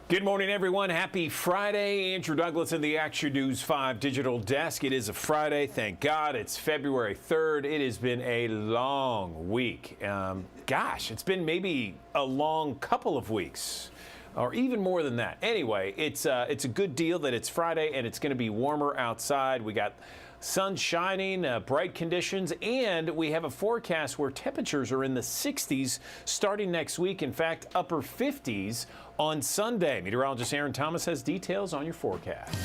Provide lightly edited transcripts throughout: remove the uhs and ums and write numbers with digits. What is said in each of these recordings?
Good morning, everyone. Happy Friday. Andrew Douglas in the Action News 5 digital desk. It is a Friday. Thank God it's February 3rd. It has been a long week. Gosh, it's been maybe a long couple of weeks or even more than that. Anyway, it's a good deal that it's Friday and it's going to be warmer outside. We got sun shining, bright conditions, and we have a forecast where temperatures are in the 60s starting next week. In fact, upper 50s on Sunday. Meteorologist Aaron Thomas has details on your forecast.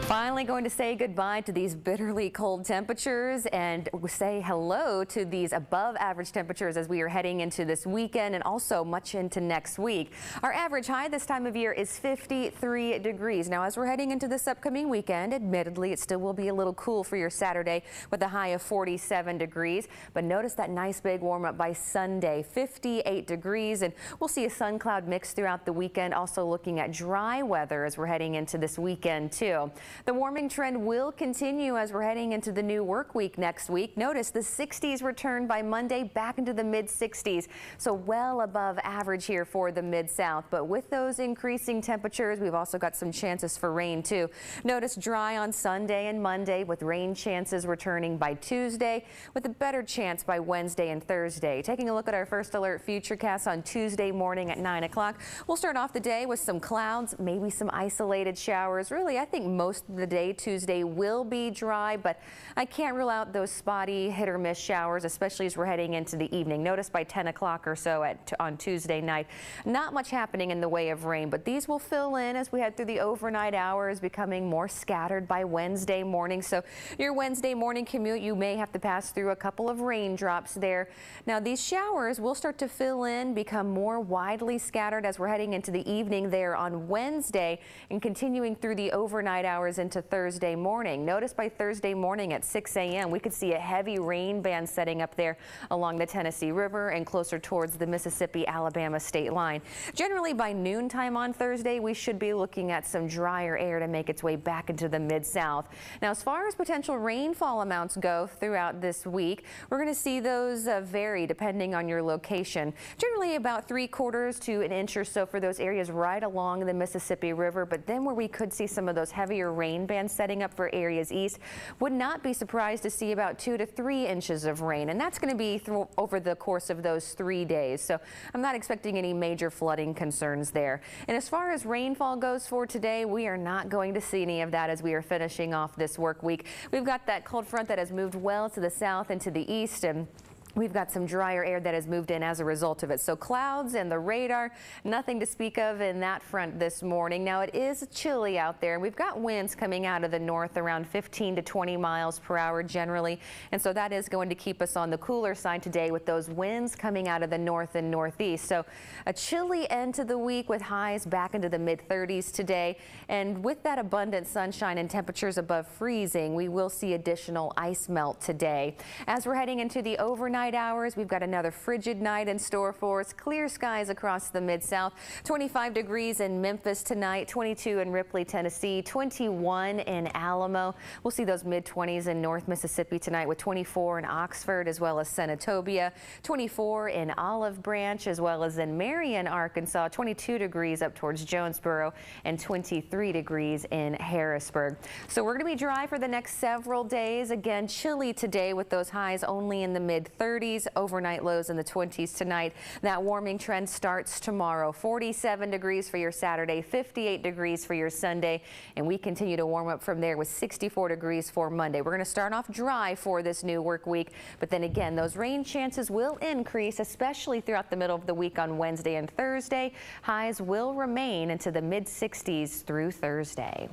Finally going to say goodbye to these bitterly cold temperatures and say hello to these above average temperatures as we are heading into this weekend and also much into next week. Our average high this time of year is 53 degrees. Now, as we're heading into this upcoming weekend, admittedly, it still will be a little cool for your Saturday with a high of 47 degrees. But notice that nice big warm up by Sunday, 58 degrees. And we'll see a sun cloud mix throughout the weekend. Also looking at dry weather as we're heading into this weekend, too. The warming trend will continue as we're heading into the new work week next week. Notice the 60s return by Monday back into the mid 60s. So well above average here for the Mid-South. But with those increasing temperatures, we've also got some chances for rain too. Notice dry on Sunday and Monday with rain chances returning by Tuesday with a better chance by Wednesday and Thursday. Taking a look at our first alert futurecast on Tuesday morning at 9 o'clock. We'll start off the day with some clouds, maybe some isolated showers. Really, I think most of the day Tuesday will be dry, but I can't rule out those spotty hit or miss showers, especially as we're heading into the evening. Notice by 10 o'clock or so on Tuesday night, not much happening in the way of rain, but these will fill in as we head through the overnight hours, becoming more scattered by Wednesday morning. So your Wednesday morning commute, you may have to pass through a couple of raindrops there. Now these showers will start to fill in, become more widely scattered as we're heading into the evening there on Wednesday and continuing through the overnight hours into Thursday morning. Notice by Thursday morning at 6 a.m. we could see a heavy rain band setting up there along the Tennessee River and closer towards the Mississippi-Alabama state line. Generally by noontime on Thursday, we should be looking at some drier air to make its way back into the Mid-South. Now, as far as potential rainfall amounts go throughout this week, we're going to see those vary depending on your location. Generally about 3/4 to an inch or so for those areas right along the Mississippi River, but then where we could see some of those heavier rain bands setting up for areas east, would not be surprised to see about 2 to 3 inches of rain, and that's going to be over the course of those 3 days. So I'm not expecting any major flooding concerns there. And as far as rainfall goes for today, we are not going to see any of that as we are finishing off this work week. We've got that cold front that has moved well to the south and to the east, and we've got some drier air that has moved in as a result of it. So clouds and the radar, nothing to speak of in that front this morning. Now it is chilly out there. We've got winds coming out of the north around 15 to 20 miles per hour generally. And so that is going to keep us on the cooler side today with those winds coming out of the north and northeast. So a chilly end to the week with highs back into the mid 30s today. And with that abundant sunshine and temperatures above freezing, we will see additional ice melt today. As we're heading into the overnight hours, we've got another frigid night in store for us. Clear skies across the Mid-South. 25 degrees in Memphis tonight, 22 in Ripley, Tennessee, 21 in Alamo. We'll see those mid-20s in North Mississippi tonight with 24 in Oxford as well as Senatobia, 24 in Olive Branch as well as in Marion, Arkansas, 22 degrees up towards Jonesboro and 23 degrees in Harrisburg. So we're going to be dry for the next several days. Again, chilly today with those highs only in the mid-30s. Overnight lows in the 20s tonight. That warming trend starts tomorrow. 47 degrees for your Saturday, 58 degrees for your Sunday, and we continue to warm up from there with 64 degrees for Monday. We're going to start off dry for this new work week, but then again, those rain chances will increase, especially throughout the middle of the week on Wednesday and Thursday. Highs will remain into the mid 60s through Thursday.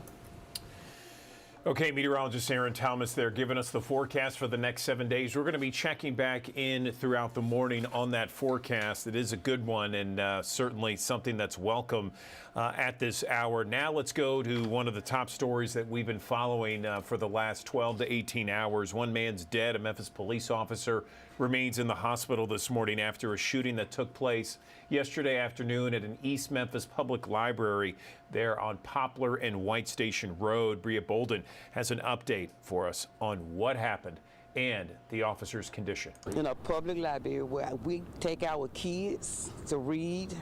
Okay, meteorologist Aaron Thomas there giving us the forecast for the next 7 days. We're going to be checking back in throughout the morning on that forecast. It is a good one and certainly something that's welcome at this hour. Now let's go to one of the top stories that we've been following for the last 12 to 18 hours. One man's dead. A Memphis police officer remains in the hospital this morning after a shooting that took place yesterday afternoon at an East Memphis public library there on Poplar and White Station Road. Bria Bolden has an update for us on what happened and the officer's condition. In a public library where we take our kids to read,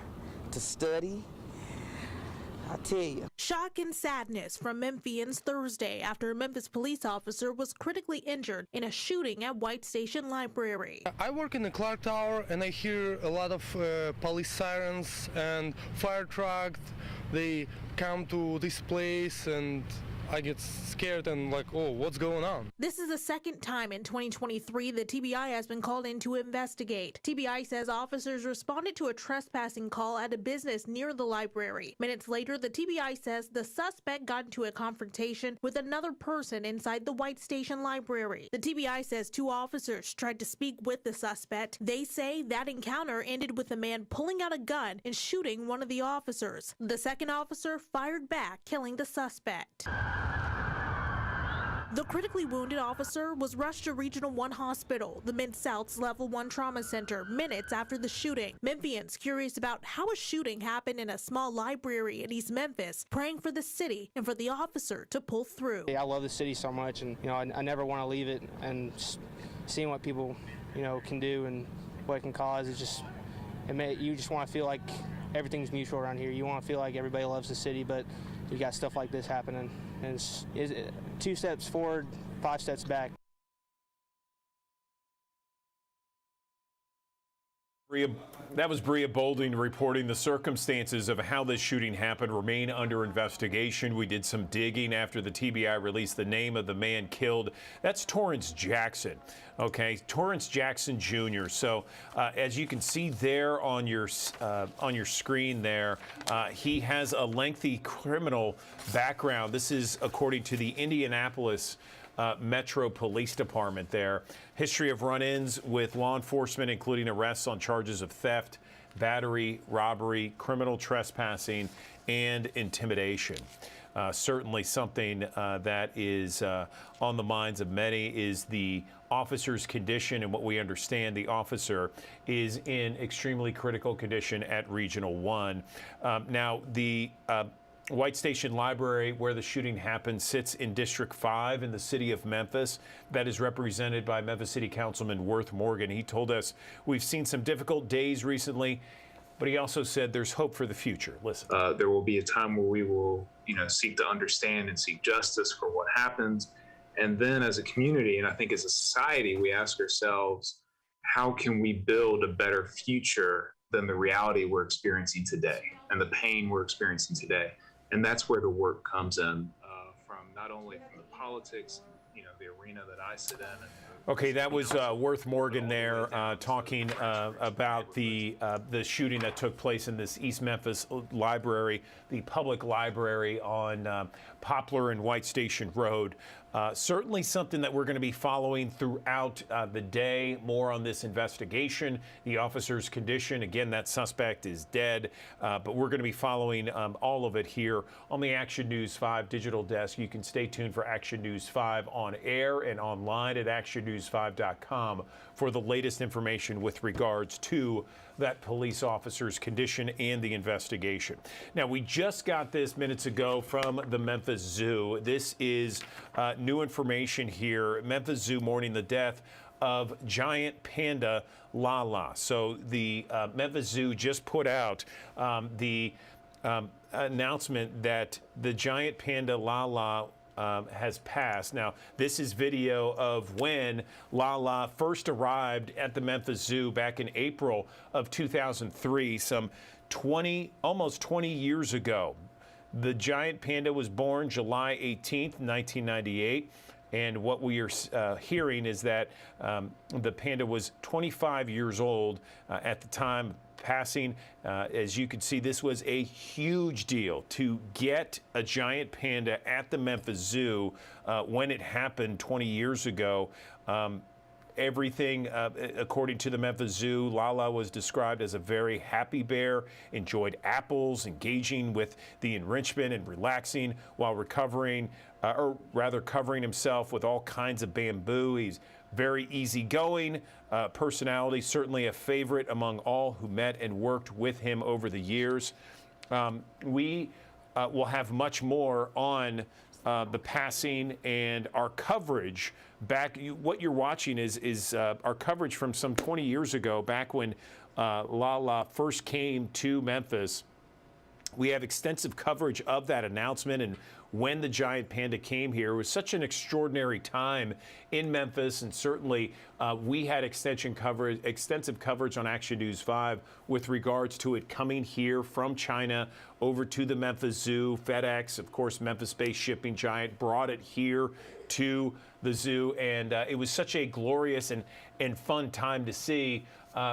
to study, I tell you. Shock and sadness from Memphians Thursday after a Memphis police officer was critically injured in a shooting at White Station Library. I work in the Clark Tower and I hear a lot of police sirens and fire trucks. They come to this place and I get scared and like, oh, what's going on? This is the second time in 2023 that TBI has been called in to investigate. TBI says officers responded to a trespassing call at a business near the library. Minutes later, the TBI says the suspect got into a confrontation with another person inside the White Station Library. The TBI says 2 officers tried to speak with the suspect. They say that encounter ended with the man pulling out a gun and shooting one of the officers. The second officer fired back, killing the suspect. The critically wounded officer was rushed to Regional 1 Hospital, the Mid-South's Level 1 Trauma Center, minutes after the shooting. Memphians curious about how a shooting happened in a small library in East Memphis, praying for the city and for the officer to pull through. I love the city so much, and I never want to leave it. And seeing what people, can do and what it can cause is just, you just want to feel like everything's mutual around here. You want to feel like everybody loves the city, but you got stuff like this happening, and it's 2 steps forward, 5 steps back. That was Bria Bolding reporting the circumstances of how this shooting happened remain under investigation. We did some digging after the TBI released the name of the man killed. That's Torrance Jackson. Okay, Torrance Jackson Jr. So as you can see there on your screen there, he has a lengthy criminal background. This is according to the Indianapolis Metro Police Department there. History of run-ins with law enforcement, including arrests on charges of theft, battery, robbery, criminal trespassing, and intimidation. Certainly something that is on the minds of many is the officer's condition, and what we understand, the officer is in extremely critical condition at Regional 1. Now, the White Station Library, where the shooting happened, sits in District 5 in the city of Memphis. That is represented by Memphis City Councilman Worth Morgan. He told us, we've seen some difficult days recently, but he also said there's hope for the future. Listen. There will be a time where we will, seek to understand and seek justice for what happens. And then as a community, and I think as a society, we ask ourselves, how can we build a better future than the reality we're experiencing today and the pain we're experiencing today? And that's where the work comes in, from not only from the politics, the arena that I sit in. Okay, that was Worth Morgan there talking about the shooting that took place in this East Memphis library, the public library on Poplar and White Station Road. Certainly something that we're going to be following throughout the day. More on this investigation, the officer's condition. Again, that suspect is dead, but we're going to be following all of it here on the Action News 5 digital desk. You can stay tuned for Action News 5 on air and online at actionnews5.com for the latest information with regards to that police officer's condition and the investigation. Now, we just got this minutes ago from the Memphis Zoo. This is new information here. Memphis Zoo mourning the death of giant panda Lala. So the Memphis Zoo just put out the announcement that the giant panda Lala has passed. Now, this is video of when Lala first arrived at the Memphis Zoo back in April of 2003, some almost 20 years ago. The giant panda was born July 18th, 1998. And what we are hearing is that the panda was 25 years old at the time passing. As you can see, this was a huge deal to get a giant panda at the Memphis Zoo when it happened 20 years ago. Everything, according to the Memphis Zoo, Lala was described as a very happy bear, enjoyed apples, engaging with the enrichment and relaxing while recovering, or rather covering himself with all kinds of bamboo. He's very easygoing personality, certainly a favorite among all who met and worked with him over the years. We we'll have much more on the passing and our coverage back. What you're watching is our coverage from some 20 years ago, back when Lala first came to Memphis. We have extensive coverage of that announcement and when the giant panda came here. It was such an extraordinary time in Memphis, and certainly we had extensive coverage on Action News 5 with regards to it coming here from China over to the Memphis Zoo. FedEx, of course, Memphis-based shipping giant, brought it here to the zoo, and it was such a glorious and fun time to see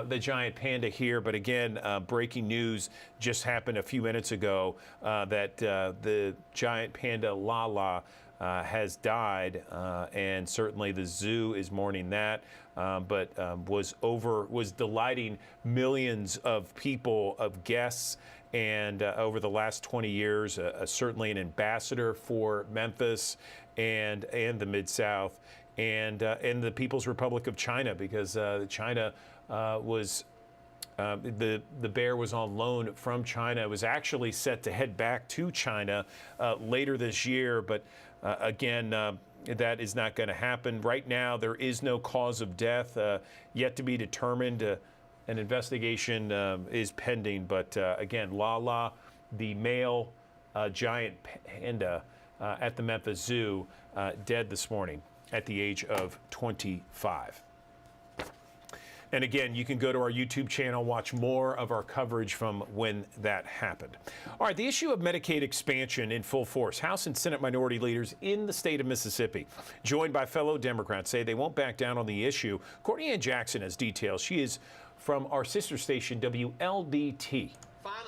the giant panda here. But again, breaking news just happened a few minutes ago that the giant panda Lala has died, and certainly the zoo is mourning that, but was delighting millions of people, of guests, and over the last 20 years, certainly an ambassador for Memphis and the Mid-South and the People's Republic of China, because China was the bear was on loan from China. It was actually set to head back to China later this year, but again, that is not going to happen. Right now, there is no cause of death yet to be determined. An investigation is pending, but again, Lala, the male giant panda at the Memphis Zoo, dead this morning at the age of 25. And again, you can go to our YouTube channel, watch more of our coverage from when that happened. All right, the issue of Medicaid expansion in full force. House and Senate minority leaders in the state of Mississippi, joined by fellow Democrats, say they won't back down on the issue. Courtney Ann Jackson has details. She is from our sister station, WLDT.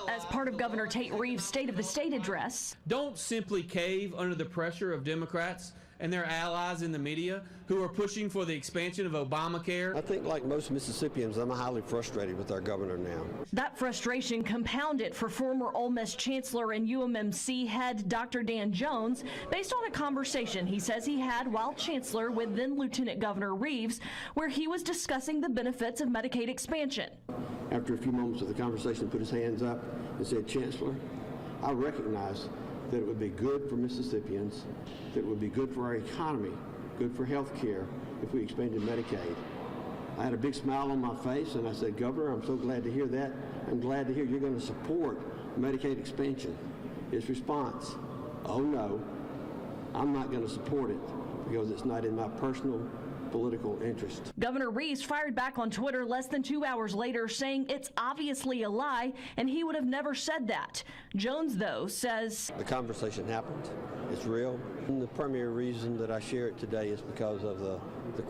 As part of Governor Tate Reeves' State of the State address. Don't simply cave under the pressure of Democrats and their allies in the media who are pushing for the expansion of Obamacare. I think, like most Mississippians, I'm highly frustrated with our governor now. That frustration compounded for former Ole Miss Chancellor and UMMC head Dr. Dan Jones, based on a conversation he says he had while Chancellor with then Lieutenant Governor Reeves, where he was discussing the benefits of Medicaid expansion. After a few moments of the conversation, he put his hands up and said, "Chancellor, I recognize that it would be good for Mississippians, that it would be good for our economy, good for health care if we expanded Medicaid." I had a big smile on my face and I said, "Governor, I'm so glad to hear that. I'm glad to hear you're going to support Medicaid expansion." His response, "Oh no, I'm not going to support it because it's not in my personal political interest." Governor Reeves fired back on Twitter less than 2 hours later, saying it's obviously a lie and he would have never said that. Jones, though, says the conversation happened. It's real. And the primary reason that I share it today is because of the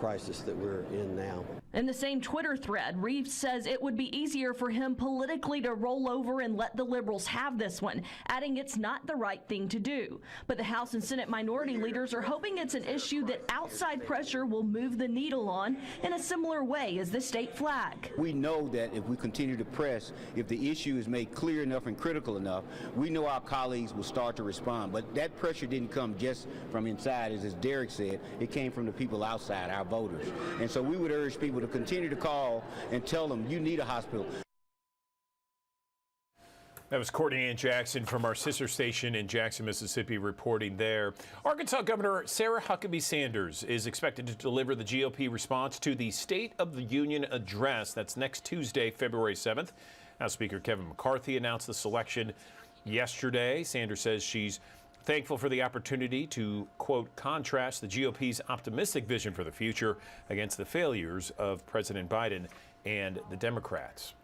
crisis that we're in now. In the same Twitter thread, Reeves says it would be easier for him politically to roll over and let the liberals have this one, adding it's not the right thing to do. But the House and Senate minority leaders are hoping it's an issue that outside pressure will move the needle on in a similar way as the state flag. We know that if we continue to press, if the issue is made clear enough and critical enough, we know our colleagues will start to respond. But that pressure didn't come just from inside, as Derek said. It came from the people outside, our voters. And so we would urge people to continue to call and tell them you need a hospital. That was Courtney Ann Jackson from our sister station in Jackson, Mississippi, reporting there. Arkansas Governor Sarah Huckabee Sanders is expected to deliver the GOP response to the State of the Union address. That's next Tuesday, February 7th. House Speaker Kevin McCarthy announced the selection yesterday. Sanders says she's thankful for the opportunity to, quote, contrast the GOP's optimistic vision for the future against the failures of President Biden and the Democrats.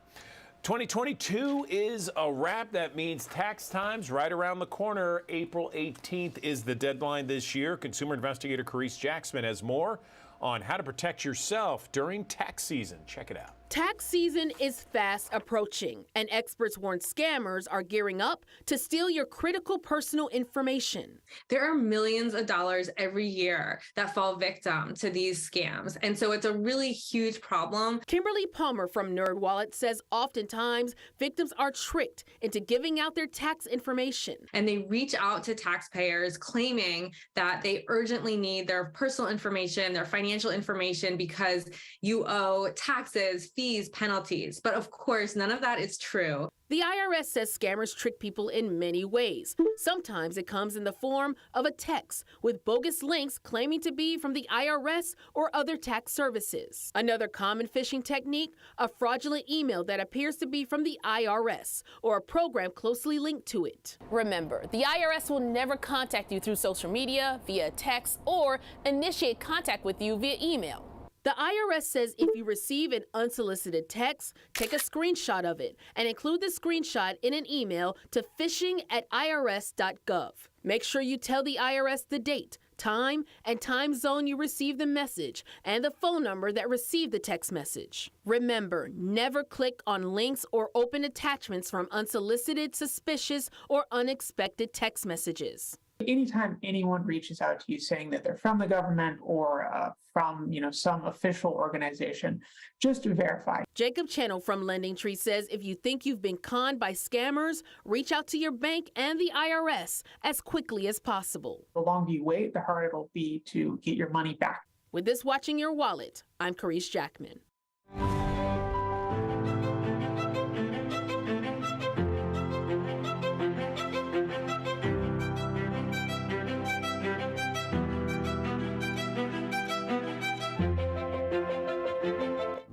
2022 is a wrap. That means tax time's right around the corner. April 18th is the deadline this year. Consumer investigator Carice Jackson has more on how to protect yourself during tax season. Check it out. Tax season is fast approaching, and experts warn scammers are gearing up to steal your critical personal information. There are millions of dollars every year that fall victim to these scams, and so it's a really huge problem. Kimberly Palmer from NerdWallet says oftentimes victims are tricked into giving out their tax information. And they reach out to taxpayers claiming that they urgently need their personal information, their financial information, because you owe taxes, fees, penalties. But of course, none of that is true. The IRS says scammers trick people in many ways. Sometimes it comes in the form of a text with bogus links claiming to be from the IRS or other tax services. Another common phishing technique, a fraudulent email that appears to be from the IRS or a program closely linked to it. Remember, the IRS will never contact you through social media, via text, or initiate contact with you via email. The IRS says if you receive an unsolicited text, take a screenshot of it and include the screenshot in an email to phishing@irs.gov. Make sure you tell the IRS the date, time, and time zone you received the message and the phone number that received the text message. Remember, never click on links or open attachments from unsolicited, suspicious, or unexpected text messages. Anytime anyone reaches out to you saying that they're from the government or from some official organization, just to verify. Jacob Channel from Lending Tree says if you think you've been conned by scammers, reach out to your bank and the IRS as quickly as possible. The longer you wait, the harder it'll be to get your money back. With this Watching Your Wallet, I'm Carice Jackman.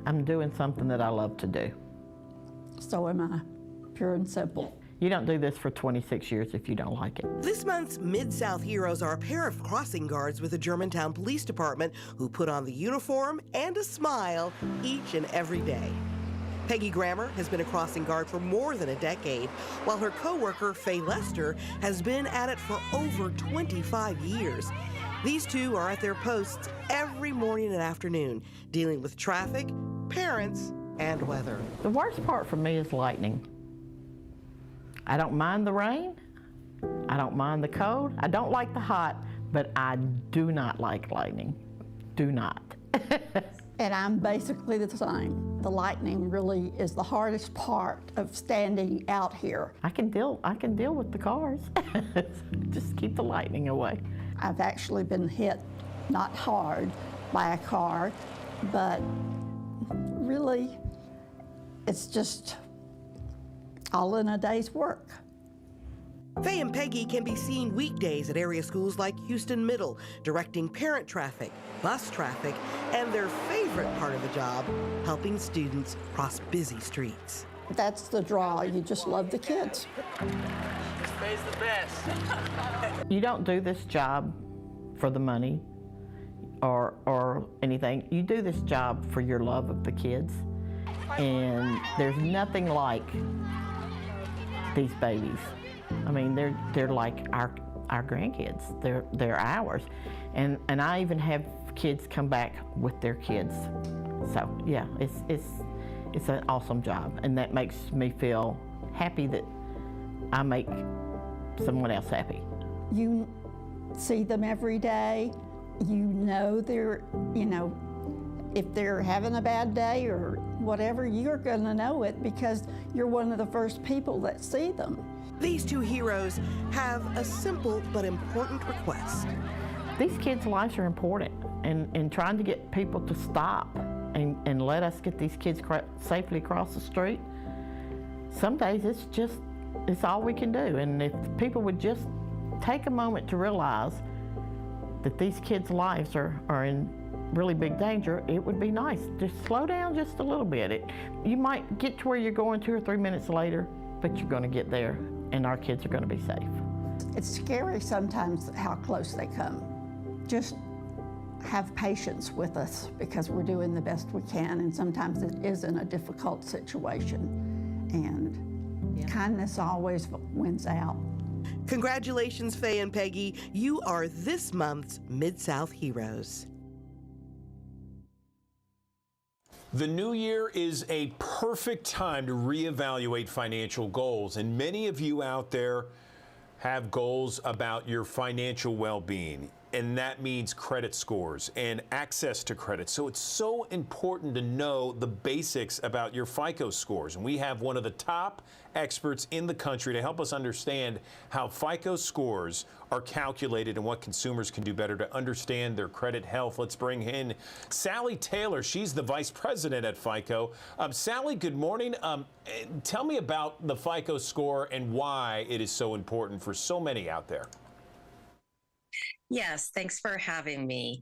I'm doing something that I love to do. So am I, pure and simple. You don't do this for 26 years if you don't like it. This month's Mid-South Heroes are a pair of crossing guards with the Germantown Police Department who put on the uniform and a smile each and every day. Peggy Grammer has been a crossing guard for more than a decade, while her co-worker, Faye Lester, has been at it for over 25 years. These two are at their posts every morning and afternoon, dealing with traffic, parents, and weather. The worst part for me is lightning. I don't mind the rain. I don't mind the cold. I don't like the hot, but I do not like lightning. Do not. And I'm basically the same. The lightning really is the hardest part of standing out here. I can deal with the cars. Just keep the lightning away. I've actually been hit, not hard, by a car, but really, it's just all in a day's work. Faye and Peggy can be seen weekdays at area schools like Houston Middle, directing parent traffic, bus traffic, and their favorite part of the job, helping students cross busy streets. That's the draw. You just love the kids. Faye's the best. You don't do this job for the money or anything. You do this job for your love of the kids. And there's nothing like these babies. I mean, they're like our grandkids. They're ours. And I even have kids come back with their kids. So yeah, it's an awesome job, and that makes me feel happy that I make someone else happy. You see them every day. You know if they're having a bad day or whatever, you're going to know it because you're one of the first people that see them. These two heroes have a simple but important request. These kids' lives are important, and trying to get people to stop and let us get these kids safely across the street, some days it's all we can do. And if people would just take a moment to realize that these kids' lives are in really big danger, it would be nice. Just slow down just a little bit. You might get to where you're going 2 or 3 minutes later, but you're going to get there, and our kids are going to be safe. It's scary sometimes how close they come. Just have patience with us because we're doing the best we can, and sometimes it isn't a difficult situation. And kindness always wins out. Congratulations, Faye and Peggy. You are this month's Mid-South Heroes. The new year is a perfect time to reevaluate financial goals, and many of you out there have goals about your financial well-being. and that means credit scores and access to credit. So it's so important to know the basics about your FICO scores. And we have one of the top experts in the country to help us understand how FICO scores are calculated and what consumers can do better to understand their credit health. Let's bring in Sally Taylor. She's the vice president at FICO. Sally, good morning. Tell me about the FICO score and why it is so important for so many out there. Yes, thanks for having me.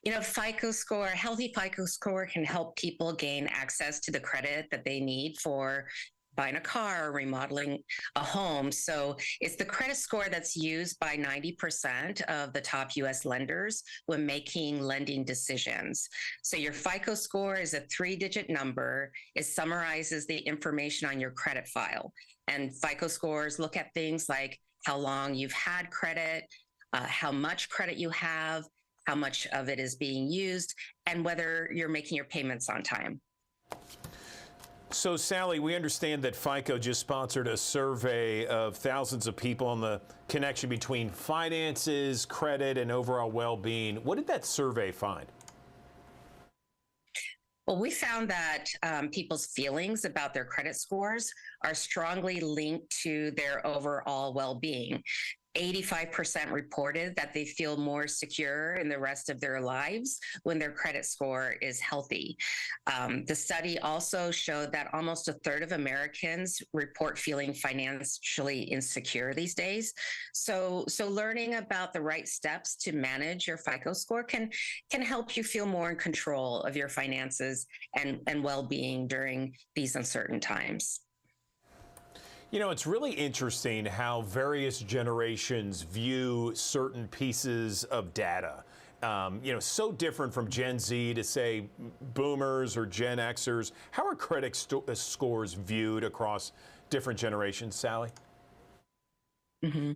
You know, FICO score, a healthy FICO score can help people gain access to the credit that they need for buying a car or remodeling a home. So it's the credit score that's used by 90% of the top U.S. lenders when making lending decisions. So your FICO score is a 3-digit number. It summarizes the information on your credit file. And FICO scores look at things like how long you've had credit, how much credit you have, how much of it is being used, and whether you're making your payments on time. So, Sally, we understand that FICO just sponsored a survey of thousands of people on the connection between finances, credit, and overall well-being. What did that survey find? Well, we found that people's feelings about their credit scores are strongly linked to their overall well-being. 85% reported that they feel more secure in the rest of their lives when their credit score is healthy. The study also showed that almost a third of Americans report feeling financially insecure these days. So learning about the right steps to manage your FICO score can help you feel more in control of your finances and well-being during these uncertain times. You know, it's really interesting how various generations view certain pieces of data. You know, so different from Gen Z to, say, boomers or Gen Xers. How are credit scores viewed across different generations, Sally? Mm-hmm.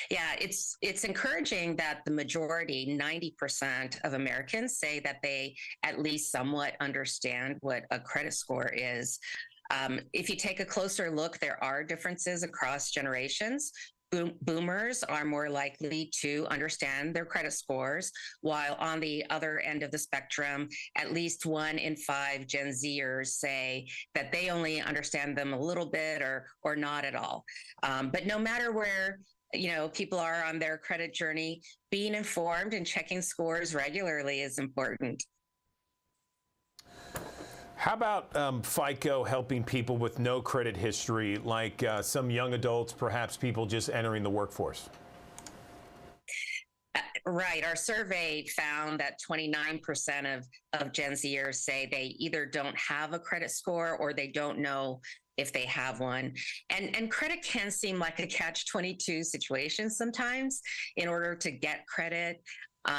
Yeah, it's encouraging that the majority, 90% of Americans, say that they at least somewhat understand what a credit score is. If you take a closer look, there are differences across generations. Boomers are more likely to understand their credit scores, while on the other end of the spectrum, at least 1 in 5 Gen Zers say that they only understand them a little bit or not at all. But no matter where people are on their credit journey, being informed and checking scores regularly is important. How about FICO helping people with no credit history, like some young adults, perhaps people just entering the workforce? Right. Our survey found that 29% of Gen Zers say they either don't have a credit score or they don't know if they have one. And credit can seem like a catch-22 situation sometimes. In order to get credit,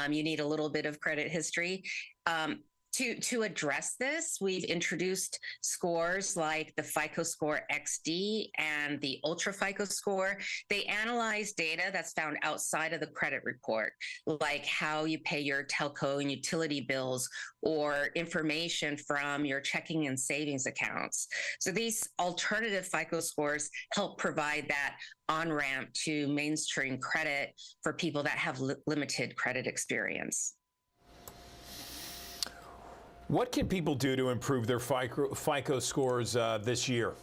you need a little bit of credit history. To address this, we've introduced scores like the FICO Score XD and the Ultra FICO Score. They analyze data that's found outside of the credit report, like how you pay your telco and utility bills or information from your checking and savings accounts. So these alternative FICO scores help provide that on-ramp to mainstream credit for people that have limited credit experience. What can people do to improve their FICO scores this year?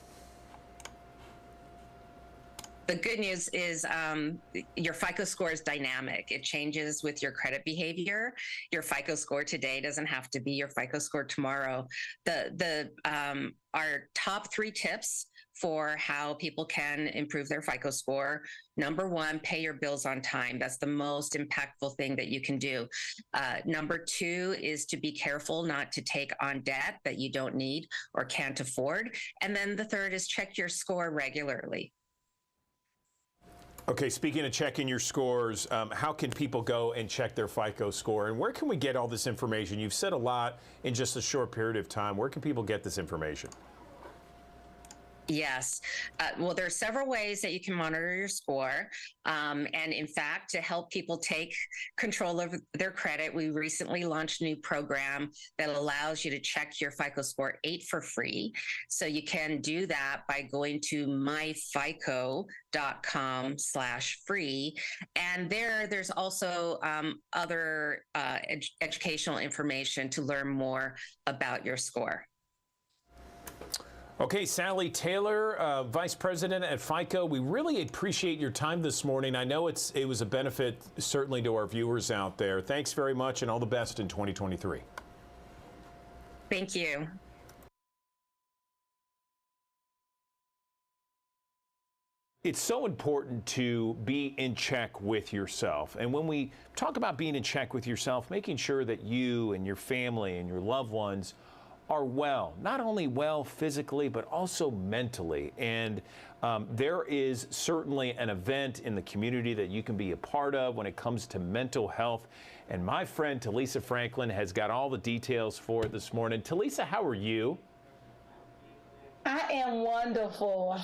The good news is your FICO score is dynamic. It changes with your credit behavior. Your FICO score today doesn't have to be your FICO score tomorrow. Our top 3 tips for how people can improve their FICO score. Number 1, pay your bills on time. That's the most impactful thing that you can do. Number 2 is to be careful not to take on debt that you don't need or can't afford. And then the 3rd is check your score regularly. Okay, speaking of checking your scores, how can people go and check their FICO score? And where can we get all this information? You've said a lot in just a short period of time. Where can people get this information? Yes. Well, there are several ways that you can monitor your score. And in fact, to help people take control of their credit, we recently launched a new program that allows you to check your FICO Score 8 for free. So you can do that by going to myfico.com/free. And there's also other educational information to learn more about your score. Okay, Sally Taylor, Vice President at FICO, we really appreciate your time this morning. I know it was a benefit certainly to our viewers out there. Thanks very much and all the best in 2023. Thank you. It's so important to be in check with yourself. And when we talk about being in check with yourself, making sure that you and your family and your loved ones are well, not only well physically, but also mentally. And there is certainly an event in the community that you can be a part of when it comes to mental health. And my friend Talisa Franklin has got all the details for it this morning. Talisa, how are you? I am wonderful.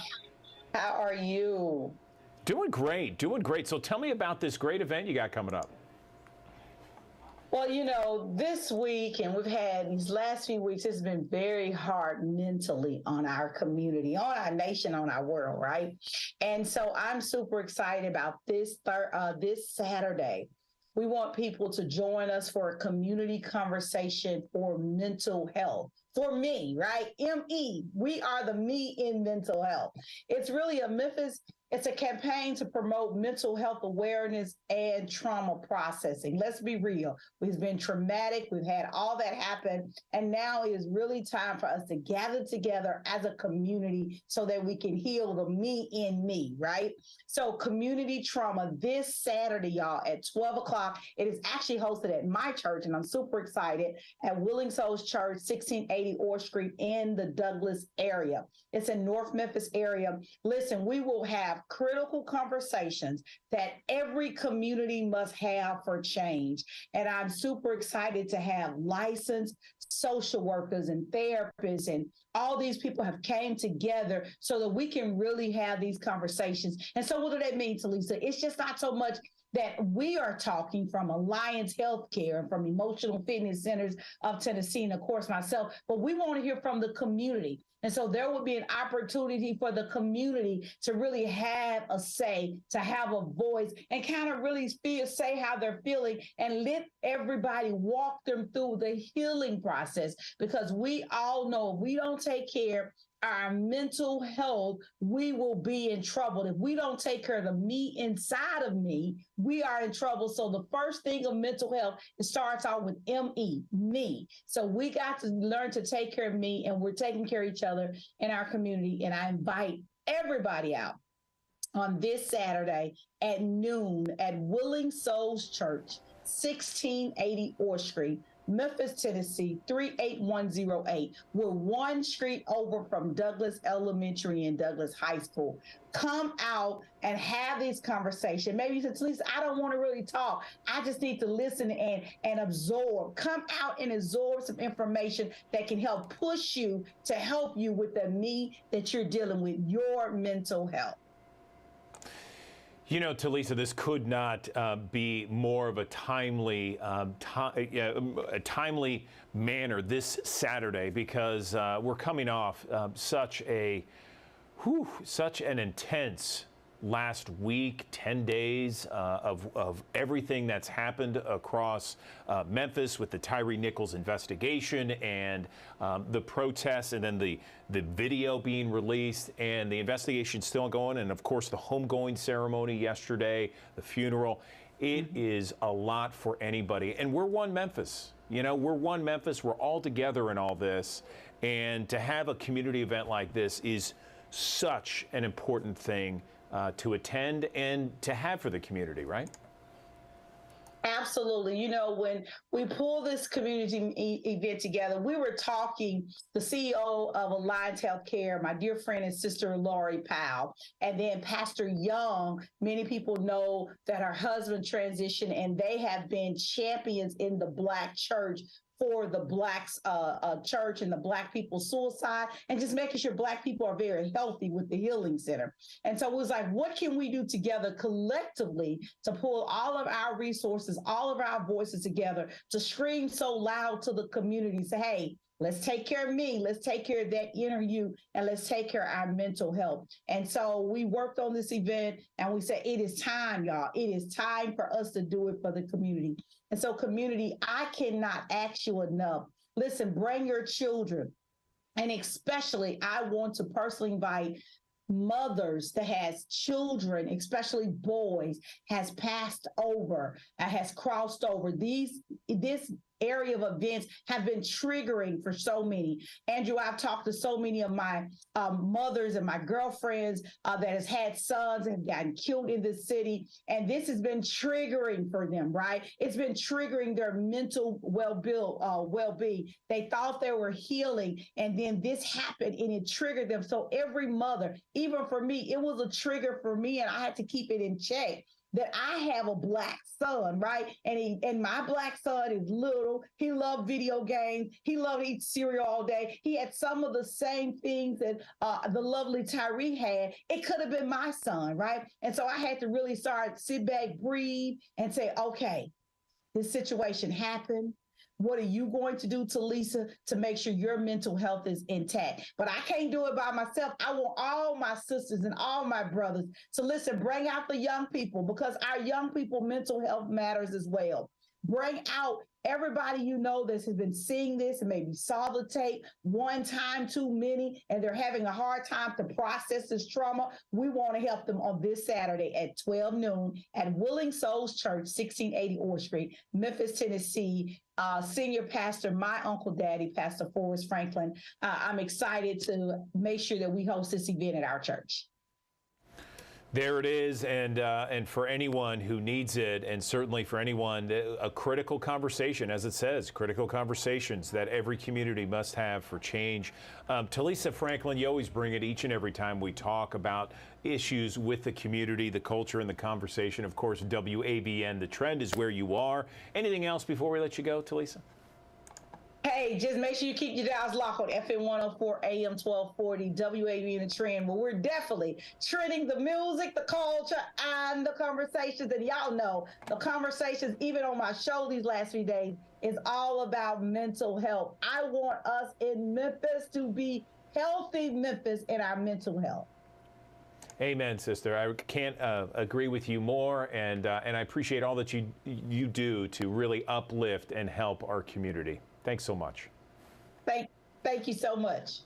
How are you? Doing great, doing great. So tell me about this great event you got coming up. Well, you know, this week, and we've had these last few weeks, it's been very hard mentally on our community, on our nation, on our world, right? And so I'm super excited about this Saturday. We want people to join us for a community conversation for mental health. For me, right? ME, we are the me in mental health. It's really it's a campaign to promote mental health awareness and trauma processing. Let's be real. It's been traumatic. We've had all that happen. And now it is really time for us to gather together as a community so that we can heal the me in me, right? So community trauma this Saturday, y'all, at 12 o'clock. It is actually hosted at my church, and I'm super excited, at Willing Souls Church, 1680 Orr Street in the Douglas area. It's in North Memphis area. Listen, we will have critical conversations that every community must have for change. And I'm super excited to have licensed social workers and therapists, and all these people have came together so that we can really have these conversations. And so what do that mean, Talisa? It's just not so much that we are talking from Alliance Healthcare and from Emotional Fitness Centers of Tennessee, and of course myself, but we want to hear from the community. And so there will be an opportunity for the community to really have a say, to have a voice, and kind of really say how they're feeling, and let everybody walk them through the healing process. Because we all know if we don't take care our mental health, we will be in trouble. If we don't take care of the me inside of me, we are in trouble. So the first thing of mental health, it starts out with me. So we got to learn to take care of me, and we're taking care of each other in our community. And I invite everybody out on this Saturday at noon at Willing Souls Church, 1680 Orr Street, Memphis, Tennessee, 38108. We're one street over from Douglas Elementary and Douglas High School. Come out and have this conversation. Maybe you said, Talisa, I don't want to really talk. I just need to listen and absorb. Come out and absorb some information that can help push you to help you with the me that you're dealing with, your mental health. You know, Talisa, this could not be more of a timely manner this Saturday, because we're coming off such an intense last week, 10 days of everything that's happened across Memphis with the Tyree Nichols investigation and the protests, and then the video being released, and the investigation still going, and of course the homegoing ceremony yesterday, the funeral. It is a lot for anybody, and we're one Memphis. You know, we're one Memphis. We're all together in all this, and to have a community event like this is such an important thing to attend and to have for the community, right? Absolutely. You know, when we pull this community event together, we were talking, the CEO of Alliance Healthcare, my dear friend and sister, Lori Powell, and then Pastor Young. Many people know that her husband transitioned, and they have been champions in the Black church for the Blacks church and the Black people suicide, and just making sure Black people are very healthy with the Healing Center. And so it was like, what can we do together collectively to pull all of our resources, all of our voices together to scream so loud to the community, say, hey, let's take care of me. Let's take care of that inner you, and let's take care of our mental health. And so we worked on this event, and we said, it is time, y'all. It is time for us to do it for the community. And so community, I cannot ask you enough. Listen, bring your children. And especially, I want to personally invite mothers that has children, especially boys, has passed over, has crossed over. This area of events have been triggering for so many. Andrew, I've talked to so many of my mothers and my girlfriends that has had sons that have gotten killed in this city. And this has been triggering for them, right? It's been triggering their mental well-being. They thought they were healing, and then this happened and it triggered them. So every mother, even for me, it was a trigger for me, and I had to keep it in check. That I have a Black son, right? And my Black son is little. He loved video games. He loved eating cereal all day. He had some of the same things that the lovely Tyree had. It could have been my son, right? And so I had to really sit back, breathe, and say, okay, this situation happened. What are you going to do, Talisa, to make sure your mental health is intact? But I can't do it by myself. I want all my sisters and all my brothers to listen, bring out the young people, because our young people mental health matters as well. Bring out everybody you know that has been seeing this and maybe saw the tape one time too many, and they're having a hard time to process this trauma. We want to help them on this Saturday at 12 noon at Willing Souls Church, 1680 Orr Street, Memphis, Tennessee. Senior pastor, my uncle daddy, Pastor Forrest Franklin. I'm excited to make sure that we host this event at our church. There it is, and for anyone who needs it, and certainly for anyone, a critical conversation, as it says, critical conversations that every community must have for change. Talisa Franklin, you always bring it each and every time we talk about issues with the community, the culture, and the conversation. Of course, WABN, The Trend is where you are. Anything else before we let you go, Talisa? Hey, just make sure you keep your dials locked on FM 104 AM 1240 WABN The Trend, where we're definitely trending the music, the culture, and the conversations. And y'all know the conversations, even on my show these last few days, is all about mental health. I want us in Memphis to be healthy Memphis in our mental health. Amen, sister. I can't agree with you more, and I appreciate all that you do to really uplift and help our community. Thanks so much. Thank you so much.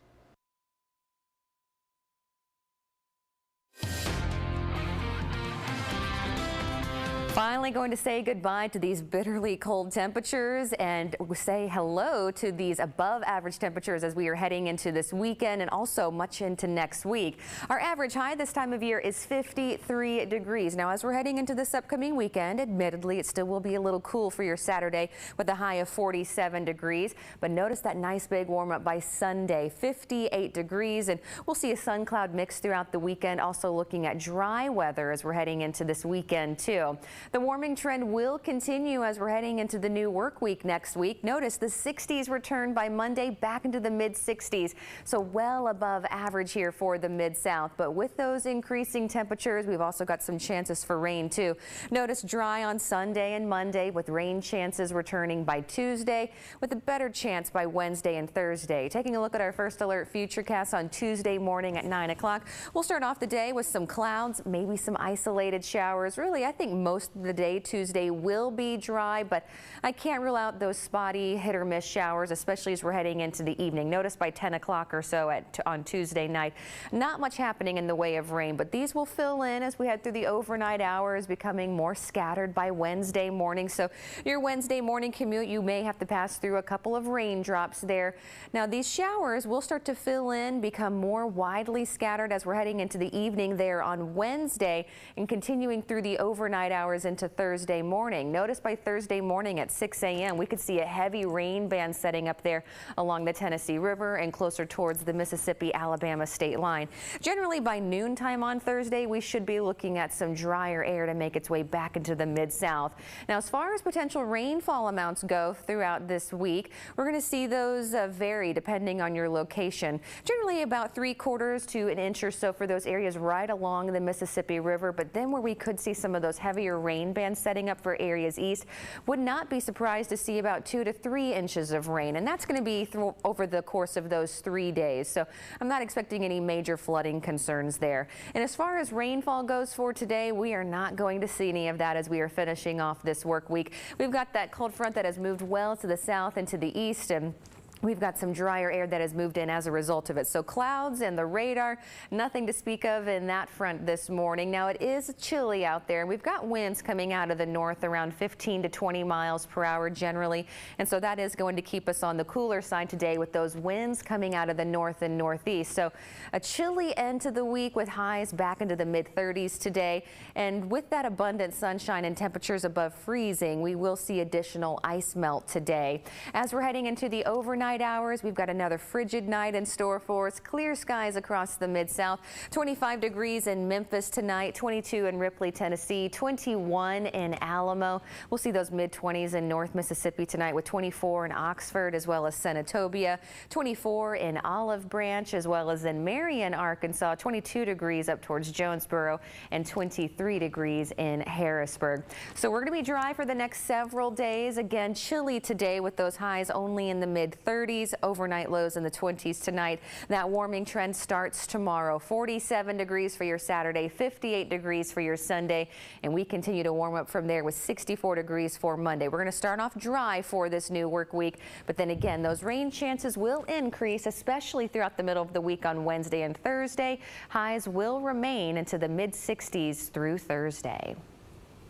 Finally going to say goodbye to these bitterly cold temperatures and say hello to these above average temperatures as we are heading into this weekend and also much into next week. Our average high this time of year is 53 degrees. Now, as we're heading into this upcoming weekend, admittedly, it still will be a little cool for your Saturday with a high of 47 degrees. But notice that nice big warm up by Sunday, 58 degrees. And we'll see a sun cloud mix throughout the weekend. Also looking at dry weather as we're heading into this weekend, too. The warming trend will continue as we're heading into the new work week next week. Notice the 60s return by Monday, back into the mid-60s. So well above average here for the Mid-South. But with those increasing temperatures, we've also got some chances for rain too. Notice dry on Sunday and Monday with rain chances returning by Tuesday, with a better chance by Wednesday and Thursday. Taking a look at our first alert futurecast on Tuesday morning at 9 o'clock. We'll start off the day with some clouds, maybe some isolated showers. Really, I think most of the day Tuesday will be dry, but I can't rule out those spotty hit or miss showers, especially as we're heading into the evening. Notice by 10 o'clock or so on Tuesday night, not much happening in the way of rain, but these will fill in as we head through the overnight hours, becoming more scattered by Wednesday morning. So your Wednesday morning commute, you may have to pass through a couple of raindrops there. Now these showers will start to fill in, become more widely scattered as we're heading into the evening there on Wednesday and continuing through the overnight hours into Thursday morning. Notice by Thursday morning at 6 a.m. we could see a heavy rain band setting up there along the Tennessee River and closer towards the Mississippi-Alabama state line. Generally by noontime on Thursday, we should be looking at some drier air to make its way back into the Mid-South. Now, as far as potential rainfall amounts go throughout this week, we're going to see those vary depending on your location. Generally about 3/4 to an inch or so for those areas right along the Mississippi River, but then where we could see some of those heavier rain bands setting up for areas east, would not be surprised to see about 2 to 3 inches of rain, and that's going to be over the course of those 3 days. So I'm not expecting any major flooding concerns there. And as far as rainfall goes for today, we are not going to see any of that as we are finishing off this work week. We've got that cold front that has moved well to the south and to the east, and we've got some drier air that has moved in as a result of it. So clouds and the radar, nothing to speak of in that front this morning. Now it is chilly out there. We've got winds coming out of the north around 15 to 20 miles per hour generally. And so that is going to keep us on the cooler side today with those winds coming out of the north and northeast. So a chilly end to the week with highs back into the mid-30s today. And with that abundant sunshine and temperatures above freezing, we will see additional ice melt today. As we're heading into the overnight hours, we've got another frigid night in store for us. Clear skies across the Mid-South. 25 degrees in Memphis tonight, 22 in Ripley, Tennessee, 21 in Alamo. We'll see those mid-20s in North Mississippi tonight with 24 in Oxford as well as Senatobia, 24 in Olive Branch as well as in Marion, Arkansas, 22 degrees up towards Jonesboro and 23 degrees in Harrisburg. So we're going to be dry for the next several days. Again, chilly today with those highs only in the mid-30s. Overnight lows in the 20s tonight. That warming trend starts tomorrow. 47 degrees for your Saturday, 58 degrees for your Sunday, and we continue to warm up from there with 64 degrees for Monday. We're going to start off dry for this new work week, but then again, those rain chances will increase, especially throughout the middle of the week on Wednesday and Thursday. Highs will remain into the mid-60s through Thursday.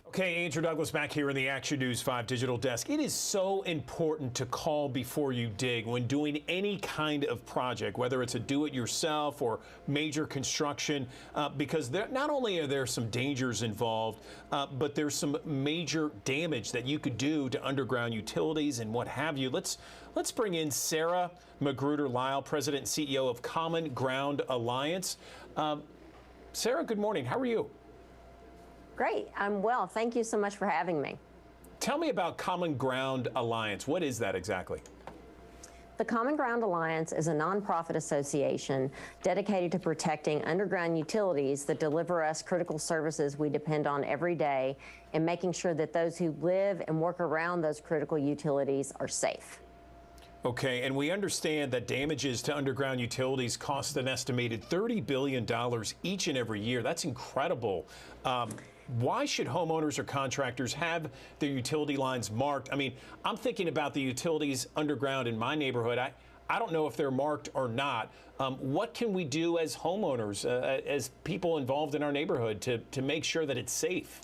Okay, Andrew Douglas back here in the Action News 5 digital desk. It is so important to call before you dig when doing any kind of project, whether it's a do-it-yourself or major construction, because not only are there some dangers involved, but there's some major damage that you could do to underground utilities and what have you. Let's bring in Sarah Magruder-Lyle, President and CEO of Common Ground Alliance. Sarah, good morning. How are you? Great. I'm well. Thank you so much for having me. Tell me about Common Ground Alliance. What is that exactly? The Common Ground Alliance is a nonprofit association dedicated to protecting underground utilities that deliver us critical services we depend on every day and making sure that those who live and work around those critical utilities are safe. Okay, and we understand that damages to underground utilities cost an estimated $30 billion each and every year. That's incredible. Why should homeowners or contractors have their utility lines marked? I mean, I'm thinking about the utilities underground in my neighborhood. I don't know if they're marked or not. What can we do as homeowners, as people involved in our neighborhood to make sure that it's safe?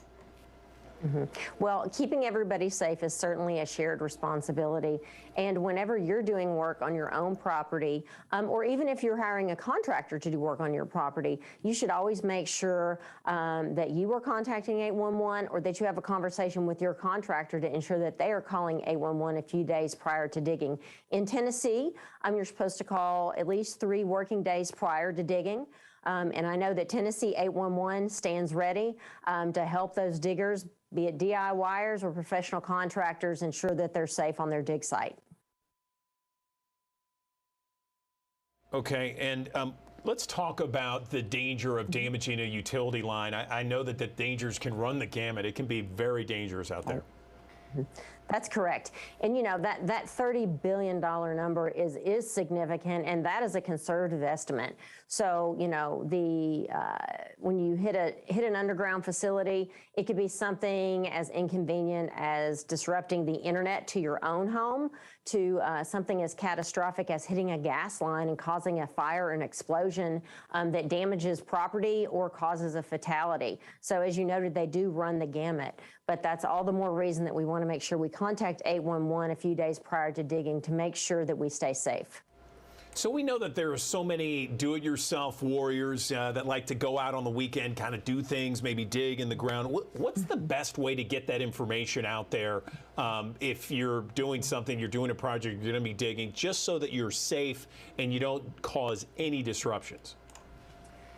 Well, keeping everybody safe is certainly a shared responsibility. And whenever you're doing work on your own property, or even if you're hiring a contractor to do work on your property, you should always make sure that you are contacting 811 or that you have a conversation with your contractor to ensure that they are calling 811 a few days prior to digging. In Tennessee, you're supposed to call at least 3 working days prior to digging. And I know that Tennessee 811 stands ready to help those diggers, be it DIYers or professional contractors, ensure that they're safe on their dig site. Okay, and let's talk about the danger of damaging a utility line. I know that the dangers can run the gamut. It can be very dangerous out there. That's correct. And you know, that $30 billion number is significant, and that is a conservative estimate. So, you know, when you hit an underground facility, it could be something as inconvenient as disrupting the internet to your own home, to something as catastrophic as hitting a gas line and causing a fire and explosion that damages property or causes a fatality. So as you noted, they do run the gamut, but that's all the more reason that we want to make sure we contact 811 a few days prior to digging to make sure that we stay safe. So we know that there are so many do-it-yourself warriors that like to go out on the weekend, kind of do things, maybe dig in the ground. What's the best way to get that information out there if you're doing something, you're doing a project, you're going to be digging, just so that you're safe and you don't cause any disruptions?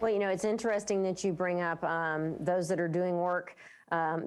Well, you know, it's interesting that you bring up those that are doing work,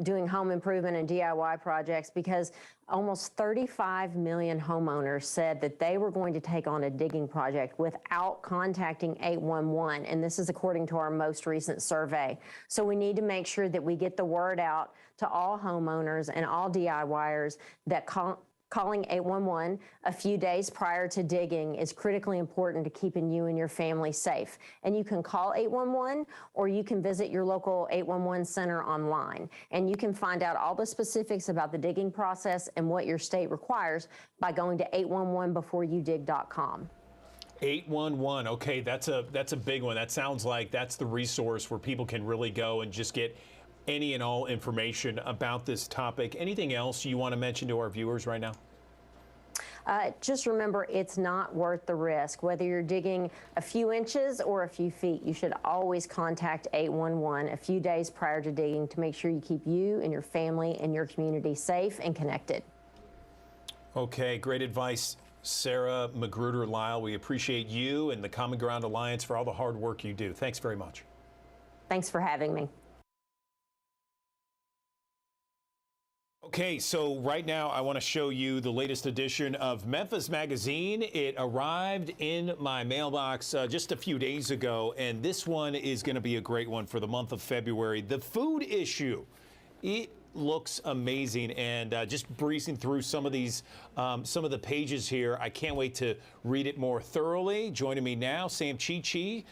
doing home improvement and DIY projects, because almost 35 million homeowners said that they were going to take on a digging project without contacting 811, and this is according to our most recent survey. So we need to make sure that we get the word out to all homeowners and all DIYers that calling 811 a few days prior to digging is critically important to keeping you and your family safe. And you can call 811 or you can visit your local 811 center online. And you can find out all the specifics about the digging process and what your state requires by going to 811beforeyoudig.com. 811, okay, that's a big one. That sounds like that's the resource where people can really go and just get any and all information about this topic. Anything else you want to mention to our viewers right now? Just remember, it's not worth the risk. Whether you're digging a few inches or a few feet, you should always contact 811 a few days prior to digging to make sure you keep you and your family and your community safe and connected. Okay, great advice, Sarah Magruder-Lyle. We appreciate you and the Common Ground Alliance for all the hard work you do. Thanks very much. Thanks for having me. Okay, so right now I want to show you the latest edition of Memphis Magazine. It arrived in my mailbox just a few days ago, and this one is going to be a great one for the month of February. The food issue. It looks amazing, and just breezing through some of these, some of the pages here. I can't wait to read it more thoroughly. Joining me now, Sam Chichi,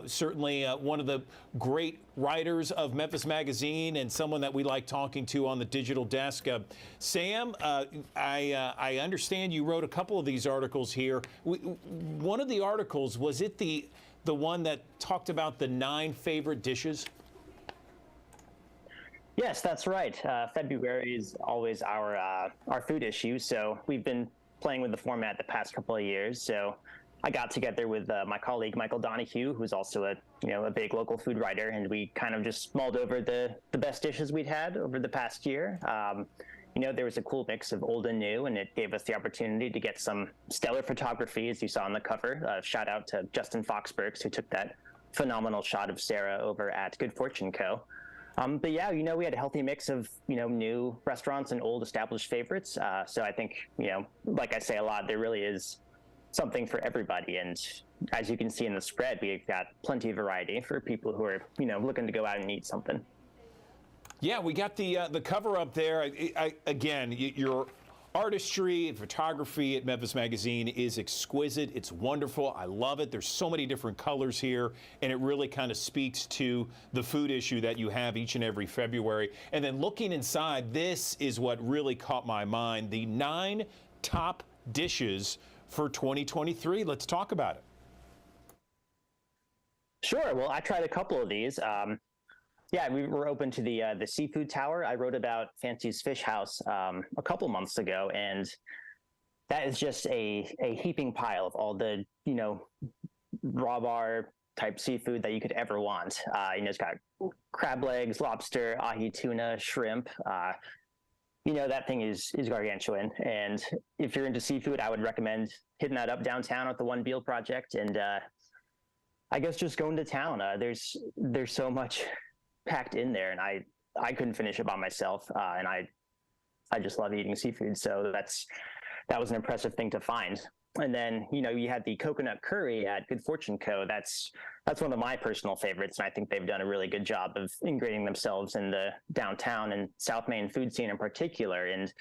certainly one of the great writers of Memphis Magazine and someone that we like talking to on the digital desk. Sam, I understand you wrote a couple of these articles here. One of the articles, was it the one that talked about the 9 favorite dishes? Yes, that's right. February is always our food issue, so we've been playing with the format the past couple of years. So I got together with my colleague Michael Donahue, who's also a big local food writer, and we kind of just mulled over the best dishes we'd had over the past year. There was a cool mix of old and new, and it gave us the opportunity to get some stellar photography, as you saw on the cover. Shout out to Justin Foxbergs, who took that phenomenal shot of Sarah over at Good Fortune Co. But yeah, we had a healthy mix of, new restaurants and old established favorites. So I think, like I say a lot, there really is something for everybody. And as you can see in the spread, we've got plenty of variety for people who are, looking to go out and eat something. Yeah, we got the cover up there. Again, your artistry and photography at Memphis Magazine is exquisite. It's wonderful. I love it. There's so many different colors here, and it really kind of speaks to the food issue that you have each and every February. And then looking inside, this is what really caught my mind, the 9 top dishes for 2023. Let's talk about it. Sure. Well, I tried a couple of these. Yeah, we were open to the Seafood Tower. I wrote about Fancy's Fish House a couple months ago, and that is just a heaping pile of all the raw bar type seafood that you could ever want. It's got crab legs, lobster, ahi tuna, shrimp. That thing is gargantuan. And if you're into seafood, I would recommend hitting that up downtown at the One Beal Project, and I guess just going to town. There's so much packed in there, and I couldn't finish it by myself, and I just love eating seafood, so that was an impressive thing to find. And then you had the coconut curry at Good Fortune Co. That's one of my personal favorites, and I think they've done a really good job of ingraining themselves in the downtown and South Main food scene in particular. And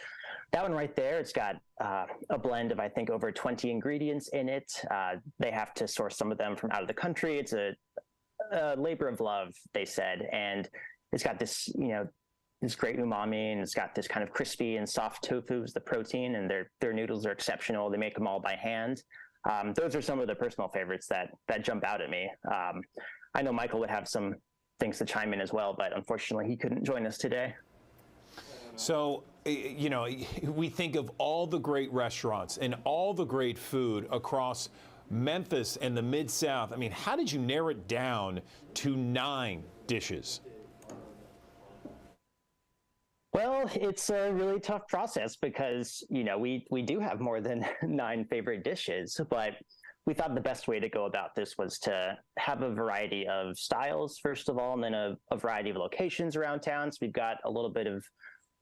that one right there, it's got a blend of, I think, over 20 ingredients in it. They have to source some of them from out of the country. It's a labor of love, they said, and it's got this this great umami, and it's got this kind of crispy and soft tofu as the protein, and their noodles are exceptional. They make them all by hand. Those are some of the personal favorites that jump out at me. I know Michael would have some things to chime in as well, but unfortunately he couldn't join us today. So, we think of all the great restaurants and all the great food across Memphis and the Mid-South. I mean, how did you narrow it down to 9 dishes? Well, it's a really tough process because, you know, we do have more than 9 favorite dishes, but we thought the best way to go about this was to have a variety of styles, first of all, and then a variety of locations around town. So we've got a little bit of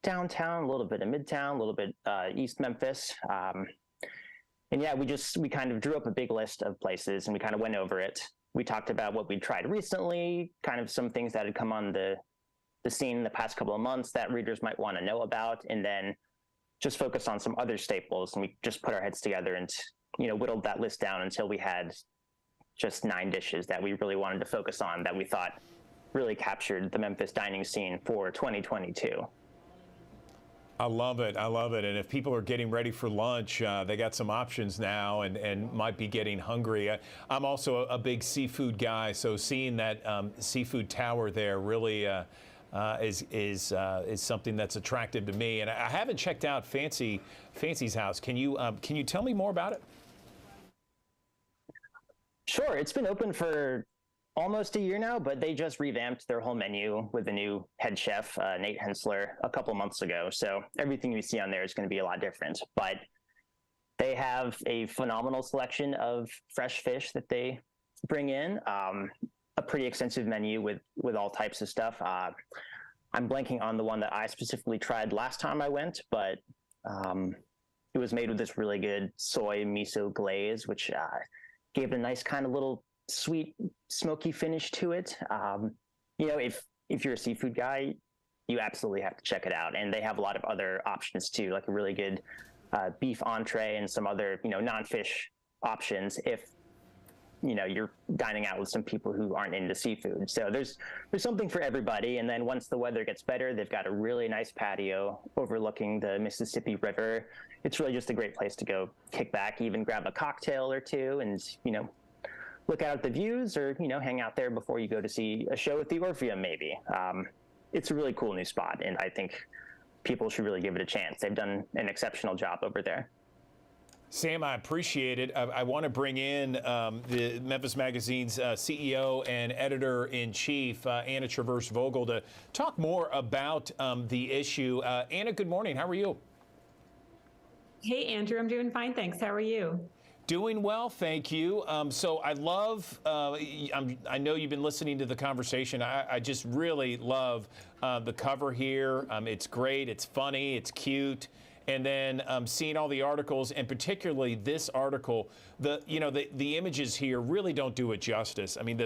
downtown, a little bit of midtown, a little bit East Memphis. And yeah, we kind of drew up a big list of places and we kind of went over it. We talked about what we'd tried recently, kind of some things that had come on the scene in the past couple of months that readers might want to know about, and then just focus on some other staples. And we just put our heads together and, you know, whittled that list down until we had just 9 dishes that we really wanted to focus on that we thought really captured the Memphis dining scene for 2022. I love it. I love it. And if people are getting ready for lunch, they got some options now and might be getting hungry. I'm also a big seafood guy, so seeing that seafood tower there really is something that's attractive to me. And I haven't checked out Fancy's house. Can you tell me more about it? Sure. It's been open for almost a year now, but they just revamped their whole menu with a new head chef, Nate Hensler, a couple months ago. So everything we see on there is going to be a lot different. But they have a phenomenal selection of fresh fish that they bring in, a pretty extensive menu with all types of stuff. I'm blanking on the one that I specifically tried last time I went, but it was made with this really good soy miso glaze, which gave it a nice kind of little sweet, smoky finish to it. You know, if you're a seafood guy, you absolutely have to check it out. And they have a lot of other options too, like a really good beef entree and some other, you know, non-fish options if, you know, you're dining out with some people who aren't into seafood. So there's something for everybody. And then once the weather gets better, they've got a really nice patio overlooking the Mississippi River. It's really just a great place to go kick back, even grab a cocktail or two and, you know, look out at the views or, you know, hang out there before you go to see a show at the Orpheum, maybe. It's a really cool new spot, and I think people should really give it a chance. They've done an exceptional job over there. Sam, I appreciate it. I want to bring in the Memphis Magazine's CEO and editor-in-chief, Anna Traverse-Vogel, to talk more about the issue. Anna, good morning. How are you? Hey, Andrew. I'm doing fine, thanks. How are you? Doing well, thank you. So I love, I know you've been listening to the conversation. I just really love the cover here. It's great, it's funny, it's cute. And then seeing all the articles, and particularly this article, the images here really don't do it justice. I mean,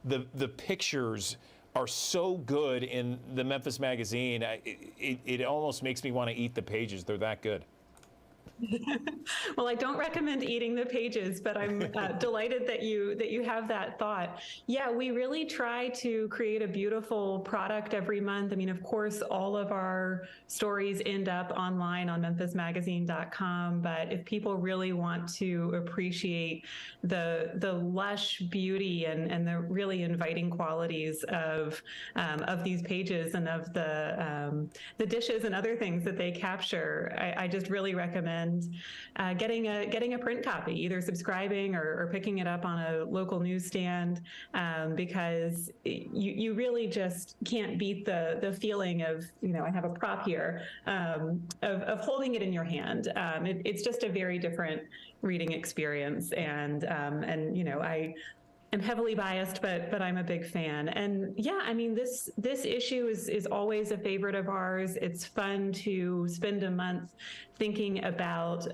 the pictures are so good in the Memphis Magazine. It almost makes me want to eat the pages. They're that good. Well, I don't recommend eating the pages, but I'm delighted that you have that thought. Yeah, we really try to create a beautiful product every month. I mean, of course, all of our stories end up online on memphismagazine.com, but if people really want to appreciate the lush beauty and the really inviting qualities of these pages and of the dishes and other things that they capture, I just really recommend getting a print copy, either subscribing or picking it up on a local newsstand, because you really just can't beat the feeling of, you know, I have a prop here, of holding it in your hand. It's just a very different reading experience, and you know, I'm heavily biased, but I'm a big fan. And yeah, I mean, this issue is always a favorite of ours. It's fun to spend a month thinking about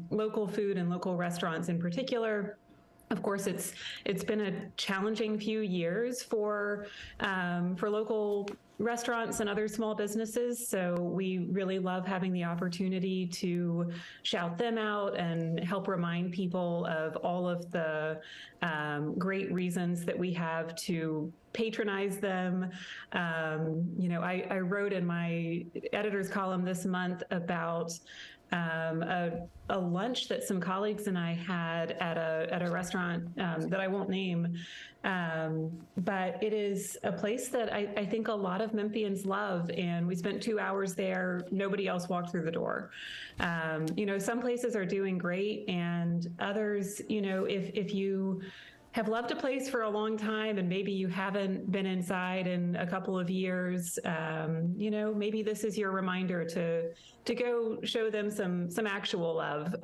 local food and local restaurants in particular. Of course, it's been a challenging few years for local restaurants and other small businesses. So we really love having the opportunity to shout them out and help remind people of all of the great reasons that we have to patronize them. You know, I wrote in my editor's column this month about a lunch that some colleagues and I had at a restaurant that I won't name, but it is a place that I think a lot of Memphians love, and we spent 2 hours there. Nobody else walked through the door. Some places are doing great, and others, if you have loved a place for a long time and maybe you haven't been inside in a couple of years, maybe this is your reminder to go show them some actual love.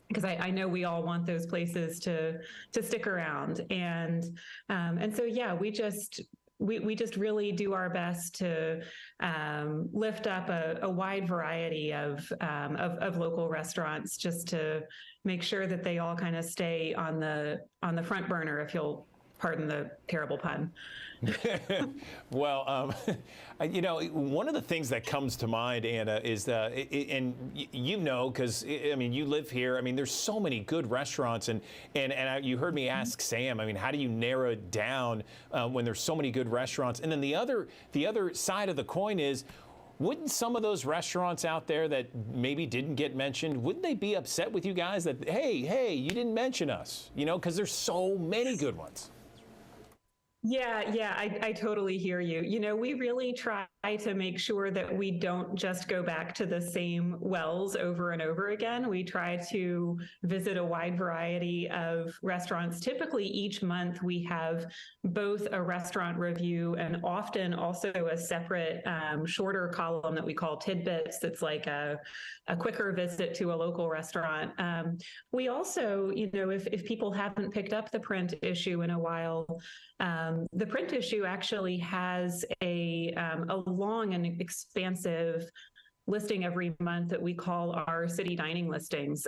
Because I know we all want those places to stick around. And so, yeah, we just really do our best to lift up a wide variety of local restaurants, just to make sure that they all kind of stay on the front burner, if you'll pardon the terrible pun. Well, one of the things that comes to mind, Anna, is because you live here. I mean, there's so many good restaurants, and you heard me ask Sam. I mean, how do you narrow it down when there's so many good restaurants? And then the other side of the coin is, wouldn't some of those restaurants out there that maybe didn't get mentioned, wouldn't they be upset with you guys that, hey, you didn't mention us? Because there's so many good ones. Yeah, I totally hear you. We really try to make sure that we don't just go back to the same wells over and over again. We try to visit a wide variety of restaurants. Typically, each month we have both a restaurant review and often also a separate shorter column that we call tidbits. That's like a quicker visit to a local restaurant. We also, if people haven't picked up the print issue in a while, the print issue actually has a long and expansive listing every month that we call our city dining listings,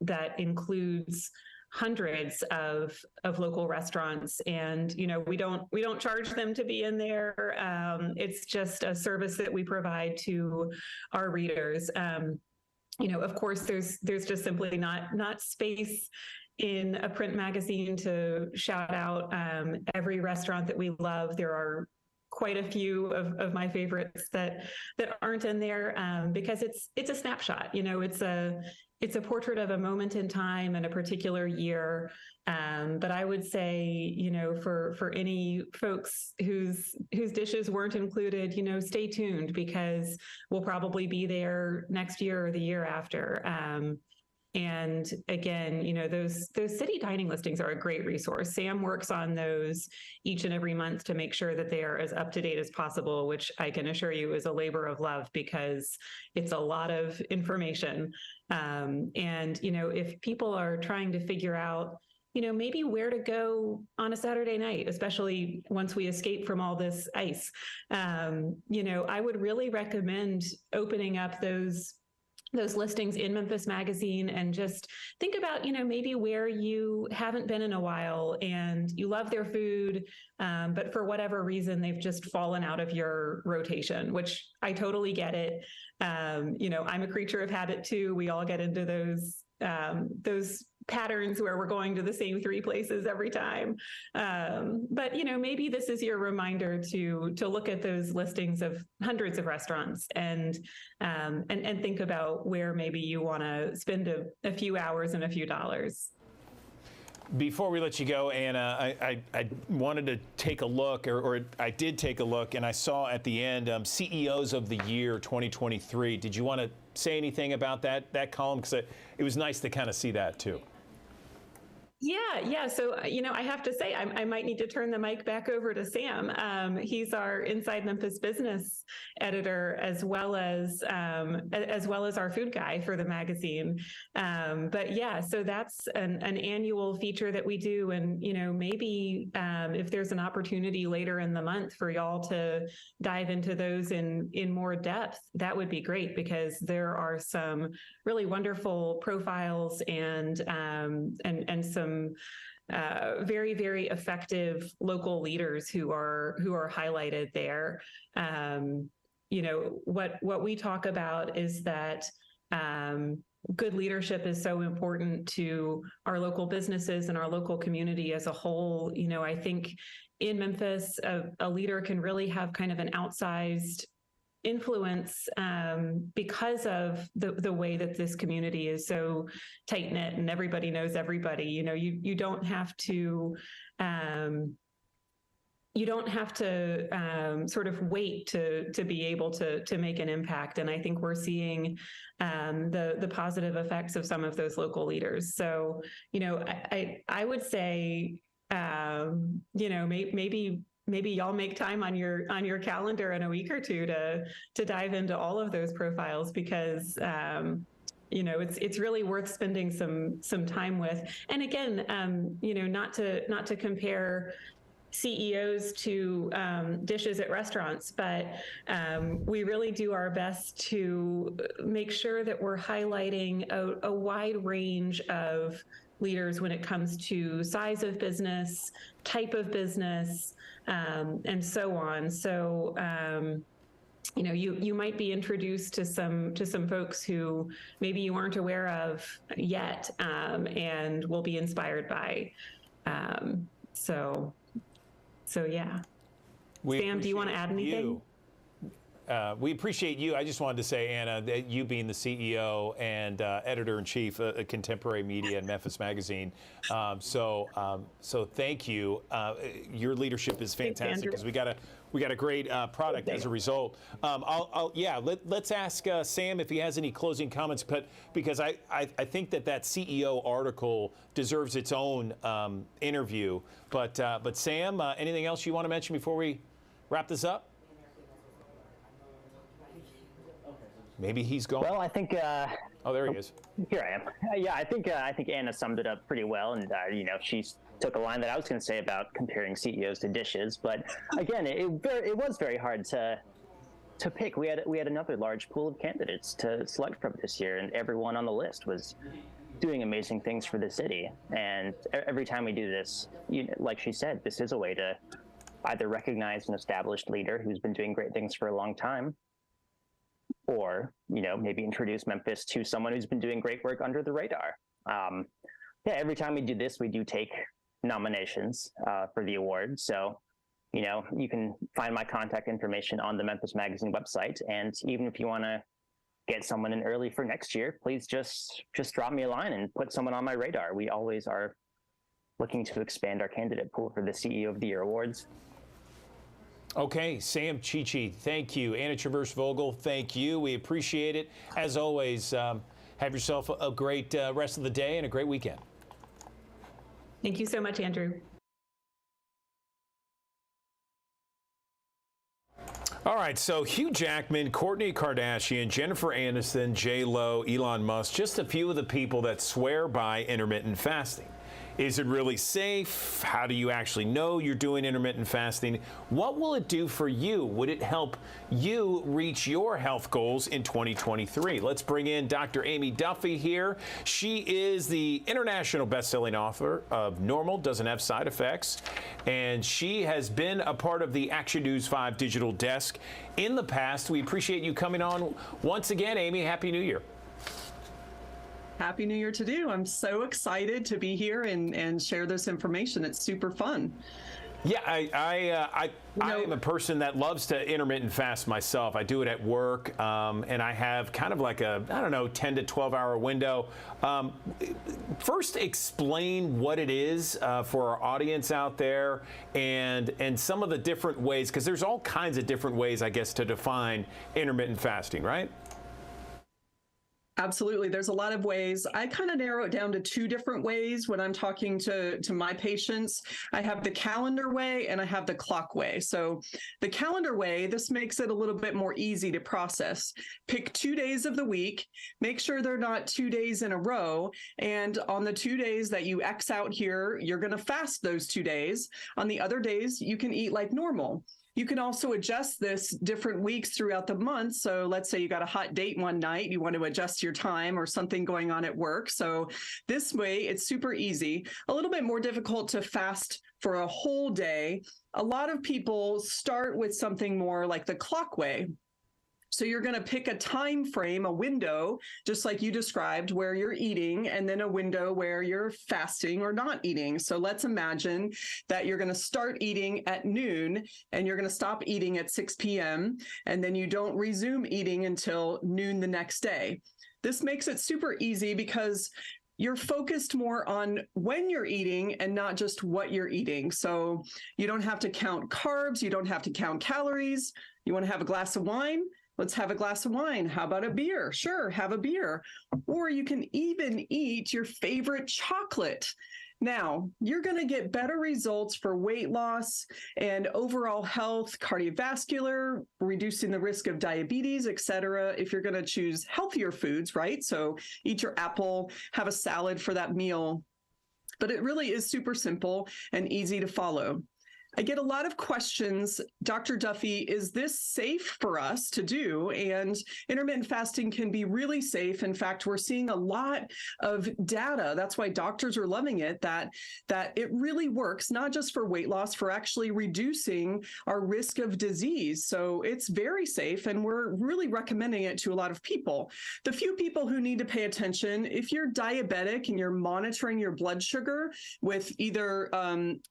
that includes hundreds of local restaurants, and we don't charge them to be in there. It's just a service that we provide to our readers. Of course, there's just simply not space in a print magazine to shout out every restaurant that we love. There are quite a few of my favorites that aren't in there, because it's a snapshot. It's a portrait of a moment in time and a particular year. But I would say, for any folks whose dishes weren't included, stay tuned, because we'll probably be there next year or the year after. And again, those city dining listings are a great resource. Sam works on those each and every month to make sure that they are as up to date as possible, which I can assure you is a labor of love, because it's a lot of information. And, if people are trying to figure out, maybe where to go on a Saturday night, especially once we escape from all this ice, I would really recommend opening up those listings in Memphis Magazine and just think about, maybe where you haven't been in a while and you love their food, but for whatever reason, they've just fallen out of your rotation, which I totally get it. I'm a creature of habit too. We all get into those patterns where we're going to the same three places every time. But maybe this is your reminder to look at those listings of hundreds of restaurants and think about where maybe you want to spend a few hours and a few dollars. Before we let you go, Anna, I wanted to take a look, or I did take a look, and I saw at the end CEOs of the Year 2023. Did you want to say anything about that column? Because it was nice to kind of see that too. Yeah. So, I have to say, I might need to turn the mic back over to Sam. He's our Inside Memphis Business editor, as well as our food guy for the magazine. But yeah, so that's an annual feature that we do. And, maybe if there's an opportunity later in the month for y'all to dive into those in more depth, that would be great, because there are some really wonderful profiles and some very, very effective local leaders who are highlighted there. What we talk about is that good leadership is so important to our local businesses and our local community as a whole. I think in Memphis, a leader can really have kind of an outsized influence because of the way that this community is so tight knit and everybody knows everybody. You know, you don't have to. You don't have to sort of wait to be able to make an impact. And I think we're seeing the positive effects of some of those local leaders. So, you know, I would say, you know, maybe y'all make time on your calendar in a week or two to dive into all of those profiles, because you know, it's really worth spending some time with. And again, you know, not to compare CEOs to dishes at restaurants, but we really do our best to make sure that we're highlighting a wide range of leaders when it comes to size of business, type of business, and so on. So, you know, you might be introduced to some folks who maybe you aren't aware of yet, and will be inspired by. So yeah. Sam, do you want to add anything? We appreciate you. I just wanted to say, Anna, that you being the CEO and editor-in-chief of Contemporary Media and Memphis Magazine. So thank you. Your leadership is fantastic, because we got a great product as a result. Let's ask Sam if he has any closing comments, but because I think that CEO article deserves its own interview. But Sam, anything else you want to mention before we wrap this up? Maybe he's gone. Well, I think. Oh, there he is. Here I am. Yeah, I think Anna summed it up pretty well, and you know, she took a line that I was going to say about comparing CEOs to dishes. But again, it was very hard to pick. We had another large pool of candidates to select from this year, and everyone on the list was doing amazing things for the city. And every time we do this, you know, like she said, this is a way to either recognize an established leader who's been doing great things for a long time, or, you know, maybe introduce Memphis to someone who's been doing great work under the radar. Every time we do this, we do take nominations for the award. So, you know, you can find my contact information on the Memphis Magazine website. And even if you want to get someone in early for next year, please just drop me a line and put someone on my radar. We always are looking to expand our candidate pool for the CEO of the Year awards. Okay, Sam Chichi, thank you. Anna Traverse-Vogel, thank you. We appreciate it. As always, have yourself a great rest of the day and a great weekend. Thank you so much, Andrew. All right, so Hugh Jackman, Kourtney Kardashian, Jennifer Aniston, J-Lo, Elon Musk, just a few of the people that swear by intermittent fasting. Is it really safe? How do you actually know you're doing intermittent fasting? What will it do for you? Would it help you reach your health goals in 2023? Let's bring in Dr. Amy Duffy here. She is the international best-selling author of Normal Doesn't Have Side Effects, and she has been a part of the Action News 5 digital desk in the past. We appreciate you coming on once again, Amy. Happy New Year. Happy New Year to you. I'm so excited to be here and share this information. It's super fun. Yeah, I am a person that loves to intermittent fast myself. I do it at work, and I have kind of like a, 10 to 12 hour window. First, explain what it is for our audience out there, and some of the different ways, because there's all kinds of different ways, I guess, to define intermittent fasting, right? Absolutely. There's a lot of ways. I kind of narrow it down to two different ways when I'm talking to my patients. I have the calendar way and I have the clock way. So the calendar way, this makes it a little bit more easy to process. Pick 2 days of the week, make sure they're not 2 days in a row. And on the 2 days that you X out here, you're going to fast those 2 days. On the other days, you can eat like normal. You can also adjust this different weeks throughout the month. So let's say you got a hot date one night, you want to adjust your time or something going on at work. So this way, it's super easy. A little bit more difficult to fast for a whole day. A lot of people start with something more like the clock way. So you're going to pick a time frame, a window, just like you described, where you're eating, and then a window where you're fasting or not eating. So let's imagine that you're going to start eating at noon and you're going to stop eating at 6 p.m. and then you don't resume eating until noon the next day. This makes it super easy because you're focused more on when you're eating and not just what you're eating. So you don't have to count carbs. You don't have to count calories. You want to have a glass of wine? Let's have a glass of wine. How about a beer? Sure, have a beer. Or you can even eat your favorite chocolate. Now, you're going to get better results for weight loss and overall health, cardiovascular, reducing the risk of diabetes, et cetera, if you're going to choose healthier foods, right? So eat your apple, have a salad for that meal. But it really is super simple and easy to follow. I get a lot of questions, Dr. Duffy, is this safe for us to do? And intermittent fasting can be really safe. In fact, we're seeing a lot of data. That's why doctors are loving it, that it really works, not just for weight loss, for actually reducing our risk of disease. So it's very safe, and we're really recommending it to a lot of people. The few people who need to pay attention, if you're diabetic and you're monitoring your blood sugar with either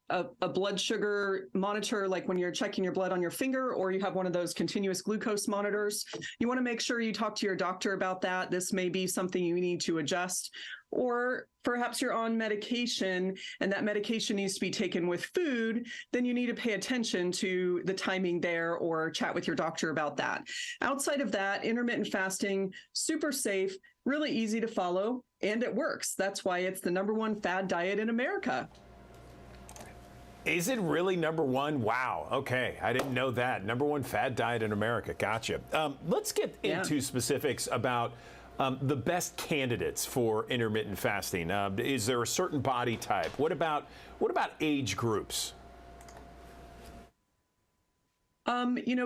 a blood sugar monitor, like when you're checking your blood on your finger, or you have one of those continuous glucose monitors, you want to make sure you talk to your doctor about that. This may be something you need to adjust. Or perhaps you're on medication and that medication needs to be taken with food, then you need to pay attention to the timing there or chat with your doctor about that. Outside of that, intermittent fasting, super safe, really easy to follow, and it works. That's why it's the #1 fad diet in America. Is it really #1? Wow. Okay. I didn't know that. #1 fad diet in America. Gotcha. Let's get into specifics about the best candidates for intermittent fasting. Is there a certain body type? What about age groups?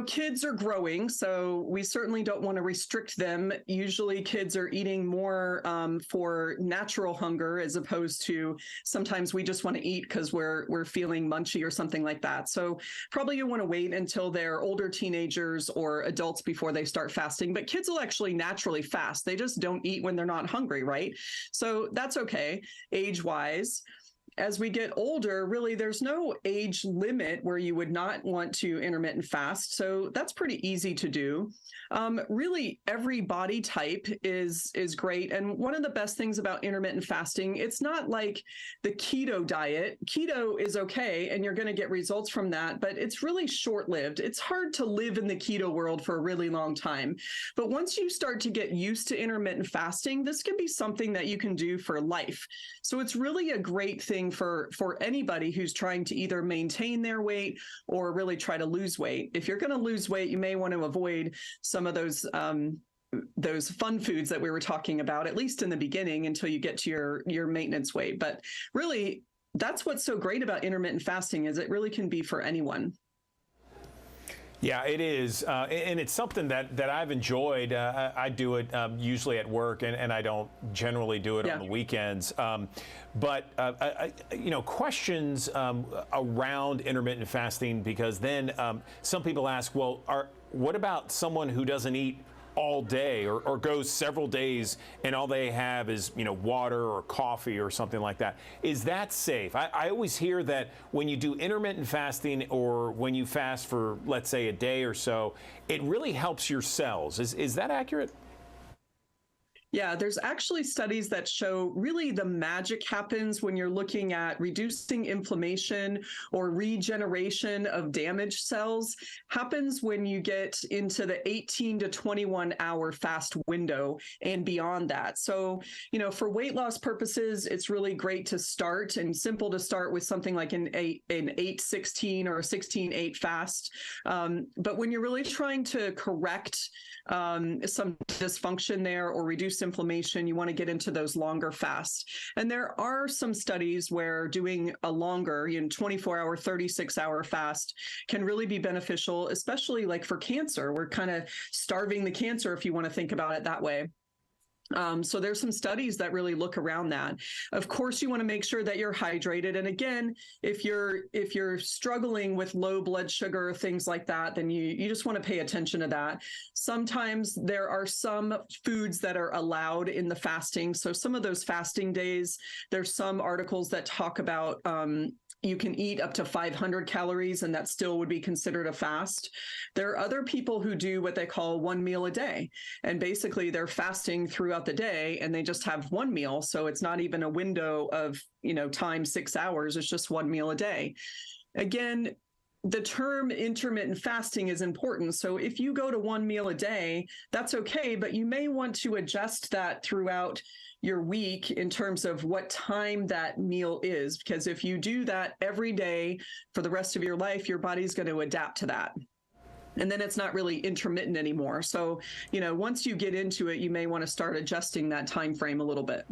Kids are growing, so we certainly don't want to restrict them. Usually kids are eating more for natural hunger, as opposed to sometimes we just want to eat because we're feeling munchy or something like that. So probably you want to wait until they're older teenagers or adults before they start fasting. But kids will actually naturally fast. They just don't eat when they're not hungry, right? So that's okay, age-wise. As we get older, really, there's no age limit where you would not want to intermittent fast. So that's pretty easy to do. Really, every body type is great. And one of the best things about intermittent fasting, it's not like the keto diet. Keto is okay, and you're going to get results from that, but it's really short-lived. It's hard to live in the keto world for a really long time. But once you start to get used to intermittent fasting, this can be something that you can do for life. So it's really a great thing for anybody who's trying to either maintain their weight or really try to lose weight. If you're going to lose weight, you may want to avoid some of those fun foods that we were talking about, at least in the beginning, until you get to your maintenance weight. But really, that's what's so great about intermittent fasting, is it really can be for anyone. Yeah, it is. And it's something that I've enjoyed. I do it usually at work, and I don't generally do it on the weekends. But questions around intermittent fasting, because then some people ask, well, what about someone who doesn't eat all day or goes several days and all they have is, water or coffee or something like that? Is that safe? I always hear that when you do intermittent fasting, or when you fast for, let's say, a day or so, it really helps your cells. Is that accurate? Yeah, there's actually studies that show really the magic happens when you're looking at reducing inflammation or regeneration of damaged cells, happens when you get into the 18 to 21 hour fast window and beyond that. So, for weight loss purposes, it's really great to start and simple to start with something like an 8-16 or a 16-8 fast. But when you're really trying to correct some dysfunction there or reduce inflammation, you want to get into those longer fasts. And there are some studies where doing a longer, 24-hour, 36-hour fast can really be beneficial, especially like for cancer. We're kind of starving the cancer, if you want to think about it that way. So there's some studies that really look around that. Of course, you want to make sure that you're hydrated. And again, if you're struggling with low blood sugar, things like that, then you just want to pay attention to that. Sometimes there are some foods that are allowed in the fasting. So some of those fasting days, there's some articles that talk about you can eat up to 500 calories and that still would be considered a fast. There are other people who do what they call one meal a day. And basically they're fasting throughout the day and they just have one meal. So it's not even a window of, time 6 hours. It's just one meal a day. Again, the term intermittent fasting is important. So if you go to one meal a day, that's okay, but you may want to adjust that throughout your week in terms of what time that meal is, because if you do that every day for the rest of your life, your body's going to adapt to that. And then it's not really intermittent anymore. So, once you get into it, you may want to start adjusting that time frame a little bit.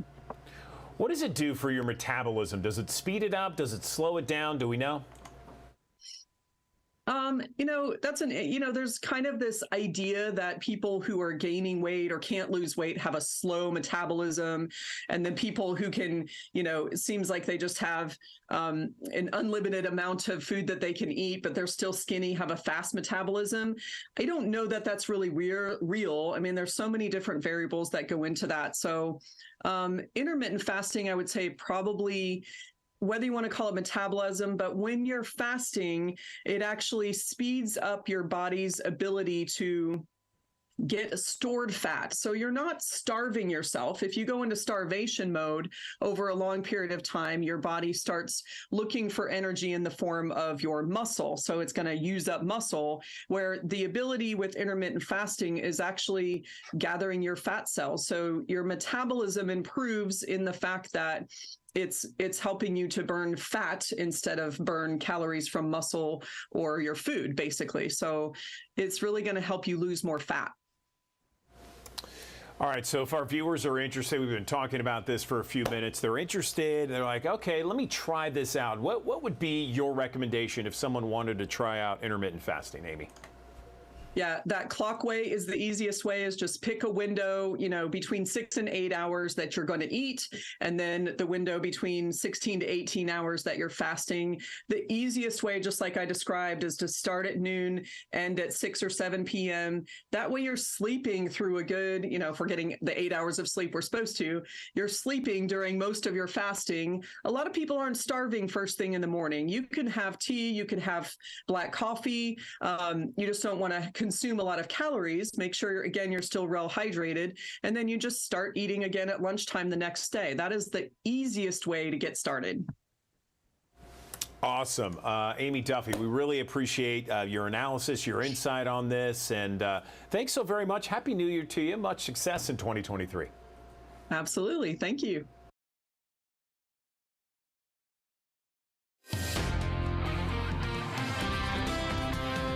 What does it do for your metabolism? Does it speed it up? Does it slow it down? Do we know? There's kind of this idea that people who are gaining weight or can't lose weight have a slow metabolism. And then people who can, it seems like they just have an unlimited amount of food that they can eat, but they're still skinny, have a fast metabolism. I don't know that that's really real. I mean, there's so many different variables that go into that. So intermittent fasting, I would say probably, whether you want to call it metabolism, but when you're fasting, it actually speeds up your body's ability to get stored fat. So you're not starving yourself. If you go into starvation mode over a long period of time, your body starts looking for energy in the form of your muscle. So it's going to use up muscle, where the ability with intermittent fasting is actually gathering your fat cells. So your metabolism improves in the fact that it's helping you to burn fat instead of burn calories from muscle or your food, basically. So it's really going to help you lose more fat. All right, so if our viewers are interested, we've been talking about this for a few minutes, they're interested, they're like, okay, let me try this out. What would be your recommendation if someone wanted to try out intermittent fasting, Amy? Yeah, that clock way is the easiest way, is just pick a window, between 6 and 8 hours that you're going to eat, and then the window between 16 to 18 hours that you're fasting. The easiest way, just like I described, is to start at noon, end at 6 or 7 p.m. That way you're sleeping through a good, if we're getting the 8 hours of sleep we're supposed to, you're sleeping during most of your fasting. A lot of people aren't starving first thing in the morning. You can have tea, you can have black coffee. You just don't want to consume a lot of calories. Make sure, again, you're still well hydrated, and then you just start eating again at lunchtime the next day. That is the easiest way to get started. Awesome. Amy Duffy, we really appreciate your analysis, your insight on this, and thanks so very much. Happy New Year to you. Much success in 2023. Absolutely. Thank you.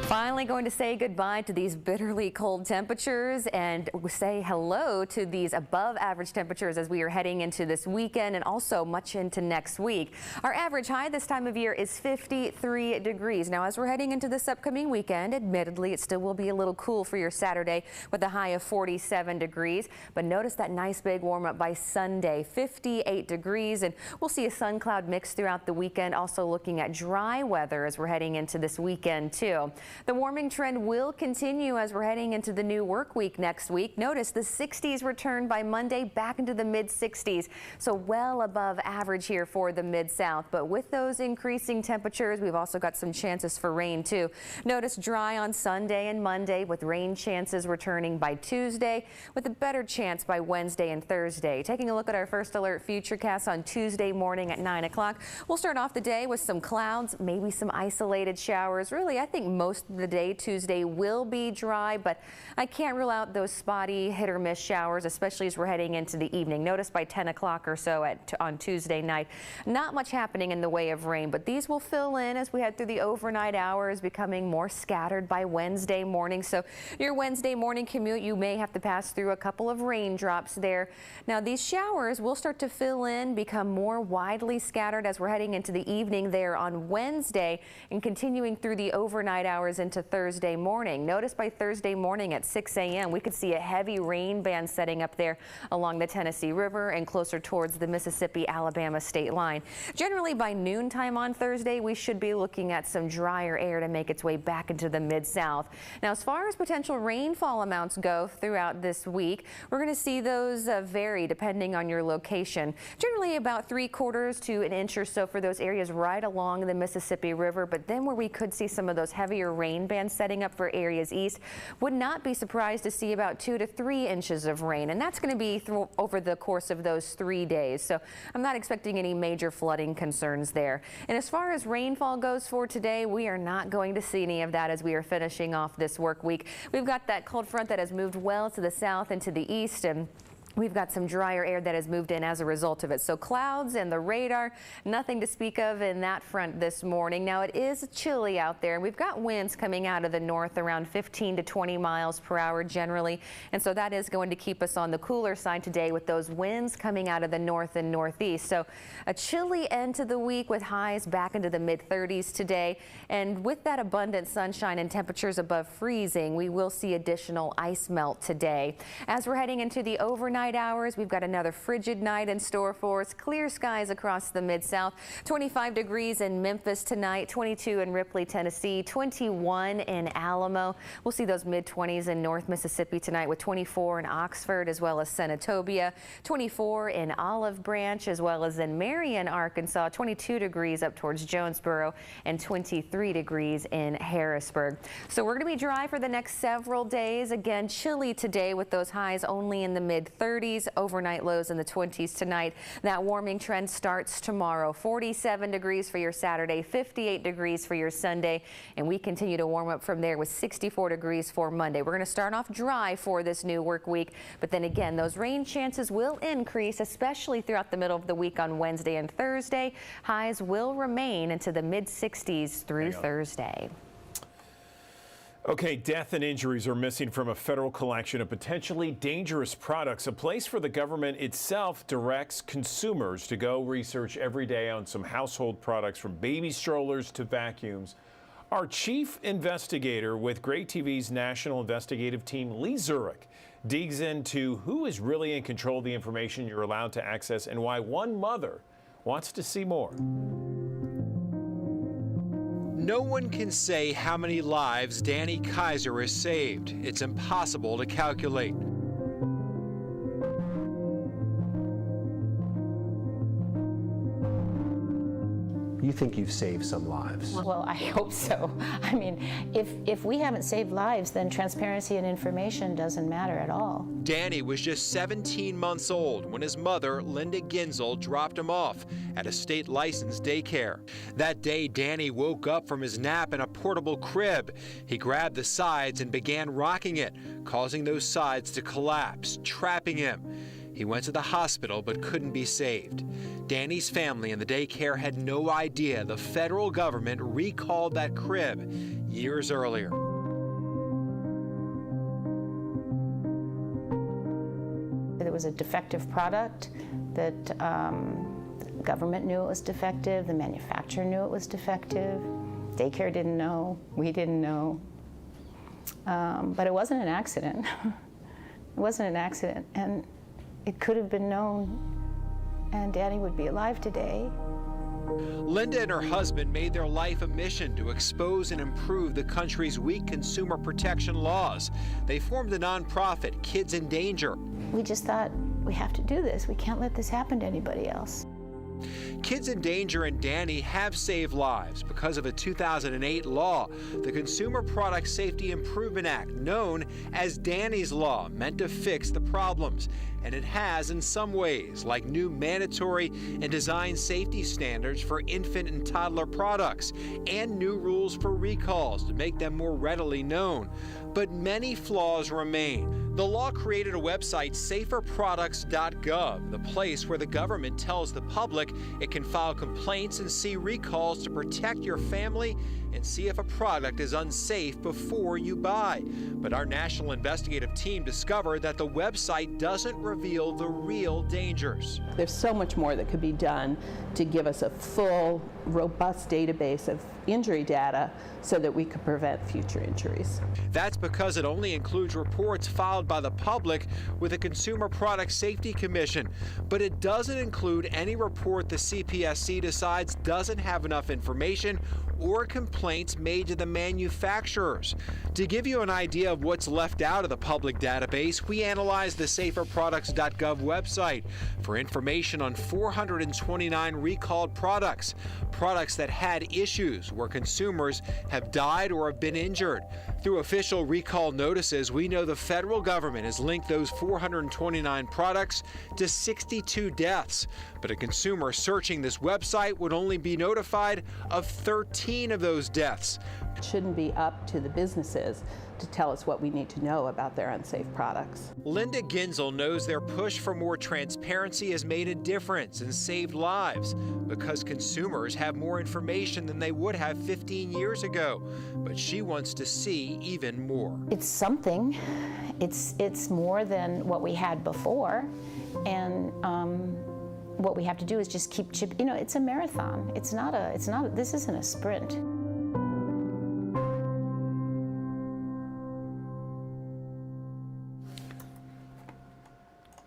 Finally going to say goodbye to these bitterly cold temperatures and say hello to these above average temperatures as we are heading into this weekend and also much into next week. Our average high this time of year is 53 degrees. Now, as we're heading into this upcoming weekend, admittedly, it still will be a little cool for your Saturday with a high of 47 degrees. But notice that nice big warm up by Sunday, 58 degrees. And we'll see a sun cloud mix throughout the weekend. Also looking at dry weather as we're heading into this weekend, too. The warming trend will continue as we're heading into the new work week next week. Notice the 60s return by Monday, back into the mid 60s. So well above average here for the Mid-South. But with those increasing temperatures, we've also got some chances for rain too. Notice dry on Sunday and Monday with rain chances returning by Tuesday, with a better chance by Wednesday and Thursday. Taking a look at our first alert futurecast on Tuesday morning at 9 o'clock. We'll start off the day with some clouds, maybe some isolated showers. Really, I think most of the day Tuesday will be dry, but I can't rule out those spotty hit or miss showers, especially as we're heading into the evening. Notice by 10 o'clock or so on Tuesday night, not much happening in the way of rain, but these will fill in as we head through the overnight hours, becoming more scattered by Wednesday morning. So your Wednesday morning commute, you may have to pass through a couple of raindrops there. Now these showers will start to fill in, become more widely scattered as we're heading into the evening there on Wednesday and continuing through the overnight hours into into Thursday morning. Notice by Thursday morning at 6 a.m. we could see a heavy rain band setting up there along the Tennessee River and closer towards the Mississippi-Alabama state line. Generally by noontime on Thursday, we should be looking at some drier air to make its way back into the Mid-South. Now, as far as potential rainfall amounts go throughout this week, we're going to see those vary depending on your location. Generally about 3/4 to an inch or so for those areas right along the Mississippi River, but then where we could see some of those heavier rain bands setting up for areas east, would not be surprised to see about 2 to 3 inches of rain, and that's going to be over the course of those 3 days. So I'm not expecting any major flooding concerns there. And as far as rainfall goes for today, we are not going to see any of that as we are finishing off this work week. We've got that cold front that has moved well to the south and to the east, and we've got some drier air that has moved in as a result of it. So clouds and the radar, nothing to speak of in that front this morning. Now it is chilly out there. We've got winds coming out of the north around 15 to 20 miles per hour generally. And so that is going to keep us on the cooler side today with those winds coming out of the north and northeast. So a chilly end to the week with highs back into the mid-30s today. And with that abundant sunshine and temperatures above freezing, we will see additional ice melt today. As we're heading into the overnight hours, we've got another frigid night in store for us. Clear skies across the Mid-South. 25 degrees in Memphis tonight, 22 in Ripley, Tennessee, 21 in Alamo. We'll see those mid-20s in North Mississippi tonight with 24 in Oxford as well as Senatobia, 24 in Olive Branch as well as in Marion, Arkansas, 22 degrees up towards Jonesboro and 23 degrees in Harrisburg. So we're going to be dry for the next several days. Again, chilly today with those highs only in the mid-30s. Overnight lows in the 20s tonight. That warming trend starts tomorrow. 47 degrees for your Saturday, 58 degrees for your Sunday, and we continue to warm up from there with 64 degrees for Monday. We're going to start off dry for this new work week, but then again, those rain chances will increase, especially throughout the middle of the week on Wednesday and Thursday. Highs will remain into the mid-60s through Thursday. Okay, death and injuries are missing from a federal collection of potentially dangerous products, a place where the government itself directs consumers to go research every day on some household products from baby strollers to vacuums. Our chief investigator with Great TV's National Investigative Team, Lee Zurik, digs into who is really in control of the information you're allowed to access and why one mother wants to see more. No one can say how many lives Danny Kaiser has saved. It's impossible to calculate. You think you've saved some lives? Well, I hope so. I mean, if we haven't saved lives, then transparency and information doesn't matter at all. Danny was just 17 months old when his mother, Linda Ginzel, dropped him off at a state-licensed daycare. That day, Danny woke up from his nap in a portable crib. He grabbed the sides and began rocking it, causing those sides to collapse, trapping him. He went to the hospital but couldn't be saved. Danny's family and the daycare had no idea the federal government recalled that crib years earlier. There was a defective product that the government knew it was defective, the manufacturer knew it was defective, daycare didn't know, we didn't know. But it wasn't an accident. It wasn't an accident, and it could have been known, and Danny would be alive today. Linda and her husband made their life a mission to expose and improve the country's weak consumer protection laws. They formed the nonprofit Kids in Danger. We just thought, we have to do this. We can't let this happen to anybody else. Kids in Danger and Danny have saved lives because of a 2008 law, the Consumer Product Safety Improvement Act, known as Danny's Law, meant to fix the problems. And it has in some ways, like new mandatory and design safety standards for infant and toddler products, and new rules for recalls to make them more readily known. But many flaws remain. The law created a website, saferproducts.gov, the place where the government tells the public it can file complaints and see recalls to protect your family and see if a product is unsafe before you buy. But our national investigative team discovered that the website doesn't reveal the real dangers. There's so much more that could be done to give us a full, robust database of injury data so that we could prevent future injuries. That's because it only includes reports filed by the public with the Consumer Product Safety Commission, but it doesn't include any report the CPSC decides doesn't have enough information or complaints made to the manufacturers. To give you an idea of what's left out of the public database, we analyzed the saferproducts.gov website for information on 429 recalled products that had issues where consumers have died or have been injured. Through official recall notices, we know the federal government has linked those 429 products to 62 deaths. But a consumer searching this website would only be notified of 13 of those deaths. It shouldn't be up to the businesses to tell us what we need to know about their unsafe products. Linda Ginzel knows their push for more transparency has made a difference and saved lives because consumers have more information than they would have 15 years ago. But she wants to see even more. It's something. It's more than what we had before, and what we have to do is just keep chipping. You know, it's a marathon. This isn't a sprint.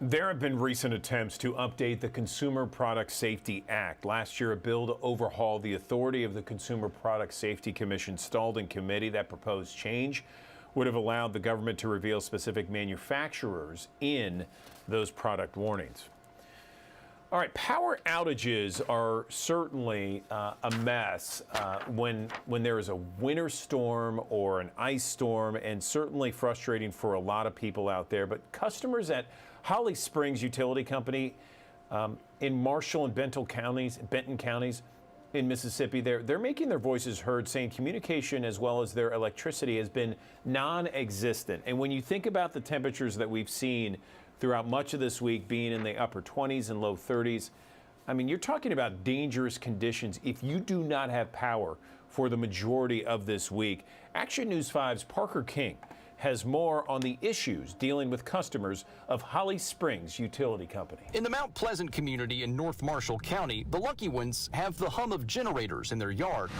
There have been recent attempts to update the Consumer Product Safety Act. Last year, a bill to overhaul the authority of the Consumer Product Safety Commission stalled in committee. That proposed change would have allowed the government to reveal specific manufacturers in those product warnings. All right, power outages are certainly a mess when there is a winter storm or an ice storm, and certainly frustrating for a lot of people out there. But customers at Holly Springs Utility Company in Marshall and Benton counties in Mississippi, they're making their voices heard, saying communication as well as their electricity has been non-existent. And when you think about the temperatures that we've seen throughout much of this week being in the upper 20s and low 30s, I mean, you're talking about dangerous conditions if you do not have power for the majority of this week. Action News 5's Parker King has more on the issues dealing with customers of Holly Springs Utility Company. In the Mount Pleasant community in North Marshall County, the lucky ones have the hum of generators in their yard.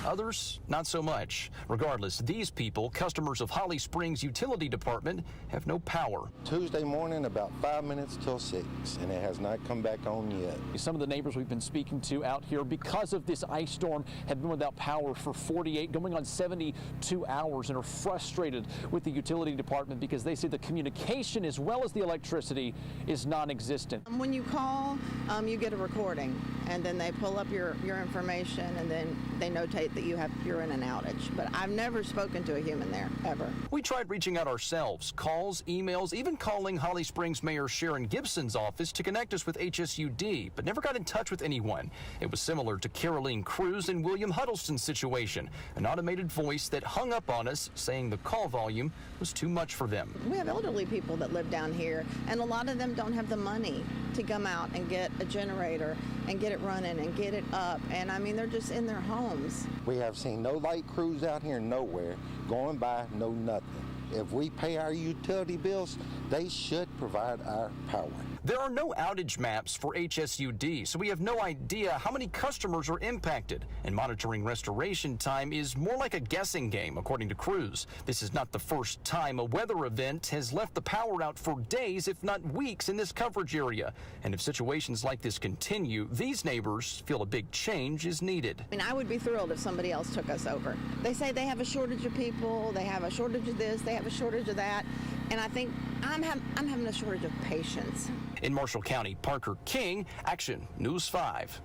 Others, not so much. Regardless, these people, customers of Holly Springs Utility Department, have no power. Tuesday morning, about 5 minutes till 6, and it has not come back on yet. Some of the neighbors we've been speaking to out here, because of this ice storm, have been without power for 48, going on 72 hours, and are frustrated with the utility department because they say the communication as well as the electricity is non-existent. When you call, you get a recording, and then they pull up your information, and then they notate that you're in an outage. But I've never spoken to a human there, ever. We tried reaching out ourselves, calls, emails, even calling Holly Springs Mayor Sharon Gibson's office to connect us with HSUD, but never got in touch with anyone. It was similar to Caroline Cruz and William Huddleston's situation, an automated voice that hung up on us, saying the call volume was too much for them. We have elderly people that live down here, and a lot of them don't have the money to come out and get a generator and get it running and get it up. And I mean, they're just in their homes. We have seen no light crews out here nowhere, going by, no nothing. If we pay our utility bills, they should provide our power. There are no outage maps for HSUD, so we have no idea how many customers are impacted. And monitoring restoration time is more like a guessing game, according to Cruz. This is not the first time a weather event has left the power out for days, if not weeks, in this coverage area. And if situations like this continue, these neighbors feel a big change is needed. I mean, I would be thrilled if somebody else took us over. They say they have a shortage of people, they have a shortage of this, they have a shortage of that. And I think I'm having a shortage of patience. In Marshall County, Parker King, Action News 5.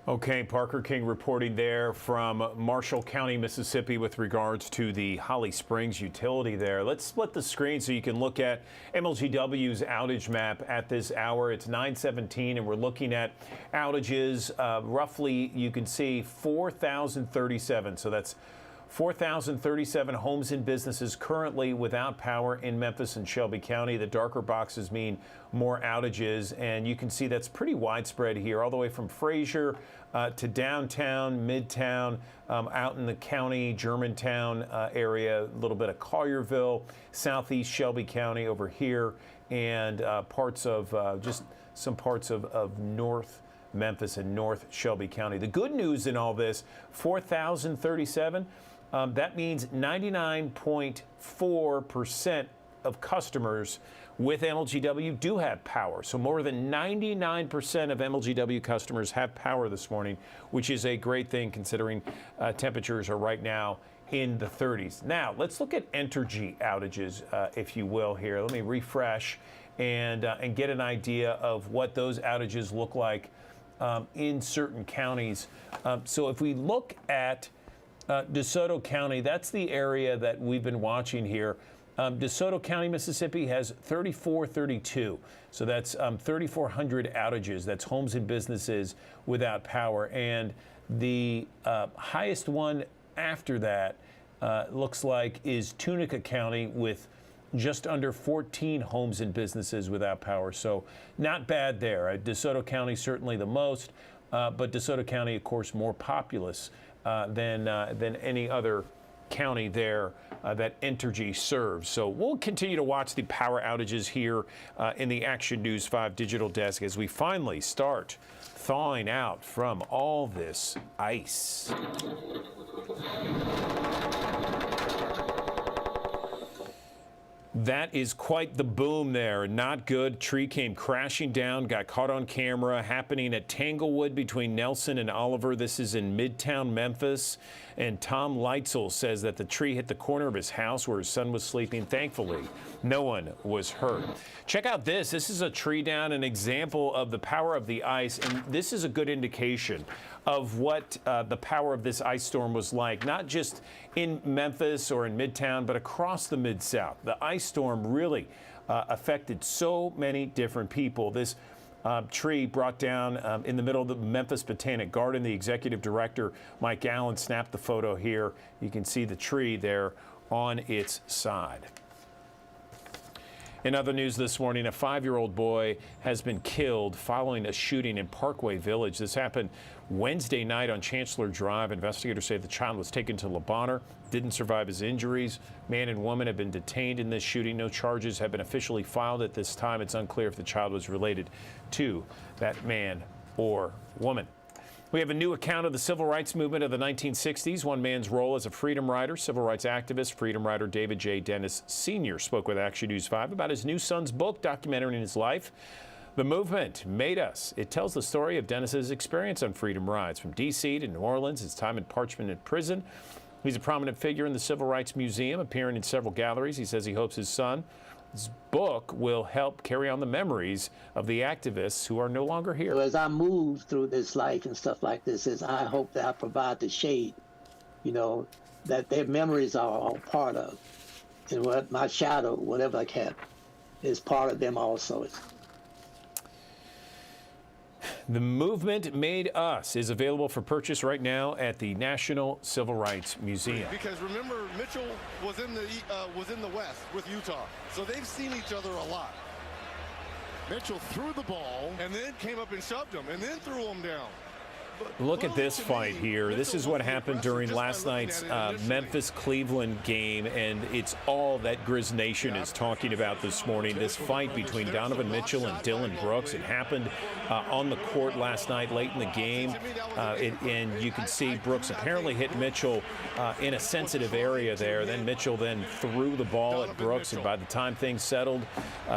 Okay, Parker King reporting there from Marshall County, Mississippi, with regards to the Holly Springs utility there. Let's split the screen so you can look at MLGW's outage map at this hour. It's 9:17, and we're looking at outages. Roughly, you can see 4,037. So that's 4,037 homes and businesses currently without power in Memphis and Shelby County. The darker boxes mean more outages, and you can see that's pretty widespread here, all the way from Frazier to downtown, midtown, out in the county, Germantown area, a little bit of Collierville, southeast Shelby County over here, and parts of just some parts of North Memphis and North Shelby County. The good news in all this, 4,037, that means 99.4% of customers with MLGW do have power. So more than 99% of MLGW customers have power this morning, which is a great thing considering temperatures are right now in the 30s. Now, let's look at Entergy outages, if you will, here. Let me refresh and get an idea of what those outages look like in certain counties. So if we look at DeSoto County, that's the area that we've been watching here. DeSoto County, Mississippi has 3432. So that's 3,400 outages. That's homes and businesses without power. And the highest one after that looks like is Tunica County with just under 14 homes and businesses without power. So not bad there. DeSoto County certainly the most, but DeSoto County, of course, more populous than any other county there that Entergy serves. So we'll continue to watch the power outages here in the Action News 5 digital desk as we finally start thawing out from all this ice. That is quite the boom there. Not good. Tree came crashing down, got caught on camera, happening at Tanglewood between Nelson and Oliver. This is in Midtown Memphis. And Tom Leitzel says that the tree hit the corner of his house where his son was sleeping. Thankfully, no one was hurt. Check out this. This is a tree down, an example of the power of the ice. And this is a good indication of what the power of this ice storm was like, not just in Memphis or in Midtown, but across the Mid-South. The ice storm really affected so many different people. This tree brought down in the middle of the Memphis Botanic Garden. The executive director, Mike Allen, snapped the photo here. You can see the tree there on its side. In other news this morning, a 5-year-old boy has been killed following a shooting in Parkway Village. This happened Wednesday night on Chancellor Drive. Investigators say the child was taken to Le Bonheur, didn't survive his injuries. Man and woman have been detained in this shooting. No charges have been officially filed at this time. It's unclear if the child was related to that man or woman. We have a new account of the civil rights movement of the 1960s. One man's role as a freedom rider, civil rights activist, freedom rider David J. Dennis Sr. spoke with Action News 5 about his new son's book documenting his life. The Movement Made Us. It tells the story of Dennis's experience on freedom rides from D.C. to New Orleans, his time in Parchman in prison. He's a prominent figure in the Civil Rights Museum, appearing in several galleries. He says he hopes his son's book will help carry on the memories of the activists who are no longer here. So as I move through this life and stuff like this, I hope that I provide the shade, that their memories are all part of. And what my shadow, whatever I can, is part of them also. The Movement Made Us is available for purchase right now at the National Civil Rights Museum. Because remember, Mitchell was in the West with Utah, so they've seen each other a lot. Mitchell threw the ball and then came up and shoved him and then threw him down. Look at this fight here. This is what happened during last night's Memphis-Cleveland game, and it's all that Grizz Nation is talking about this morning. This fight between Donovan Mitchell and Dylan Brooks. It happened on the court last night, late in the game, and you can see Brooks apparently hit Mitchell in a sensitive area there. Then Mitchell then threw the ball at Brooks, and by the time things settled,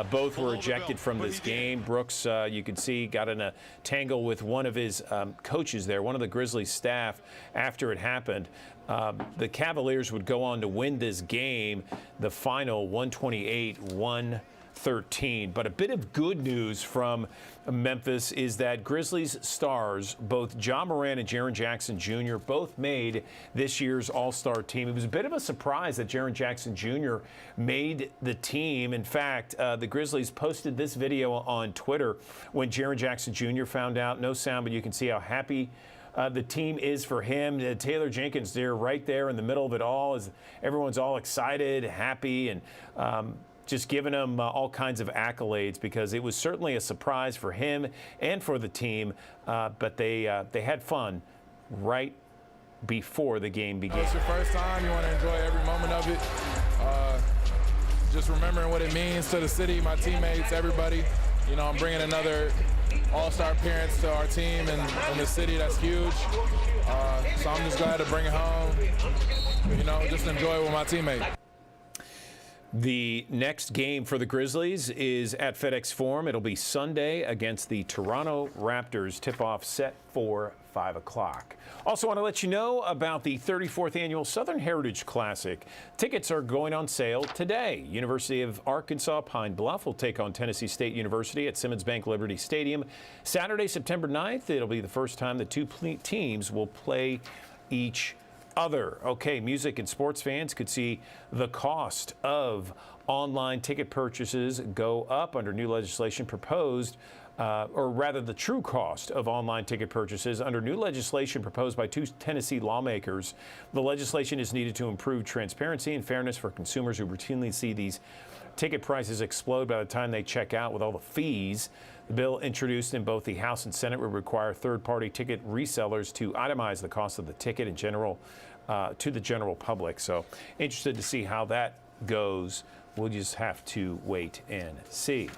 both were ejected from this game. Brooks, you can see, got in a tangle with one of his coaches there, one of the Grizzlies staff, after it happened. The Cavaliers would go on to win this game, the final 128-113. But a bit of good news from Memphis is that Grizzlies stars, both Ja Morant and Jaren Jackson Jr., both made this year's All-Star team. It was a bit of a surprise that Jaren Jackson Jr. made the team. In fact, the Grizzlies posted this video on Twitter when Jaren Jackson Jr. found out. No sound, but you can see how happy the team is for him. Taylor Jenkins there, right there in the middle of it all, as everyone's all excited, happy, and just giving him all kinds of accolades, because it was certainly a surprise for him and for the team. But they had fun right before the game began. It's your first time. You want to enjoy every moment of it. Just remembering what it means to the city, my teammates, everybody. You know, I'm bringing another all-star appearance to our team and the city. That's huge. So I'm just glad to bring it home. You know, just enjoy it with my teammates. The next game for the Grizzlies is at FedEx Forum. It'll be Sunday against the Toronto Raptors. Tip-off set for 5 o'clock. Also want to let you know about the 34th Annual Southern Heritage Classic. Tickets are going on sale today. University of Arkansas Pine Bluff will take on Tennessee State University at Simmons Bank Liberty Stadium. Saturday, September 9th, it'll be the first time the two teams will play each other. Okay, music and sports fans could see the cost of online ticket purchases go up under new legislation proposed, or rather the true cost of online ticket purchases under new legislation proposed by two Tennessee lawmakers. The legislation is needed to improve transparency and fairness for consumers who routinely see these ticket prices explode by the time they check out with all the fees. The bill, introduced in both the House and Senate, would require third-party ticket resellers to itemize the cost of the ticket in general to the general public. So interested to see how that goes. We'll just have to wait and see.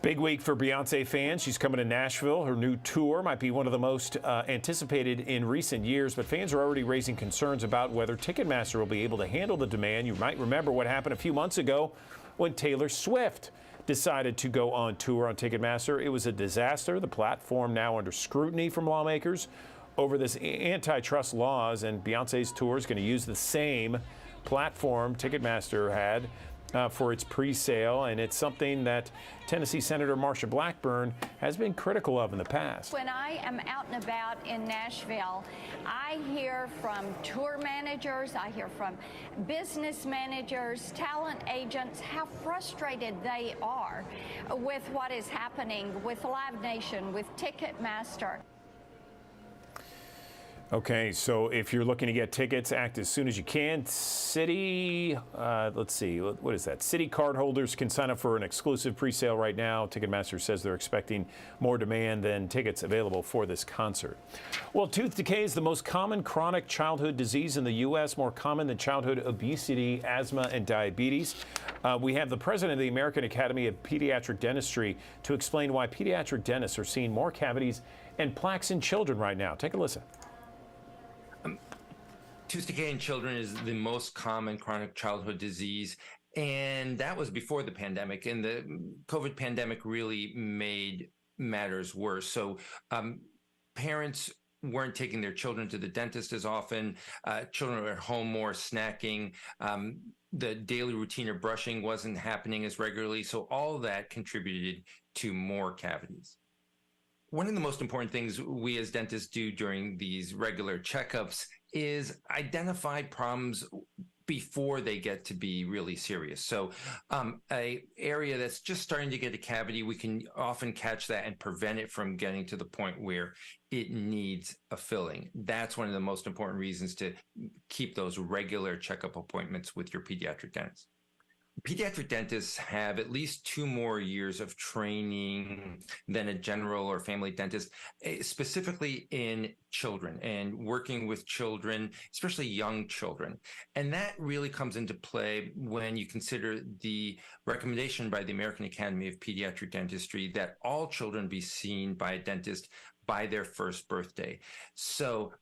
Big week for Beyonce fans. She's coming to Nashville. Her new tour might be one of the most anticipated in recent years, but fans are already raising concerns about whether Ticketmaster will be able to handle the demand. You might remember what happened a few months ago when Taylor Swift decided to go on tour on Ticketmaster. It was a disaster. The platform now under scrutiny from lawmakers over this antitrust laws, and Beyonce's tour is going to use the same platform Ticketmaster had for its pre-sale, and it's something that Tennessee Senator Marsha Blackburn has been critical of in the past. When I am out and about in Nashville, I hear from tour managers, I hear from business managers, talent agents, how frustrated they are with what is happening with Live Nation, with Ticketmaster. Okay, so if you're looking to get tickets, act as soon as you can. City, let's see, what is that? City card holders can sign up for an exclusive pre-sale right now. Ticketmaster says they're expecting more demand than tickets available for this concert. Well, tooth decay is the most common chronic childhood disease in the U.S., more common than childhood obesity, asthma, and diabetes. We have the president of the American Academy of Pediatric Dentistry to explain why pediatric dentists are seeing more cavities and plaques in children right now. Take a listen. Tooth decay in children is the most common chronic childhood disease, and that was before the pandemic, and the COVID pandemic really made matters worse. So parents weren't taking their children to the dentist as often. Children were at home more, snacking. The daily routine of brushing wasn't happening as regularly. So all of that contributed to more cavities. One of the most important things we as dentists do during these regular checkups is identify problems before they get to be really serious. So a area that's just starting to get a cavity, we can often catch that and prevent it from getting to the point where it needs a filling. That's one of the most important reasons to keep those regular checkup appointments with your pediatric dentist. Pediatric dentists have at least 2 more years of training than a general or family dentist, specifically in children and working with children, especially young children. And that really comes into play when you consider the recommendation by the American Academy of Pediatric Dentistry that all children be seen by a dentist by their first birthday. So,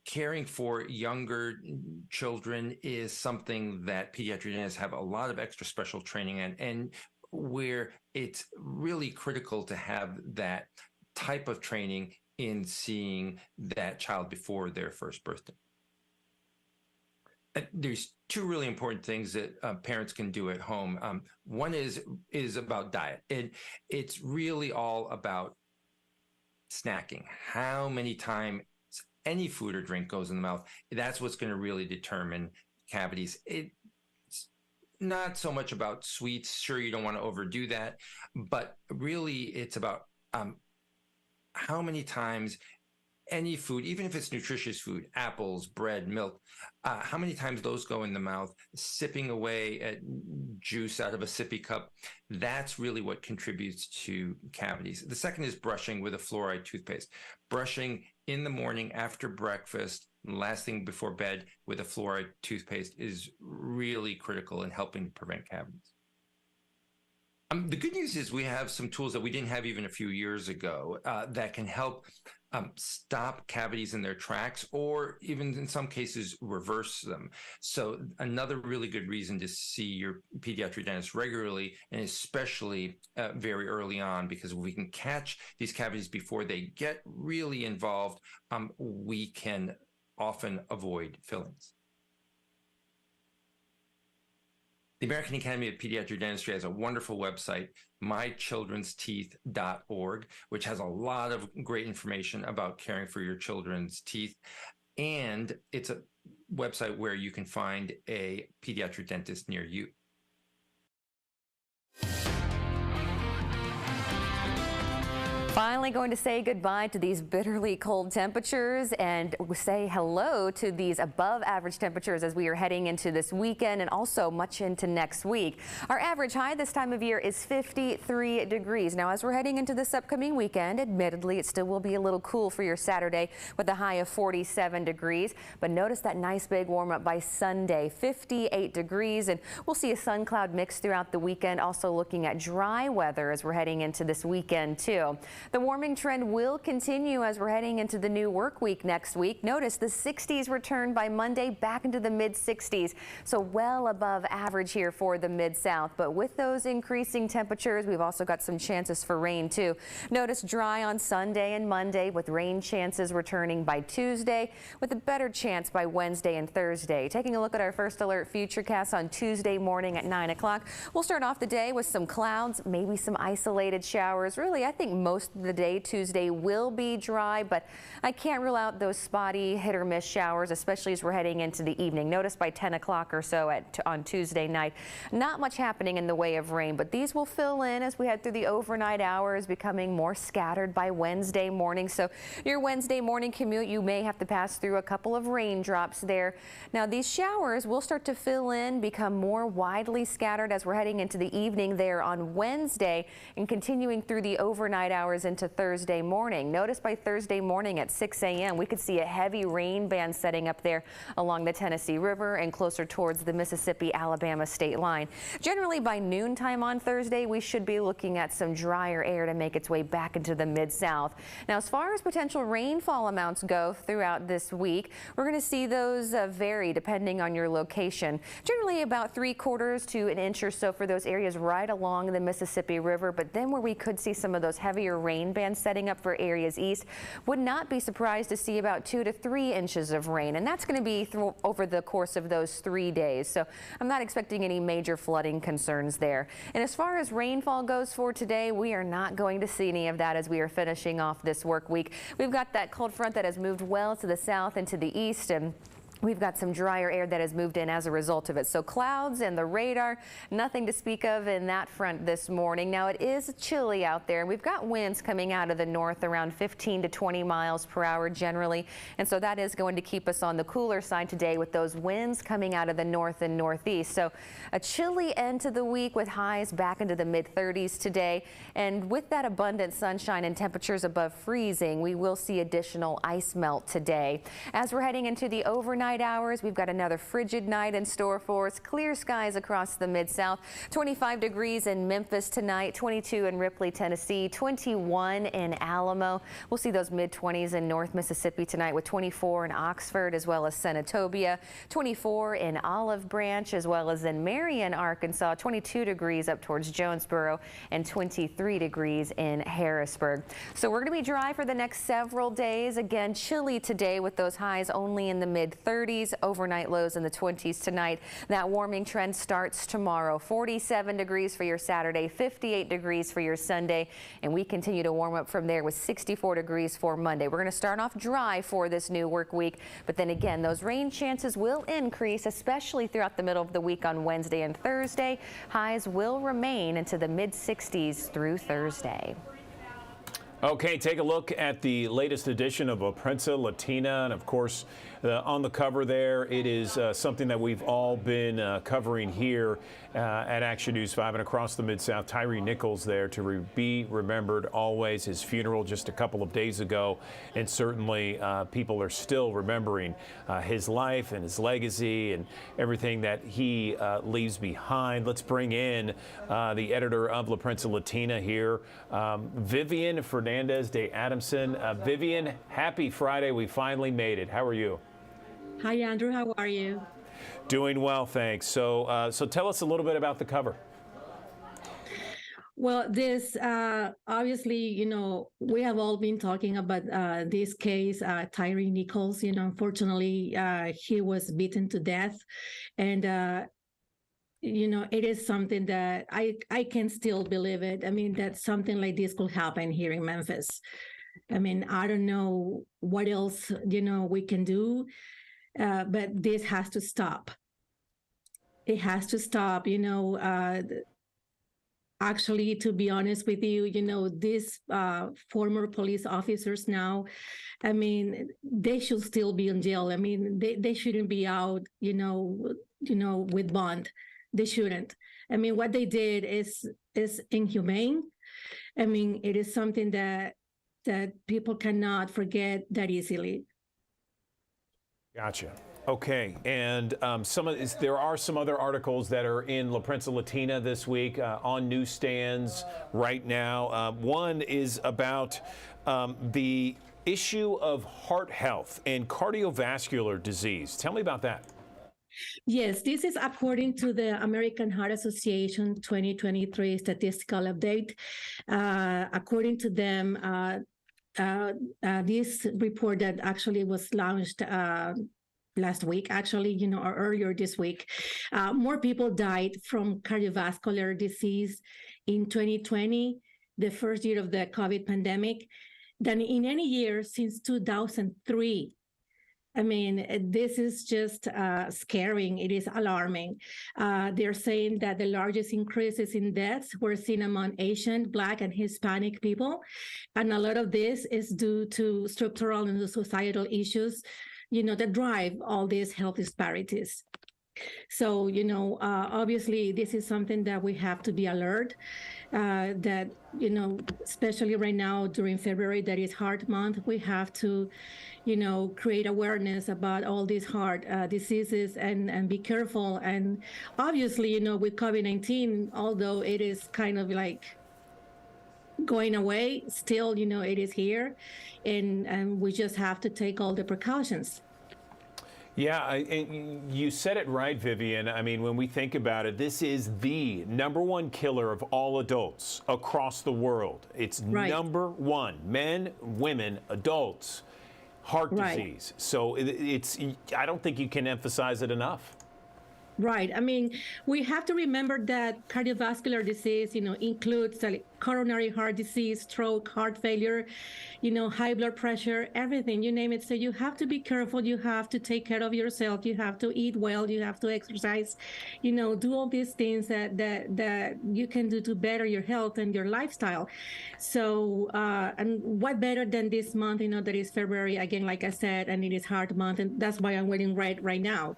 caring for younger children is something that pediatric dentists have a lot of extra special training in, and where it's really critical to have that type of training in seeing that child before their first birthday. There's 2 really important things that parents can do at home. One is about diet, and it's really all about snacking. How many times any food or drink goes in the mouth, that's what's going to really determine cavities. It's not so much about sweets. Sure, you don't want to overdo that, but really it's about how many times any food, even if it's nutritious food, apples, bread, milk, how many times those go in the mouth, sipping away at juice out of a sippy cup, that's really what contributes to cavities. The second is brushing with a fluoride toothpaste. Brushing in the morning after breakfast, last thing before bed with a fluoride toothpaste is really critical in helping to prevent cavities. The good news is we have some tools that we didn't have even a few years ago that can help stop cavities in their tracks, or even in some cases reverse them. So another really good reason to see your pediatric dentist regularly, and especially very early on, because if we can catch these cavities before they get really involved, we can often avoid fillings. The American Academy of Pediatric Dentistry has a wonderful website, mychildrensteeth.org, which has a lot of great information about caring for your children's teeth. And it's a website where you can find a pediatric dentist near you. Finally going to say goodbye to these bitterly cold temperatures and say hello to these above average temperatures as we are heading into this weekend and also much into next week. Our average high this time of year is 53 degrees. Now, as we're heading into this upcoming weekend, admittedly, it still will be a little cool for your Saturday with a high of 47 degrees. But notice that nice big warm up by Sunday, 58 degrees. And we'll see a sun cloud mix throughout the weekend. Also looking at dry weather as we're heading into this weekend, too. The warming trend will continue as we're heading into the new work week next week. Notice the 60s return by Monday, back into the mid 60s. So well above average here for the Mid-South. But with those increasing temperatures, we've also got some chances for rain too. Notice dry on Sunday and Monday with rain chances returning by Tuesday, with a better chance by Wednesday and Thursday. Taking a look at our first alert futurecast on Tuesday morning at 9 o'clock. We'll start off the day with some clouds, maybe some isolated showers. Really, I think most of the day Tuesday will be dry, but I can't rule out those spotty hit or miss showers, especially as we're heading into the evening. Notice by 10 o'clock or so on Tuesday night, not much happening in the way of rain, but these will fill in as we head through the overnight hours, becoming more scattered by Wednesday morning. So your Wednesday morning commute, you may have to pass through a couple of raindrops there. Now these showers will start to fill in, become more widely scattered as we're heading into the evening there on Wednesday and continuing through the overnight hours into Thursday morning. Notice by Thursday morning at 6 a.m. we could see a heavy rain band setting up there along the Tennessee River and closer towards the Mississippi-Alabama state line. Generally by noontime on Thursday, we should be looking at some drier air to make its way back into the Mid-South. Now, as far as potential rainfall amounts go throughout this week, we're going to see those vary depending on your location. Generally about 3/4 to an inch or so for those areas right along the Mississippi River, but then where we could see some of those heavier rain bands setting up for areas east, would not be surprised to see about 2 to 3 inches of rain, and that's going to be over the course of those 3 days. So I'm not expecting any major flooding concerns there. And as far as rainfall goes for today, we are not going to see any of that as we are finishing off this work week. We've got that cold front that has moved well to the south and to the east, and we've got some drier air that has moved in as a result of it. So clouds and the radar, nothing to speak of in that front this morning. Now it is chilly out there. We've got winds coming out of the north around 15 to 20 miles per hour generally. And so that is going to keep us on the cooler side today with those winds coming out of the north and northeast. So a chilly end to the week with highs back into the mid 30s today. And with that abundant sunshine and temperatures above freezing, we will see additional ice melt today. As we're heading into the overnight hours, we've got another frigid night in store for us. Clear skies across the Mid-South. 25 degrees in Memphis tonight, 22 in Ripley, Tennessee, 21 in Alamo. We'll see those mid-20s in North Mississippi tonight with 24 in Oxford as well as Senatobia, 24 in Olive Branch as well as in Marion, Arkansas, 22 degrees up towards Jonesboro and 23 degrees in Harrisburg. So we're going to be dry for the next several days. Again, chilly today with those highs only in the mid-30s. Overnight lows in the 20s tonight. That warming trend starts tomorrow. 47 degrees for your Saturday, 58 degrees for your Sunday, and we continue to warm up from there with 64 degrees for Monday. We're going to start off dry for this new work week, but then again, those rain chances will increase, especially throughout the middle of the week on Wednesday and Thursday. Highs will remain into the mid 60s through Thursday. Okay, take a look at the latest edition of La Prensa Latina. And of course, on the cover there, it is something that we've all been covering here at Action News 5 and across the Mid-South. Tyre Nichols there to be remembered always. His funeral just a couple of days ago. And certainly people are still remembering his life and his legacy and everything that he leaves behind. Let's bring in the editor of La Prensa Latina here, Vivian Fernandez de Adamson. Vivian, happy Friday. We finally made it. How are you? Hi, Andrew. How are you? Doing well, thanks. So tell us a little bit about the cover. Well, this obviously, we have all been talking about this case, Tyre Nichols. Unfortunately, he was beaten to death, and it is something that I can still believe it. I mean, that something like this could happen here in Memphis. I mean, I don't know what else we can do. But this has to stop. It has to stop. Actually, to be honest with you, these former police officers now, I mean, they should still be in jail. I mean, they shouldn't be out, with bond. They shouldn't. I mean, what they did is inhumane. I mean, it is something that people cannot forget that easily. Gotcha. Okay, and there are some other articles that are in La Prensa Latina this week on newsstands right now. One is about the issue of heart health and cardiovascular disease. Tell me about that. Yes, this is according to the American Heart Association 2023 statistical update. According to them, this report that actually was launched last week, or earlier this week, more people died from cardiovascular disease in 2020, the first year of the COVID pandemic, than in any year since 2003. I mean, this is just scaring. It is alarming. They're saying that the largest increases in deaths were seen among Asian, Black, and Hispanic people. And a lot of this is due to structural and societal issues, that drive all these health disparities. So, obviously, this is something that we have to be alert, that, especially right now during February, that is Heart Month, we have to, create awareness about all these heart diseases and be careful. And obviously, with COVID-19, although it is kind of like going away, still, it is here, and we just have to take all the precautions. Yeah, and you said it right, Vivian. I mean, when we think about it, this is the #1 killer of all adults across the world. It's right. #1, men, women, adults, heart disease. So I don't think you can emphasize it enough. Right. I mean, we have to remember that cardiovascular disease, includes coronary heart disease, stroke, heart failure, high blood pressure, everything, you name it. So you have to be careful. You have to take care of yourself. You have to eat well. You have to exercise, do all these things that you can do to better your health and your lifestyle. So, and what better than this month, that is February, again, like I said, and it is Heart Month. And that's why I'm wearing red right now.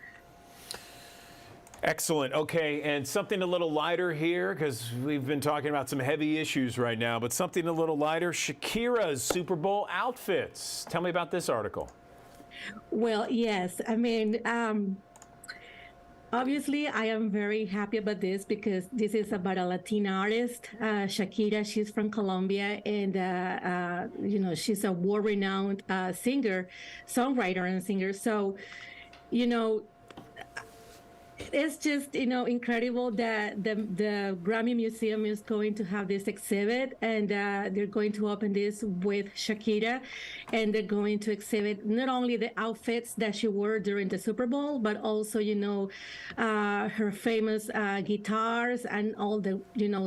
Excellent. Okay, and something a little lighter here, because we've been talking about some heavy issues right now, but something a little lighter, Shakira's Super Bowl outfits. Tell me about this article. Well, yes. I mean, obviously, I am very happy about this because this is about a Latina artist, Shakira. She's from Colombia, and, she's a world-renowned singer, songwriter and singer. So, it's just, incredible that the Grammy Museum is going to have this exhibit, and they're going to open this with Shakira, and they're going to exhibit not only the outfits that she wore during the Super Bowl, but also, her famous guitars and all the,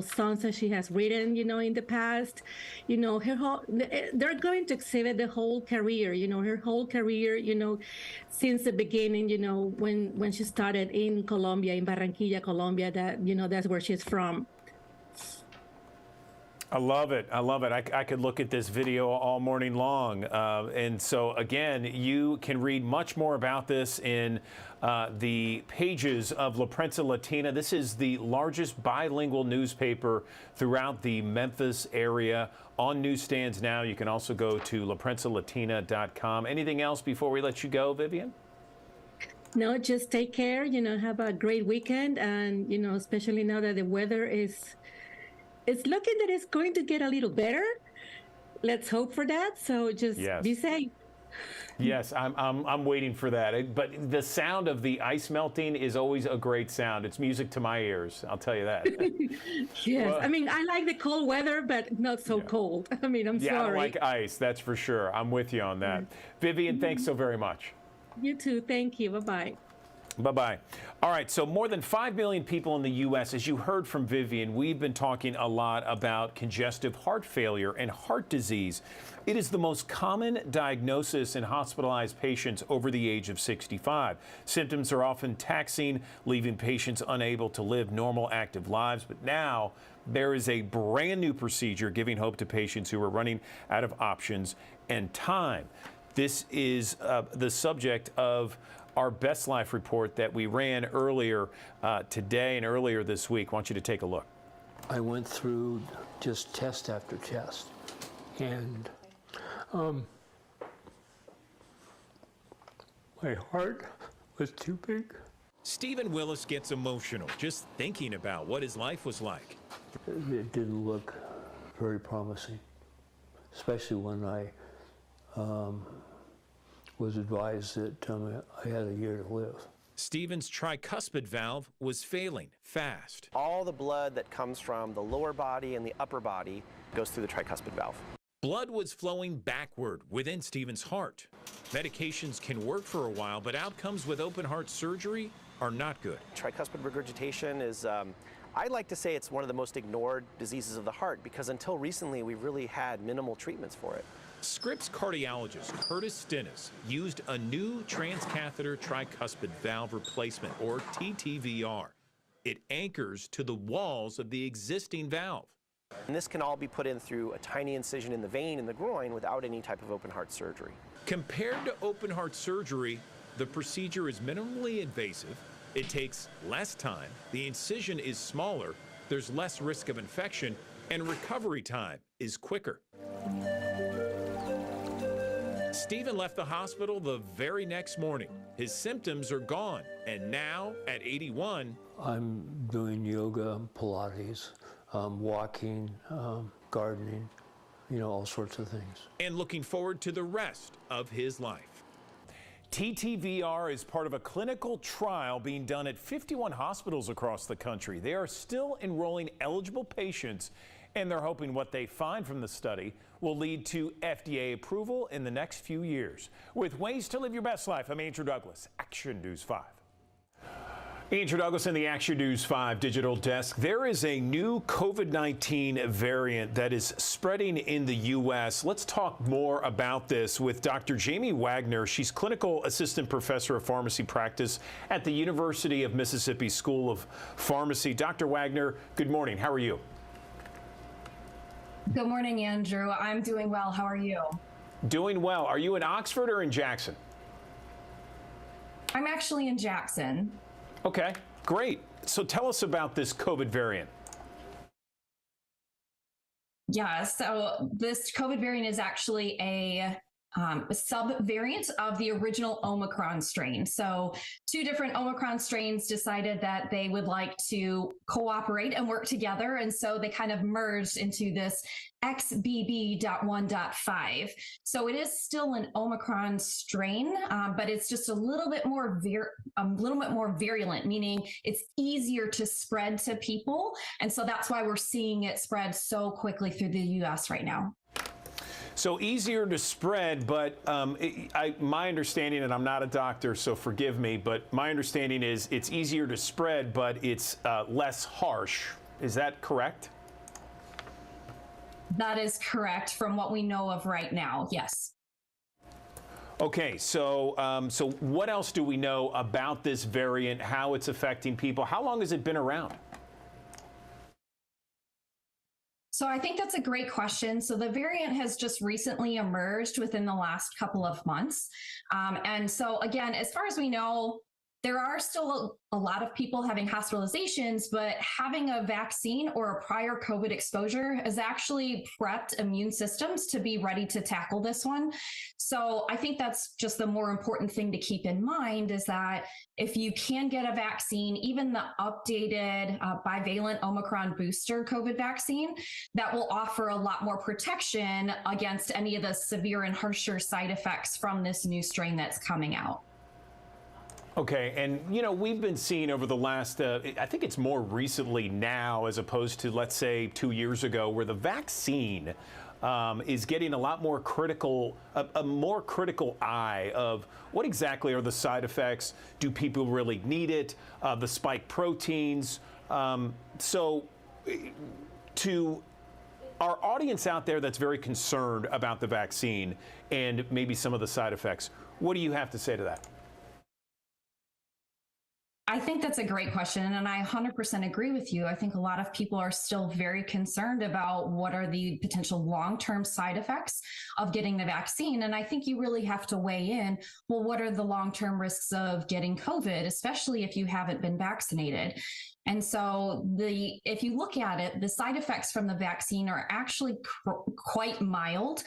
songs that she has written, in the past. Her whole, they're going to exhibit the whole career, her whole career, since the beginning, when she started in Colombia, in Barranquilla, Colombia, that, that's where she's from. I love it. I love it. I could look at this video all morning long. And so, again, you can read much more about this in the pages of La Prensa Latina. This is the largest bilingual newspaper throughout the Memphis area. On newsstands now. You can also go to laprensalatina.com. Anything else before we let you go, Vivian? No, just take care, have a great weekend. And, especially now that the weather it's looking that it's going to get a little better. Let's hope for that. So just be safe. Yes, I'm waiting for that. But the sound of the ice melting is always a great sound. It's music to my ears, I'll tell you that. Yes, Well, I like the cold weather, but not so cold. I'm yeah, sorry. I don't like ice, that's for sure. I'm with you on that. Vivian, thanks so very much. You too. Thank you. Bye-bye. Bye-bye. All right, so more than 5 million people in the U.S., as you heard from Vivian, we've been talking a lot about congestive heart failure and heart disease. It is the most common diagnosis in hospitalized patients over the age of 65. Symptoms are often taxing, leaving patients unable to live normal, active lives. But now there is a brand new procedure giving hope to patients who are running out of options and time. This is the subject of our Best Life report that we ran earlier today and earlier this week. I want you to take a look. I went through just test after test, and my heart was too big. Stephen Willis gets emotional just thinking about what his life was like. It didn't look very promising, especially when I was advised that I had a year to live. Stephen's tricuspid valve was failing fast. All the blood that comes from the lower body and the upper body goes through the tricuspid valve. Blood was flowing backward within Stephen's heart. Medications can work for a while, but outcomes with open heart surgery are not good. Tricuspid regurgitation is, I like to say it's one of the most ignored diseases of the heart because until recently we really had minimal treatments for it. Scripps cardiologist Curtis Stennis used a new transcatheter tricuspid valve replacement, or TTVR. It anchors to the walls of the existing valve. And this can all be put in through a tiny incision in the vein in the groin without any type of open heart surgery. Compared to open heart surgery, the procedure is minimally invasive. It takes less time. The incision is smaller. There's less risk of infection, and recovery time is quicker. Stephen left the hospital the very next morning. His symptoms are gone, and now, at 81, I'm doing yoga, Pilates, walking, gardening, all sorts of things. and looking forward to the rest of his life. TTVR is part of a clinical trial being done at 51 hospitals across the country. They are still enrolling eligible patients, and they're hoping what they find from the study will lead to FDA approval in the next few years. With Ways to Live Your Best Life, I'm Andrew Douglas, Action News 5. Andrew Douglas in the Action News 5 digital desk. There is a new COVID-19 variant that is spreading in the U.S. Let's talk more about this with Dr. Jamie Wagner. She's clinical assistant professor of pharmacy practice at the University of Mississippi School of Pharmacy. Dr. Wagner, good morning. How are you? Good morning, Andrew. I'm doing well. How are you? Doing well. Are you in Oxford or in Jackson? I'm actually in Jackson. Okay, great. So tell us about this COVID variant. Yeah, so this COVID variant is actually a sub-variant of the original Omicron strain. So two different Omicron strains decided that they would like to cooperate and work together. And so they kind of merged into this XBB.1.5. So it is still an Omicron strain, but it's just a little bit more virulent, meaning it's easier to spread to people. And so that's why we're seeing it spread so quickly through the US right now. So easier to spread, but my understanding, and I'm not a doctor, so forgive me, but my understanding is it's easier to spread, but it's less harsh. Is that correct? That is correct from what we know of right now, yes. Okay, so what else do we know about this variant, how it's affecting people? How long has it been around? So I think that's a great question. So the variant has just recently emerged within the last couple of months. And so again, as far as we know, there are still a lot of people having hospitalizations, but having a vaccine or a prior COVID exposure has actually prepped immune systems to be ready to tackle this one. So I think that's just the more important thing to keep in mind, is that if you can get a vaccine, even the updated bivalent Omicron booster COVID vaccine, that will offer a lot more protection against any of the severe and harsher side effects from this new strain that's coming out. Okay, and we've been seeing over the last, I think it's more recently now as opposed to, let's say, 2 years ago, where the vaccine is getting a lot more critical, a more critical eye of what exactly are the side effects? Do people really need it? The spike proteins. So to our audience out there that's very concerned about the vaccine and maybe some of the side effects, what do you have to say to that? I think that's a great question, and I 100% agree with you. I think a lot of people are still very concerned about what are the potential long-term side effects of getting the vaccine. And I think you really have to weigh in, well, what are the long-term risks of getting COVID, especially if you haven't been vaccinated? And so if you look at it, the side effects from the vaccine are actually quite mild.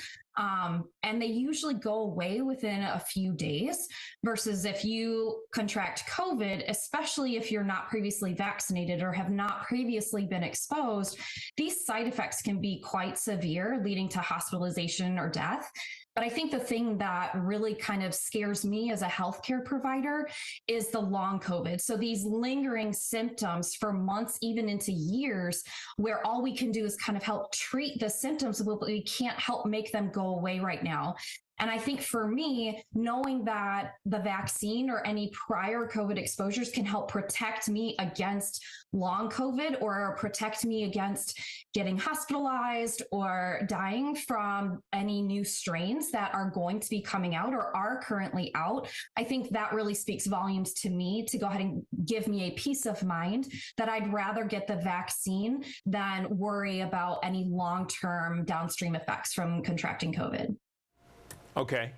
And they usually go away within a few days, versus if you contract COVID, especially if you're not previously vaccinated or have not previously been exposed, these side effects can be quite severe, leading to hospitalization or death. But I think the thing that really kind of scares me as a healthcare provider is the long COVID. So these lingering symptoms for months, even into years, where all we can do is kind of help treat the symptoms, but we can't help make them go away right now. And I think for me, knowing that the vaccine or any prior COVID exposures can help protect me against long COVID or protect me against getting hospitalized or dying from any new strains that are going to be coming out or are currently out, I think that really speaks volumes to me to go ahead and give me a peace of mind that I'd rather get the vaccine than worry about any long-term downstream effects from contracting COVID. Okay.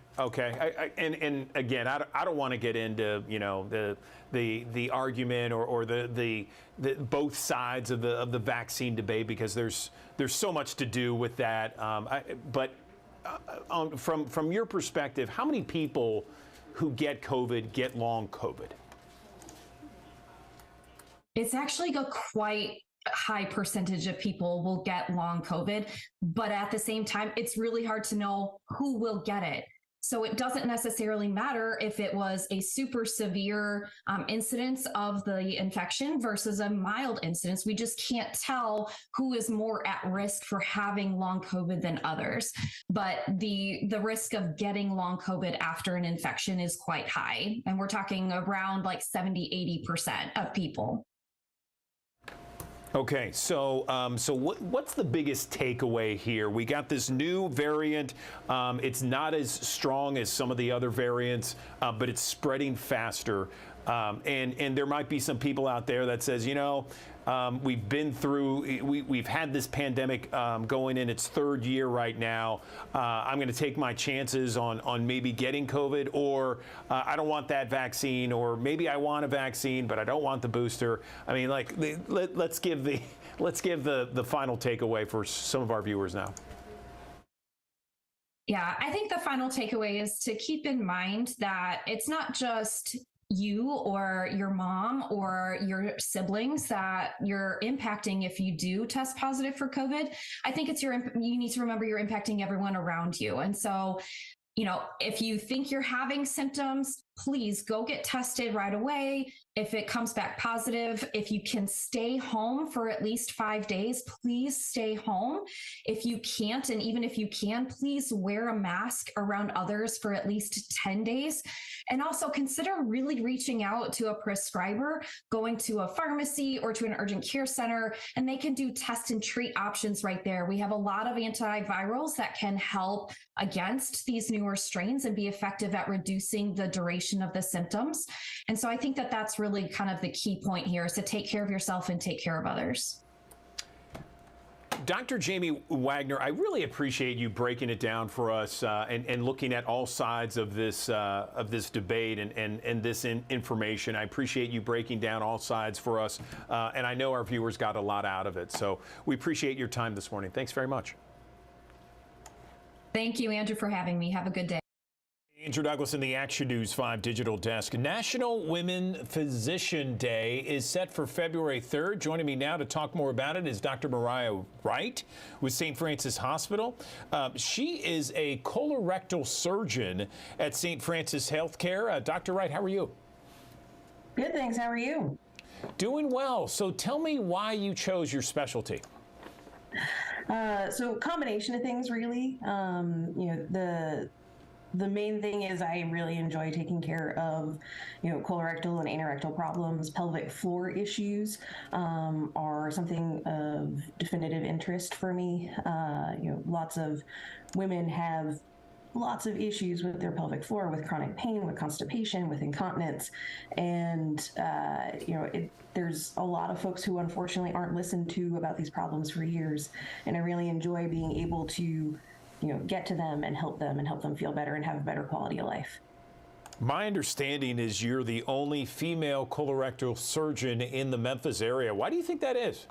And again, I don't want to get into the argument or the both sides of the vaccine debate, because there's so much to do with that. But from your perspective, how many people who get COVID get long COVID? It's actually a quite high percentage of people will get long COVID, but at the same time, it's really hard to know who will get it. So it doesn't necessarily matter if it was a super severe incidence of the infection versus a mild incidence. We just can't tell who is more at risk for having long COVID than others. But the risk of getting long COVID after an infection is quite high. And we're talking around like 70-80% of people. Okay, so what's the biggest takeaway here? We got this new variant. It's not as strong as some of the other variants, but it's spreading faster. And there might be some people out there that says, we've been through, we've had this pandemic going in its third year right now. I'm going to take my chances on maybe getting COVID, or I don't want that vaccine, or maybe I want a vaccine, but I don't want the booster. I mean, let's give the final takeaway for some of our viewers now. Yeah, I think the final takeaway is to keep in mind that it's not just you or your mom or your siblings that you're impacting if you do test positive for COVID. I think it's you need to remember you're impacting everyone around you. And so, if you think you're having symptoms, please go get tested right away. If it comes back positive, if you can stay home for at least 5 days, please stay home. If you can't, and even if you can, please wear a mask around others for at least 10 days. And also consider really reaching out to a prescriber, going to a pharmacy or to an urgent care center, and they can do test and treat options right there. We have a lot of antivirals that can help against these newer strains and be effective at reducing the duration of the symptoms. And so I think that that's really kind of the key point here, is to take care of yourself and take care of others. Dr. Jamie Wagner, I really appreciate you breaking it down for us and looking at all sides of this debate and this information. I appreciate you breaking down all sides for us, and I know our viewers got a lot out of it. So we appreciate your time this morning. Thanks very much. Thank you, Andrew, for having me. Have a good day. Andrew Douglas in the Action News 5 Digital Desk. National Women Physician Day is set for February 3rd. Joining me now to talk more about it is Dr. Mariah Wright with St. Francis Hospital. She is a colorectal surgeon at St. Francis Healthcare. Dr. Wright, how are you? Good, thanks. How are you? Doing well. So tell me why you chose your specialty. So combination of things, really. The main thing is I really enjoy taking care of, colorectal and anorectal problems. Pelvic floor issues are something of definitive interest for me. Lots of women have lots of issues with their pelvic floor, with chronic pain, with constipation, with incontinence. And, there's a lot of folks who unfortunately aren't listened to about these problems for years. And I really enjoy being able to get to them and help them feel better and have a better quality of life. My understanding is you're the only female colorectal surgeon in the Memphis area. Why do you think that is?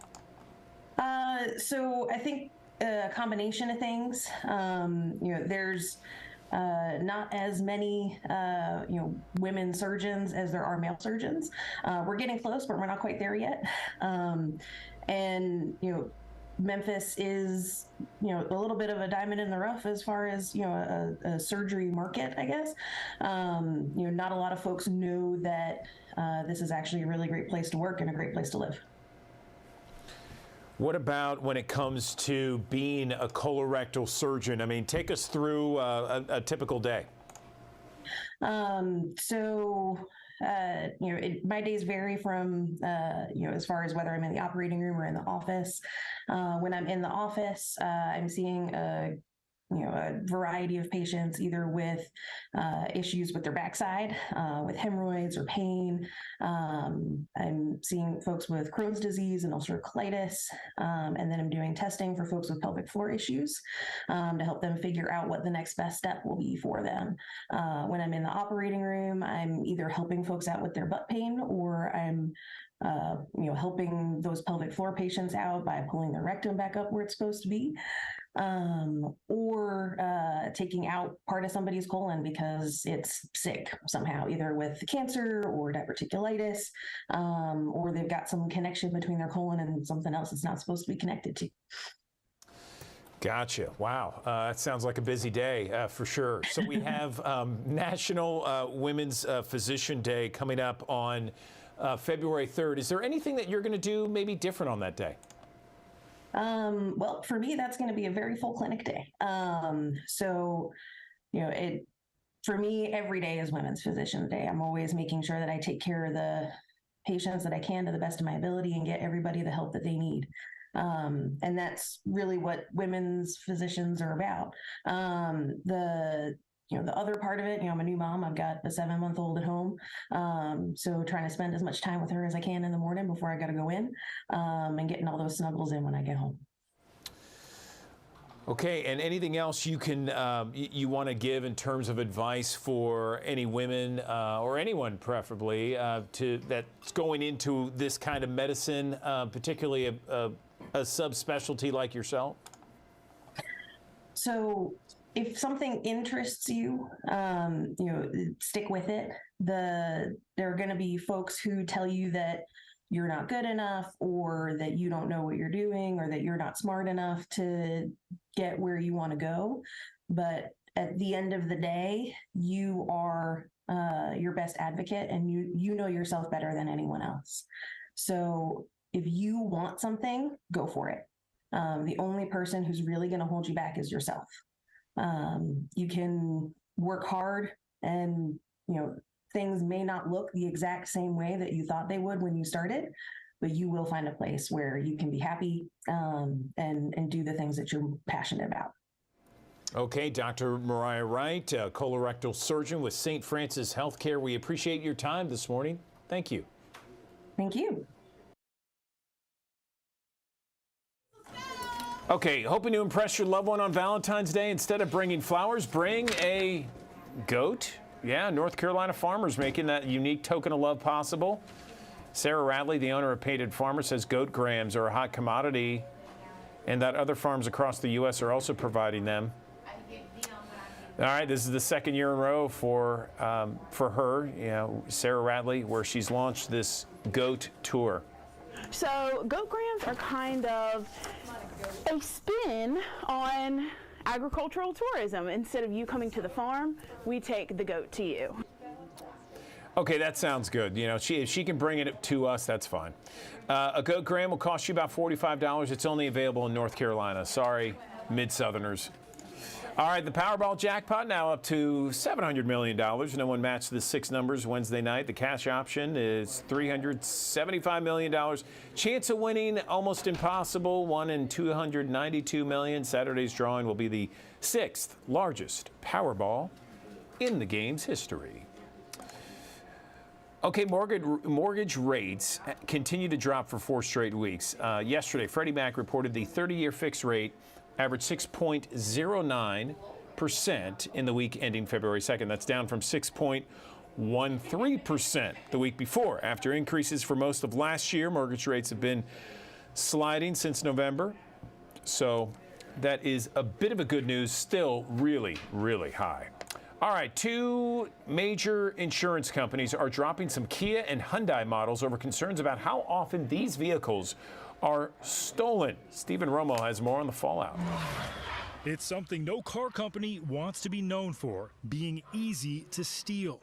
So I think a combination of things. There's not as many, women surgeons as there are male surgeons. We're getting close, but we're not quite there yet. Memphis is, a little bit of a diamond in the rough as far as, a surgery market, I guess. Not a lot of folks know that this is actually a really great place to work and a great place to live. What about when it comes to being a colorectal surgeon? I mean, take us through a typical day. My days vary from, as far as whether I'm in the operating room or in the office. When I'm in the office, I'm seeing a variety of patients, either with issues with their backside, with hemorrhoids or pain. I'm seeing folks with Crohn's disease and ulcerative colitis. And then I'm doing testing for folks with pelvic floor issues to help them figure out what the next best step will be for them. When I'm in the operating room, I'm either helping folks out with their butt pain, or I'm helping those pelvic floor patients out by pulling their rectum back up where it's supposed to be. Or taking out part of somebody's colon because it's sick somehow, either with cancer or diverticulitis, or they've got some connection between their colon and something else it's not supposed to be connected to. Gotcha. Wow. That sounds like a busy day for sure. So we have National Women's Physician Day coming up on February 3rd. Is there anything that you're going to do maybe different on that day? Well, for me, that's going to be a very full clinic day. For me, every day is Women's Physician Day. I'm always making sure that I take care of the patients that I can to the best of my ability and get everybody the help that they need. And that's really what women's physicians are about. The other part of it, I'm a new mom. I've got a 7-month-old at home. So trying to spend as much time with her as I can in the morning before I got to go in, and getting all those snuggles in when I get home. Okay, and anything else you can you want to give in terms of advice for any women or anyone preferably that's going into this kind of medicine, particularly a subspecialty like yourself? So if something interests you, stick with it. There are going to be folks who tell you that you're not good enough, or that you don't know what you're doing, or that you're not smart enough to get where you want to go. But at the end of the day, you are your best advocate, and you know yourself better than anyone else. So if you want something, go for it. The only person who's really going to hold you back is yourself. You can work hard, and things may not look the exact same way that you thought they would when you started, but you will find a place where you can be happy and do the things that you're passionate about. Okay, Dr. Mariah Wright, colorectal surgeon with St. Francis Healthcare. We appreciate your time this morning. Thank you. Thank you. Okay, hoping to impress your loved one on Valentine's Day. Instead of bringing flowers, bring a goat. Yeah, North Carolina farmers making that unique token of love possible. Sarah Radley, the owner of Painted Farmer, says goat grams are a hot commodity and that other farms across the U.S. are also providing them. All right, this is the second year in a row for her, Sarah Radley, where she's launched this goat tour. So goat grams are kind of a spin on agricultural tourism. Instead of you coming to the farm, we take the goat to you. Okay, that sounds good. If she can bring it to us, that's fine. A goat gram will cost you about $45. It's only available in North Carolina. Sorry, Mid-Southerners. All right, the Powerball jackpot now up to $700 million. No one matched the 6 numbers Wednesday night. The cash option is $375 million. Chance of winning almost impossible, 1 in 292 million. Saturday's drawing will be the 6th largest Powerball in the game's history. Okay, mortgage rates continue to drop for 4 straight weeks. Yesterday, Freddie Mac reported the 30-year fixed rate averaged 6.09% in the week ending February 2nd. That's down from 6.13% the week before. After increases for most of last year, mortgage rates have been sliding since November. So that is a bit of a good news, still really, really high. All right, 2 major insurance companies are dropping some Kia and Hyundai models over concerns about how often these vehicles are stolen. Stephen Romo has more on the fallout. It's something no car company wants to be known for, being easy to steal.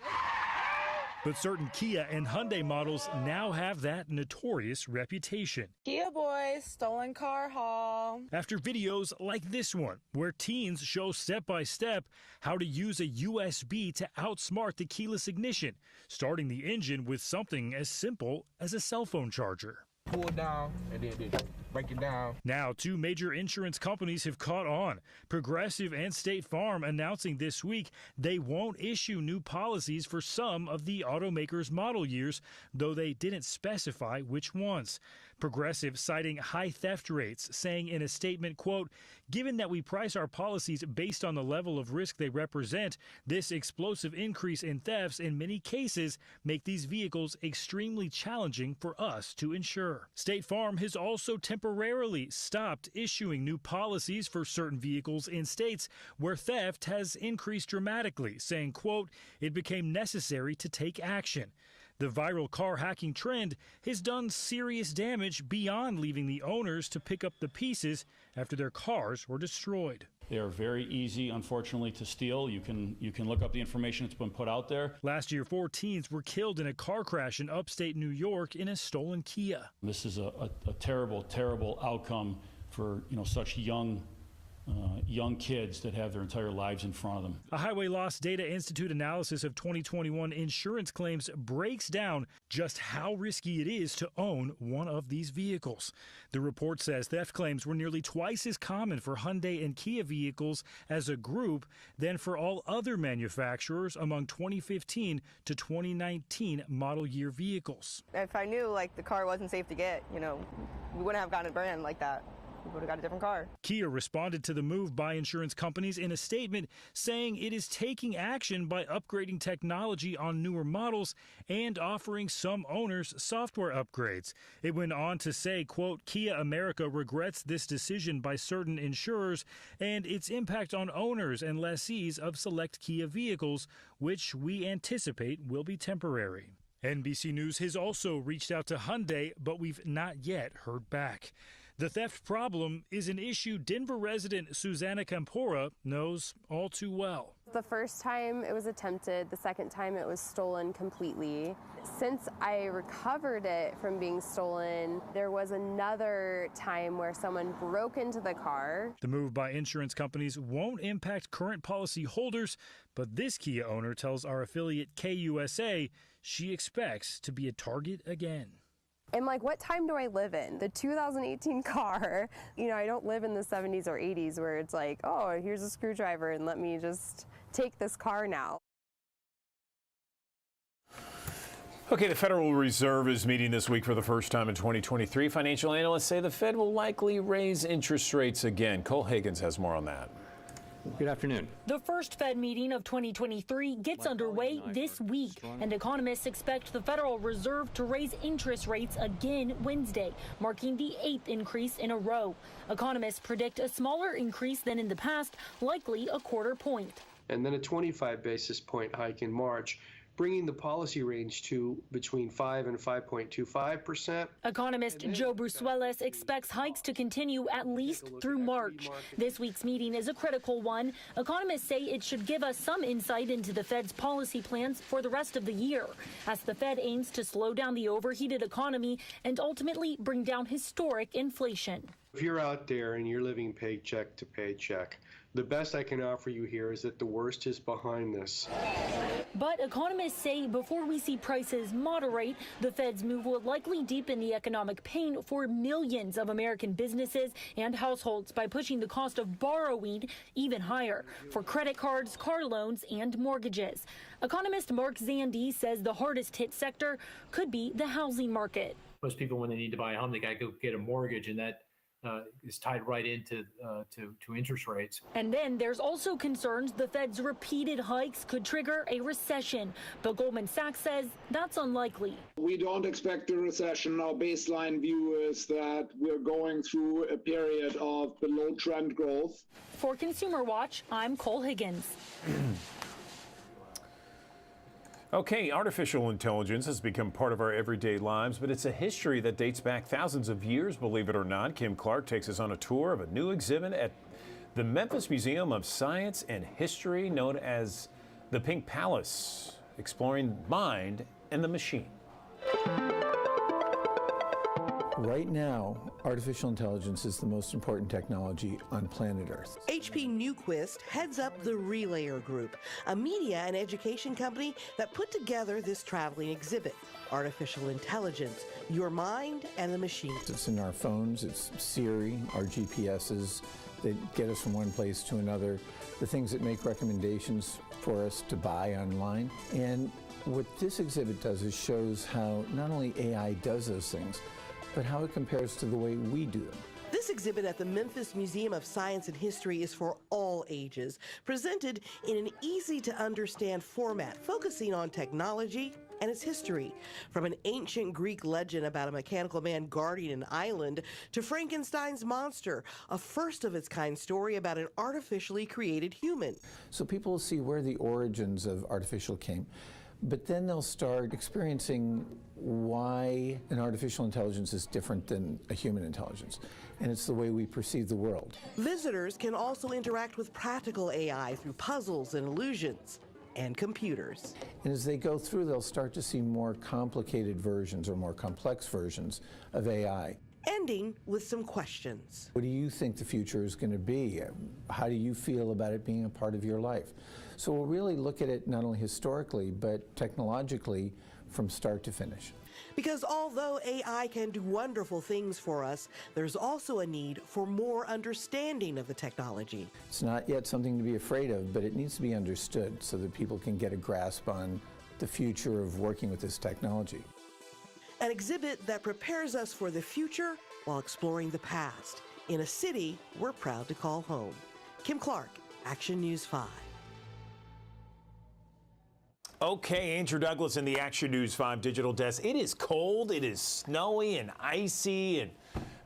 But certain Kia and Hyundai models now have that notorious reputation. Kia boys, stolen car haul. After videos like this one, where teens show step-by-step how to use a USB to outsmart the keyless ignition, starting the engine with something as simple as a cell phone charger. Pull it down and then break it down. Now, 2 major insurance companies have caught on. Progressive and State Farm announcing this week they won't issue new policies for some of the automakers' model years, though they didn't specify which ones. Progressive citing high theft rates, saying in a statement, quote, "Given that we price our policies based on the level of risk they represent, this explosive increase in thefts in many cases make these vehicles extremely challenging for us to insure." State Farm has also temporarily stopped issuing new policies for certain vehicles in states where theft has increased dramatically, saying, quote, "It became necessary to take action." The viral car hacking trend has done serious damage beyond leaving the owners to pick up the pieces after their cars were destroyed. They are very easy, unfortunately, to steal. You can look up the information that's been put out there. Last year, 4 teens were killed in a car crash in upstate New York in a stolen Kia. This is a terrible, terrible outcome for such young kids that have their entire lives in front of them. A Highway Loss Data Institute analysis of 2021 insurance claims breaks down just how risky it is to own one of these vehicles. The report says theft claims were nearly twice as common for Hyundai and Kia vehicles as a group than for all other manufacturers among 2015 to 2019 model year vehicles. If I knew the car wasn't safe to get, we wouldn't have gotten a brand like that. We would have got a different car. Kia responded to the move by insurance companies in a statement saying it is taking action by upgrading technology on newer models and offering some owners software upgrades. It went on to say, quote, "Kia America regrets this decision by certain insurers and its impact on owners and lessees of select Kia vehicles, which we anticipate will be temporary." NBC News has also reached out to Hyundai, but we've not yet heard back. The theft problem is an issue Denver resident Susanna Campora knows all too well. The first time it was attempted, the second time it was stolen completely. Since I recovered it from being stolen, there was another time where someone broke into the car. The move by insurance companies won't impact current policy holders, but this Kia owner tells our affiliate KUSA she expects to be a target again. And what time do I live in? The 2018 car, I don't live in the 70s or 80s where it's oh, here's a screwdriver and let me just take this car now. Okay, the Federal Reserve is meeting this week for the first time in 2023. Financial analysts say the Fed will likely raise interest rates again. Cole Higgins has more on that. Good afternoon. The first Fed meeting of 2023 gets underway this week, and economists expect the Federal Reserve to raise interest rates again Wednesday, marking the 8th increase in a row. Economists predict a smaller increase than in the past, likely a quarter point. And then a 25 basis point hike in March, bringing the policy range to between 5 and 5.25%. Economist Joe Brusuelas expects hikes to continue at least through March. This week's meeting is a critical one. Economists say it should give us some insight into the Fed's policy plans for the rest of the year, as the Fed aims to slow down the overheated economy and ultimately bring down historic inflation. If you're out there and you're living paycheck to paycheck, the best I can offer you here is that the worst is behind this. But economists say before we see prices moderate, the Fed's move will likely deepen the economic pain for millions of American businesses and households by pushing the cost of borrowing even higher for credit cards, car loans, and mortgages. Economist Mark Zandi says the hardest hit sector could be the housing market. Most people, when they need to buy a home, they got to go get a mortgage, and that is tied right into to interest rates. And then there's also concerns the Fed's repeated hikes could trigger a recession. But Goldman Sachs says that's unlikely. We don't expect a recession. Our baseline view is that we're going through a period of below trend growth. For Consumer Watch, I'm Cole Higgins. Okay, artificial intelligence has become part of our everyday lives, but it's a history that dates back thousands of years, believe it or not. Kim Clark takes us on a tour of a new exhibit at the Memphis Museum of Science and History, known as the Pink Palace, exploring mind and the machine. Right now, artificial intelligence is the most important technology on planet Earth. HP Newquist heads up the Relayer Group, a media and education company that put together this traveling exhibit, Artificial Intelligence, Your Mind and the Machine. It's in our phones, it's Siri, our GPSs that get us from one place to another, the things that make recommendations for us to buy online. And what this exhibit does is shows how not only AI does those things, but how it compares to the way we do them. This exhibit at the Memphis Museum of Science and History is for all ages, presented in an easy-to-understand format, focusing on technology and its history. From an ancient Greek legend about a mechanical man guarding an island to Frankenstein's monster, a first-of-its-kind story about an artificially created human. So people will see where the origins of artificial came. But then they'll start experiencing why an artificial intelligence is different than a human intelligence. And it's the way we perceive the world. Visitors can also interact with practical AI through puzzles and illusions and computers. And as they go through, they'll start to see more complicated versions or more complex versions of AI. Ending with some questions. What do you think the future is going to be? How do you feel about it being a part of your life? So we'll really look at it not only historically, but technologically from start to finish. Because although AI can do wonderful things for us, there's also a need for more understanding of the technology. It's not yet something to be afraid of, but it needs to be understood so that people can get a grasp on the future of working with this technology. An exhibit that prepares us for the future while exploring the past in a city we're proud to call home. Kim Clark, Action News 5. Okay, Andrew Douglas in the Action News 5 digital desk. It is cold, it is snowy and icy, and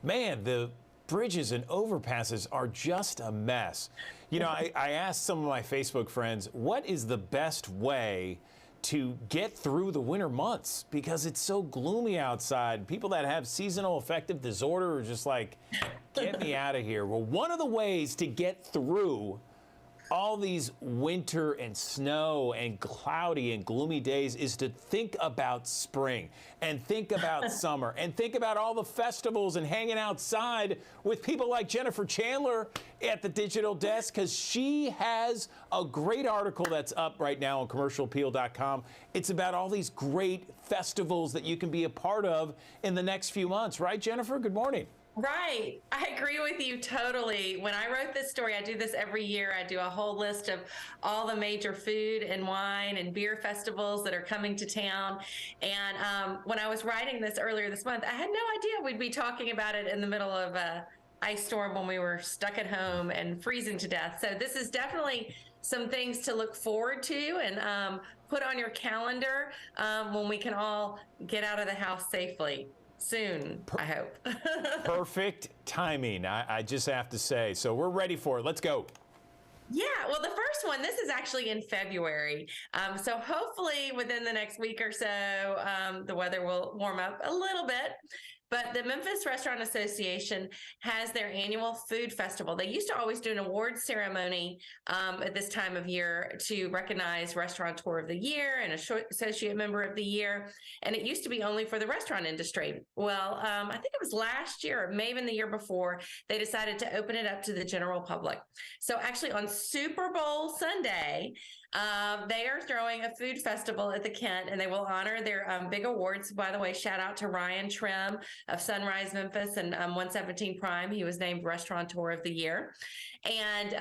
man, the bridges and overpasses are just a mess. You know, I asked some of my Facebook friends, what is the best way to get through the winter months? Because it's so gloomy outside. People that have seasonal affective disorder are just like, get me out of here. Well, one of the ways to get through all these winter and snow and cloudy and gloomy days is to think about spring and think about summer and think about all the festivals and hanging outside with people like Jennifer Chandler at the digital desk, because she has a great article that's up right now on commercialappeal.com. It's about all these great festivals that you can be a part of in the next few months. Right, Jennifer? Good morning. Right. I agree with you totally. When I wrote this story, I do this every year. I do a whole list of all the major food and wine and beer festivals that are coming to town. And when I was writing this earlier this month, I had no idea we'd be talking about it in the middle of a ice storm when we were stuck at home and freezing to death. So this is definitely some things to look forward to and put on your calendar when we can all get out of the house safely. Soon, I hope. Perfect timing, I just have to say. So we're ready for it. Let's go. Yeah, well, the first one, this is actually in February. So hopefully within the next week or so, the weather will warm up a little bit. But the Memphis Restaurant Association has their annual food festival. They used to always do an awards ceremony at this time of year to recognize Restaurateur of the Year and Associate Member of the Year. And it used to be only for the restaurant industry. Well, I think it was last year, or maybe the year before, they decided to open it up to the general public. So actually on Super Bowl Sunday, they are throwing a food festival at the Kent, and they will honor their big awards. By the way, shout out to Ryan Trim of Sunrise Memphis and 117 Prime. He was named Restaurateur of the Year. And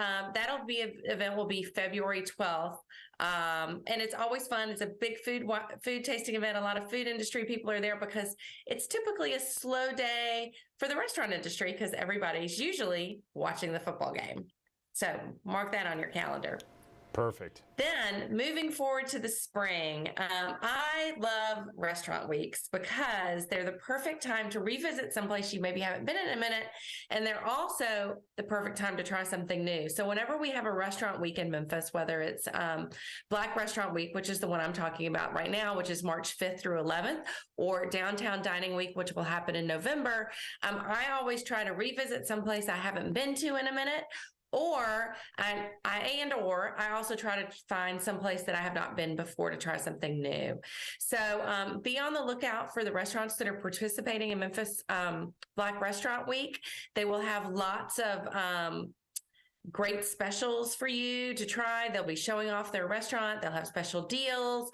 event will be February 12th. And it's always fun. It's a big food tasting event. A lot of food industry people are there because it's typically a slow day for the restaurant industry because everybody's usually watching the football game. So mark that on your calendar. Perfect. Then moving forward to the spring, I love restaurant weeks because they're the perfect time to revisit someplace you maybe haven't been in a minute. And they're also the perfect time to try something new. So whenever we have a restaurant week in Memphis, whether it's Black Restaurant Week, which is the one I'm talking about right now, which is March 5th through 11th, or Downtown Dining Week, which will happen in November, I always try to revisit someplace I haven't been to in a minute. Or I also try to find some place that I have not been before to try something new. So be on the lookout for the restaurants that are participating in Memphis Black Restaurant Week. They will have lots of great specials for you to try. They'll be showing off their restaurant. They'll have special deals.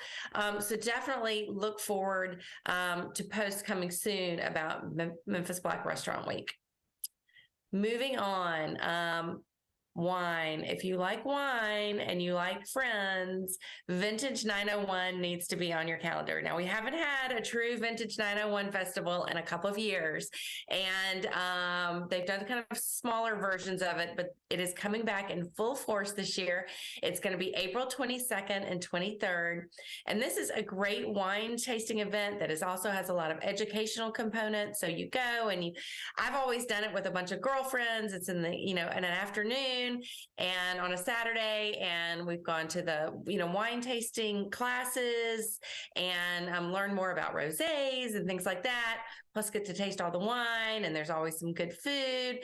So definitely look forward to posts coming soon about Memphis Black Restaurant Week. Moving on. Wine. If you like wine and you like friends, Vintage 901 needs to be on your calendar. Now, we haven't had a true Vintage 901 festival in a couple of years, and they've done kind of smaller versions of it, but it is coming back in full force this year. It's going to be April 22nd and 23rd, and this is a great wine tasting event that also has a lot of educational components. So you go and I've always done it with a bunch of girlfriends. It's in in an afternoon and on a Saturday, and we've gone to the wine tasting classes and learn more about rosés and things like that, plus get to taste all the wine, and there's always some good food.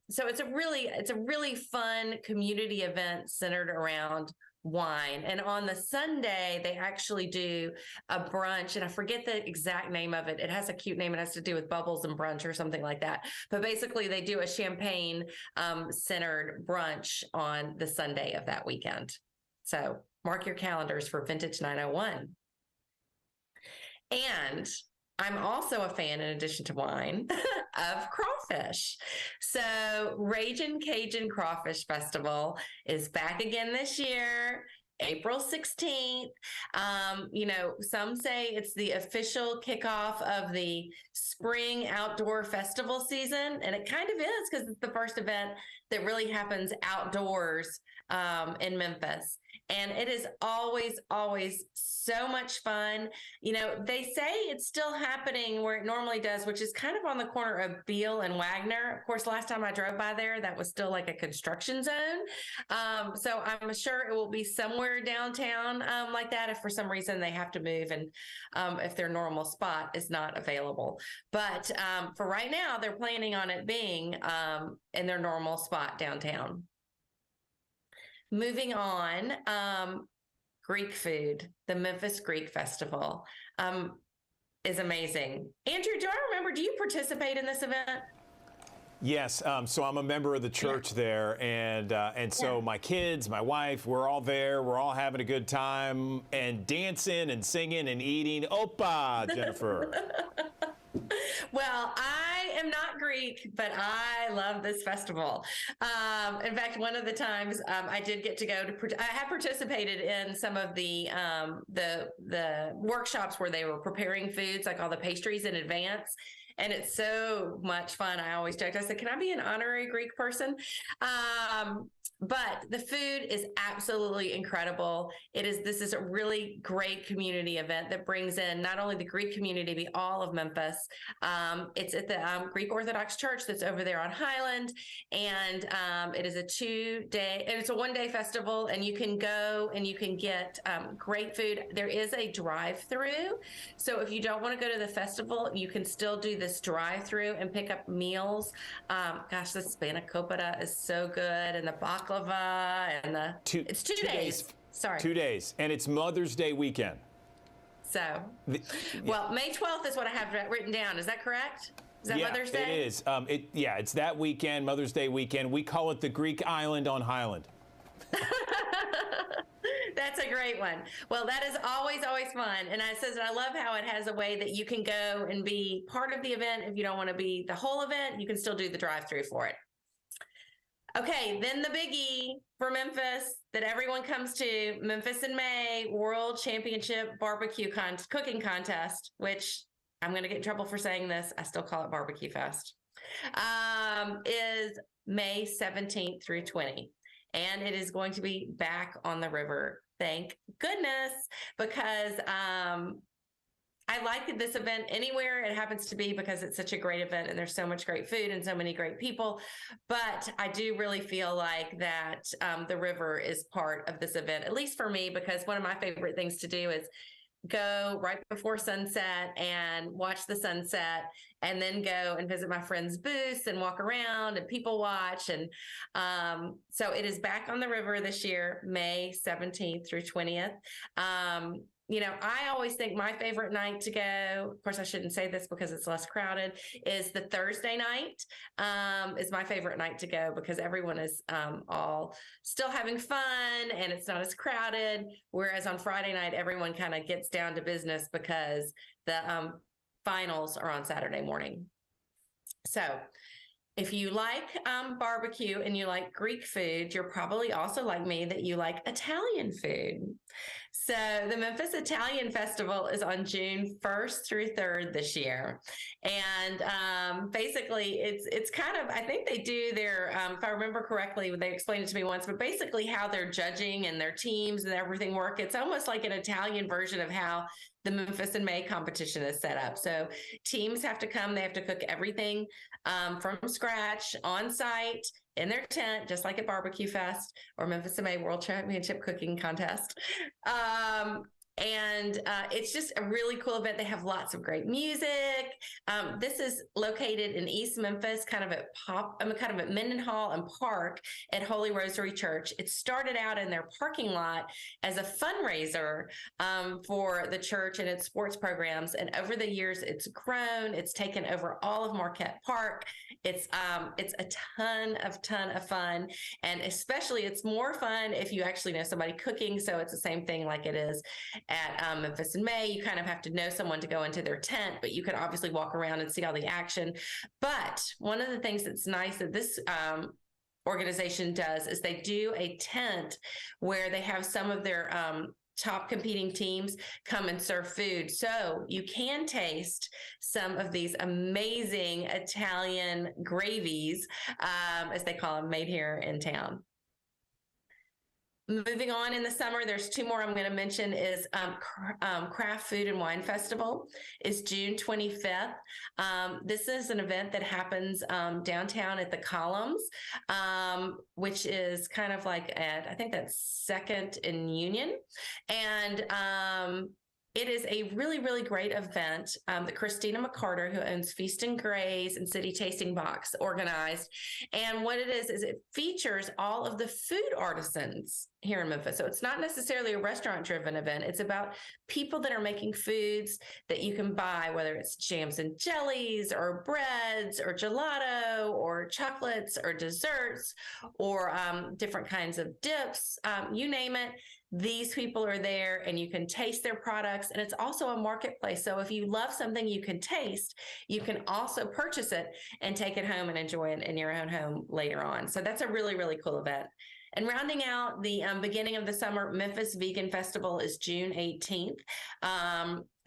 So it's a really fun community event centered around wine. And on the Sunday, they actually do a brunch, and I forget the exact name of it. It has a cute name. It has to do with bubbles and brunch or something like that. But basically, they do a champagne centered brunch on the Sunday of that weekend. So mark your calendars for Vintage 901. And I'm also a fan, in addition to wine, of crawfish. So Ragin' Cajun Crawfish Festival is back again this year, April 16th. Some say it's the official kickoff of the spring outdoor festival season. And it kind of is, because it's the first event that really happens outdoors in Memphis. And it is always, always so much fun. They say it's still happening where it normally does, which is kind of on the corner of Beale and Wagner. Of course, last time I drove by there, that was still like a construction zone. So I'm sure it will be somewhere downtown like that if for some reason they have to move and if their normal spot is not available. But for right now, they're planning on it being in their normal spot downtown. Moving on, Greek food, the Memphis Greek Festival is amazing. Andrew, do you participate in this event? Yes, so I'm a member of the church there, and so my kids, my wife, we're all there. We're all having a good time and dancing and singing and eating. Opa, Jennifer. Well, I am not Greek, but I love this festival. In fact, one of the times I did get to go to, I have participated in some of the workshops where they were preparing foods, like all the pastries in advance. And it's so much fun. I always joked, I said, can I be an honorary Greek person? But the food is absolutely incredible. This is a really great community event that brings in not only the Greek community, but all of Memphis. It's at the Greek Orthodox Church that's over there on Highland. And it is a 2-day, and it's a 1-day festival, and you can go and you can get great food. There is a drive-through. So if you don't want to go to the festival, you can still do this drive-through and pick up meals. Gosh, the spanakopita is so good, and the baklava, and it's 2 days. Sorry. 2 days. And it's Mother's Day weekend. So, well, May 12th is what I have written down. Is that correct? Is that Mother's Day? It is. It's that weekend, Mother's Day weekend. We call it the Greek Island on Highland. That's a great one. Well, that is always, always fun. And I love how it has a way that you can go and be part of the event. If you don't want to be the whole event, you can still do the drive-through for it. Okay, then the biggie for Memphis that everyone comes to, Memphis in May, World Championship Barbecue Cooking Contest, which I'm going to get in trouble for saying this. I still call it Barbecue Fest, is May 17th through 20. And it is going to be back on the river. Thank goodness, because I like this event anywhere it happens to be because it's such a great event and there's so much great food and so many great people. But I do really feel like that the river is part of this event, at least for me, because one of my favorite things to do is go right before sunset and watch the sunset, and then go and visit my friends' booths and walk around and people watch. And so it is back on the river this year, May 17th through 20th. I always think my favorite night to go, of course, I shouldn't say this because it's less crowded, is the Thursday night is my favorite night to go because everyone is all still having fun and it's not as crowded. Whereas on Friday night, everyone kind of gets down to business because the finals are on Saturday morning. So if you like barbecue and you like Greek food, you're probably also like me that you like Italian food. So the Memphis Italian Festival is on June 1st through 3rd this year. And basically it's kind of, I think they do their, if I remember correctly, they explained it to me once, but basically how they're judging and their teams and everything work. It's almost like an Italian version of how the Memphis in May competition is set up. So teams have to come, they have to cook everything from scratch on site in their tent, just like at Barbecue Fest or Memphis in May World Championship Cooking Contest. And it's just a really cool event. They have lots of great music. This is located in East Memphis, kind of at Mendenhall and Park at Holy Rosary Church. It started out in their parking lot as a fundraiser for the church and its sports programs. And over the years, it's grown. It's taken over all of Marquette Park. It's a ton of fun. And especially it's more fun if you actually know somebody cooking. So it's the same thing like it is at Memphis in May. You kind of have to know someone to go into their tent, but you can obviously walk around and see all the action. But one of the things that's nice that this organization does is they do a tent where they have some of their top competing teams come and serve food. So you can taste some of these amazing Italian gravies, as they call them, made here in town. Moving on in the summer, there's two more I'm going to mention is Craft Food and Wine Festival is June 25th. This is an event that happens downtown at the Columns, which is kind of like I think that's 2nd and Union. And it is a really, really great event that Christina McCarter, who owns Feast and Graze and City Tasting Box, organized. And what it is it features all of the food artisans here in Memphis. So it's not necessarily a restaurant-driven event. It's about people that are making foods that you can buy, whether it's jams and jellies or breads or gelato or chocolates or desserts or different kinds of dips, you name it. these people are there and you can taste their products, and it's also a marketplace. So if you love something you can taste, you can also purchase it and take it home and enjoy it in your own home later on. So that's a really, really cool event. And rounding out the beginning of the summer, Memphis Vegan Festival is June 18th.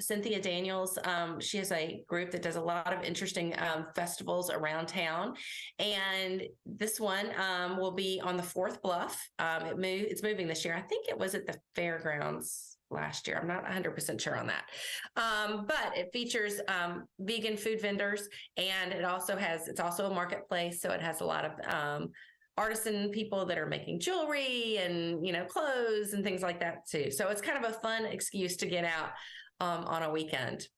Cynthia Daniels, she has a group that does a lot of interesting festivals around town. And this one will be on the Fourth Bluff. It's moving this year. I think it was at the fairgrounds last year. I'm not 100% sure on that. But it features vegan food vendors, and it's also a marketplace. So it has a lot of artisan people that are making jewelry and, clothes and things like that too. So it's kind of a fun excuse to get out on a weekend.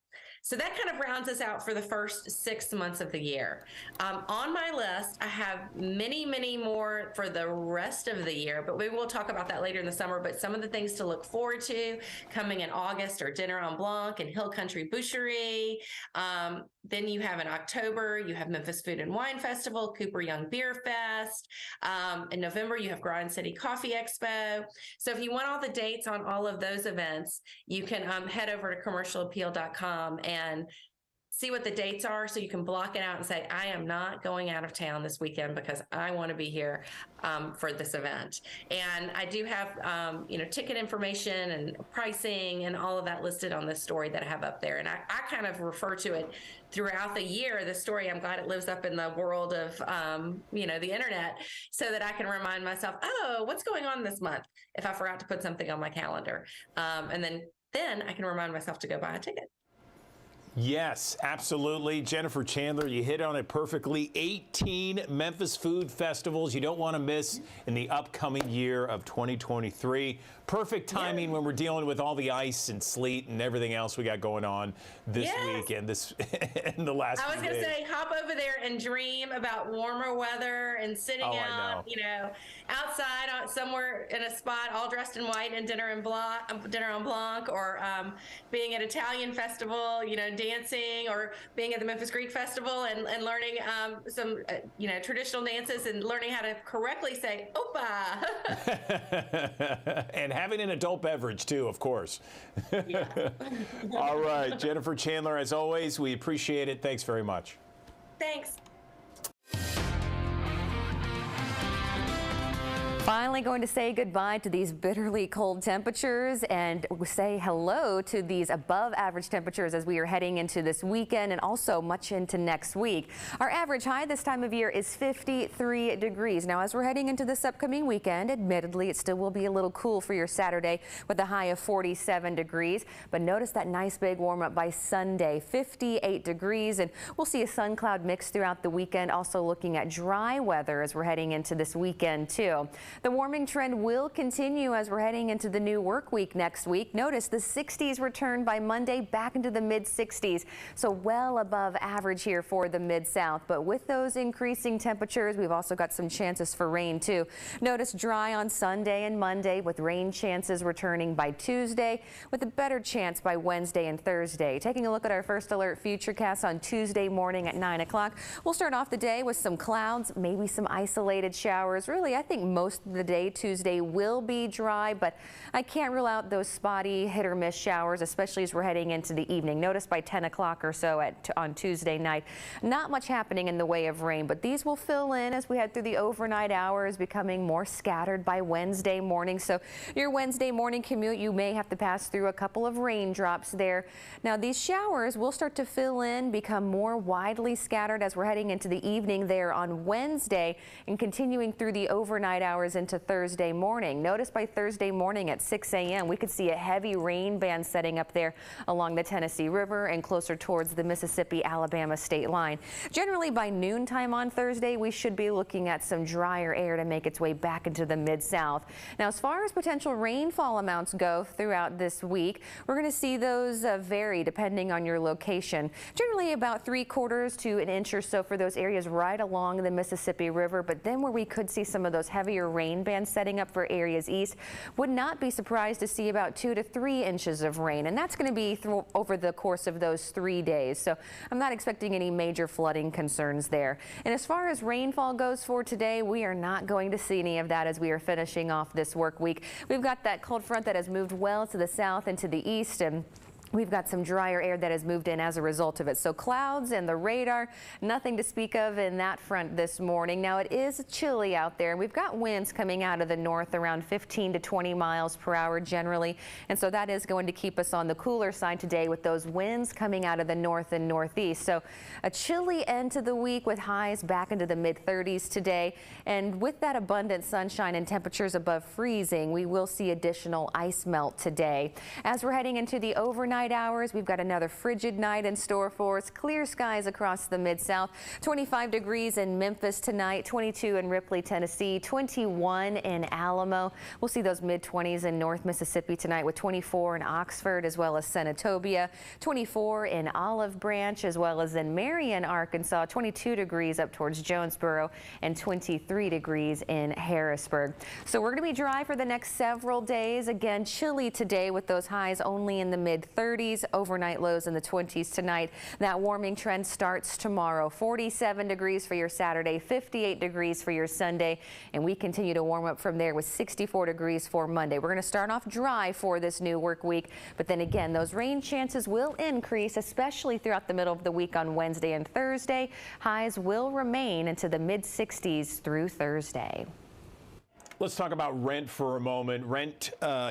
So that kind of rounds us out for the first 6 months of the year. On my list, I have many, many more for the rest of the year, but we will talk about that later in the summer. But some of the things to look forward to coming in August are Dinner on Blanc and Hill Country Boucherie. Then you have in October, you have Memphis Food and Wine Festival, Cooper Young Beer Fest. In November, you have Grind City Coffee Expo. So if you want all the dates on all of those events, you can head over to commercialappeal.com and see what the dates are, so you can block it out and say, I am not going out of town this weekend because I want to be here for this event. And I do have, ticket information and pricing and all of that listed on this story that I have up there. And I kind of refer to it throughout the year, the story. I'm glad it lives up in the world of, the internet, so that I can remind myself, oh, what's going on this month if I forgot to put something on my calendar. And then I can remind myself to go buy a ticket. Yes, absolutely. Jennifer Chandler, you hit on it perfectly. 18 Memphis food festivals you don't want to miss in the upcoming year of 2023. Perfect timing when we're dealing with all the ice and sleet and everything else we got going on this week and in the last I was going to say, hop over there and dream about warmer weather and sitting out, outside somewhere in a spot all dressed in white and dinner on Blanc, or being at Italian festival, dancing, or being at the Memphis Greek Festival and learning some, traditional dances and learning how to correctly say "Opa." And having an adult beverage too, of course. All right, Jennifer Chandler, as always, we appreciate it. Thanks very much. Thanks. Finally going to say goodbye to these bitterly cold temperatures and say hello to these above average temperatures as we are heading into this weekend and also much into next week. Our average high this time of year is 53 degrees. Now, as we're heading into this upcoming weekend, admittedly, it still will be a little cool for your Saturday with a high of 47 degrees. But notice that nice big warm up by Sunday, 58 degrees. And we'll see a sun cloud mix throughout the weekend. Also looking at dry weather as we're heading into this weekend, too. The warming trend will continue as we're heading into the new work week next week. Notice the 60s return by Monday, back into the mid 60s. So well above average here for the Mid-South. But with those increasing temperatures, we've also got some chances for rain too. Notice dry on Sunday and Monday with rain chances returning by Tuesday, with a better chance by Wednesday and Thursday. Taking a look at our first alert futurecast on Tuesday morning at 9 o'clock. We'll start off the day with some clouds, maybe some isolated showers. Really, I think most of the day Tuesday will be dry, but I can't rule out those spotty hit or miss showers, especially as we're heading into the evening. Notice by 10 o'clock or so on Tuesday night, not much happening in the way of rain, but these will fill in as we head through the overnight hours, becoming more scattered by Wednesday morning. So your Wednesday morning commute, you may have to pass through a couple of raindrops there. Now these showers will start to fill in, become more widely scattered as we're heading into the evening there on Wednesday and continuing through the overnight hours into Thursday morning. Notice by Thursday morning at 6 a.m. we could see a heavy rain band setting up there along the Tennessee River and closer towards the Mississippi-Alabama state line. Generally by noontime on Thursday, we should be looking at some drier air to make its way back into the Mid-South. Now, as far as potential rainfall amounts go throughout this week, we're going to see those vary depending on your location. Generally about 3/4 to an inch or so for those areas right along the Mississippi River, but then where we could see some of those heavier rain rain band setting up for areas east. Would not be surprised to see about 2 to 3 inches of rain, and that's going to be over the course of those 3 days. So I'm not expecting any major flooding concerns there. And as far as rainfall goes for today, we are not going to see any of that as we are finishing off this work week. We've got that cold front that has moved well to the south and to the east, and we've got some drier air that has moved in as a result of it. So clouds and the radar, nothing to speak of in that front this morning. Now it is chilly out there, and we've got winds coming out of the north around 15 to 20 miles per hour generally. And so that is going to keep us on the cooler side today with those winds coming out of the north and northeast. So a chilly end to the week with highs back into the mid-30s today. And with that abundant sunshine and temperatures above freezing, we will see additional ice melt today. As we're heading into the overnight hours, we've got another frigid night in store for us. Clear skies across the Mid-South. 25 degrees in Memphis tonight, 22 in Ripley, Tennessee, 21 in Alamo. We'll see those mid-20s in North Mississippi tonight with 24 in Oxford as well as Senatobia, 24 in Olive Branch as well as in Marion, Arkansas, 22 degrees up towards Jonesboro, and 23 degrees in Harrisburg. So we're going to be dry for the next several days. Again, chilly today with those highs only in the mid-30s. Overnight lows in the 20s tonight. That warming trend starts tomorrow. 47 degrees for your Saturday, 58 degrees for your Sunday, and we continue to warm up from there with 64 degrees for Monday. We're going to start off dry for this new work week, but then again, those rain chances will increase, especially throughout the middle of the week on Wednesday and Thursday. Highs will remain into the mid-60s through Thursday. Let's talk about rent for a moment. Rent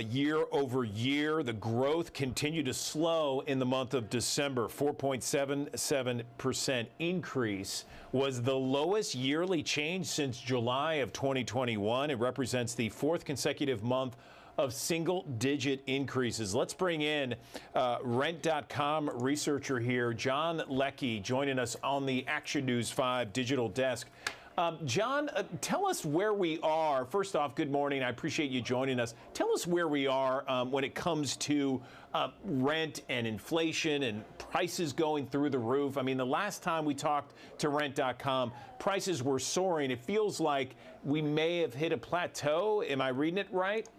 year over year, the growth continued to slow in the month of December. 4.77% increase was the lowest yearly change since July of 2021. It represents the 4th consecutive month of single-digit increases. Let's bring in Rent.com researcher here, John Leckie, joining us on the Action News 5 digital desk. John, tell us where we are. First off, good morning. I appreciate you joining us. Tell us where we are when it comes to rent and inflation and prices going through the roof. I mean, the last time we talked to Rent.com, prices were soaring. It feels like we may have hit a plateau. Am I reading it right?